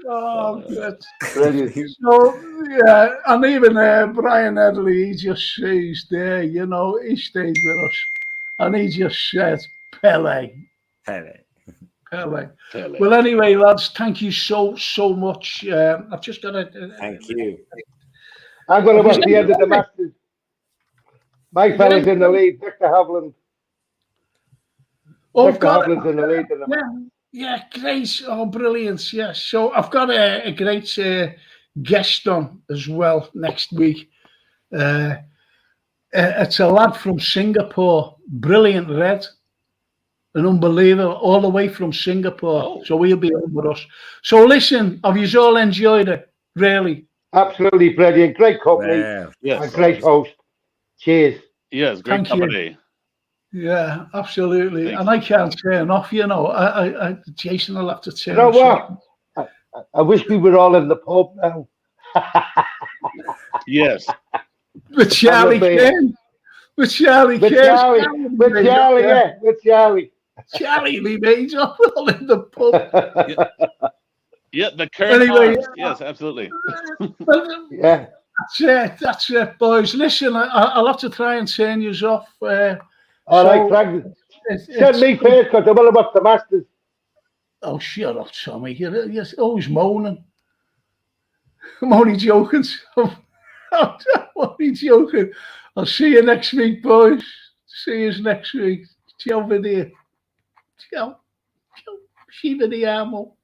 Oh, good. So, yeah, and even Brian Edley, he just stays there, he stays with us. And he just said, Pele. Well, anyway, lads, thank you so much. I've just got to... Thank you. I'm going to watch the end of the Masters. My fella's in the lead, Victor Hovland. Victor Hovland's in the lead. Yeah, great. Oh, brilliant. Yeah. So I've got a great guest on as well next week. It's a lad from Singapore, brilliant red. An unbeliever, all the way from Singapore. So he'll be on with us. So listen, have you all enjoyed it? Really? Absolutely brilliant. Great company. Yes. A great host. Cheers. Yes, great company. Yeah, absolutely. Thanks. And I can't turn off, Jason will have to turn off. You know what? I wish we were all in the pub now. Yes. With Charlie Kane. With Charlie, Charlie, we made up all in the pub. Yeah, the current. Anyway, yes, absolutely. Yeah. That's it, boys. Listen, I'll have to try and turn you off. All right, Frank. Send me first because I will watch the Masters. Oh, shut up, Tommy. You're always moaning. I'm only joking. I'm only joking. I'll see you next week, boys. See you next week. Ciao, video. Ciao. Ciao. Ci vediamo.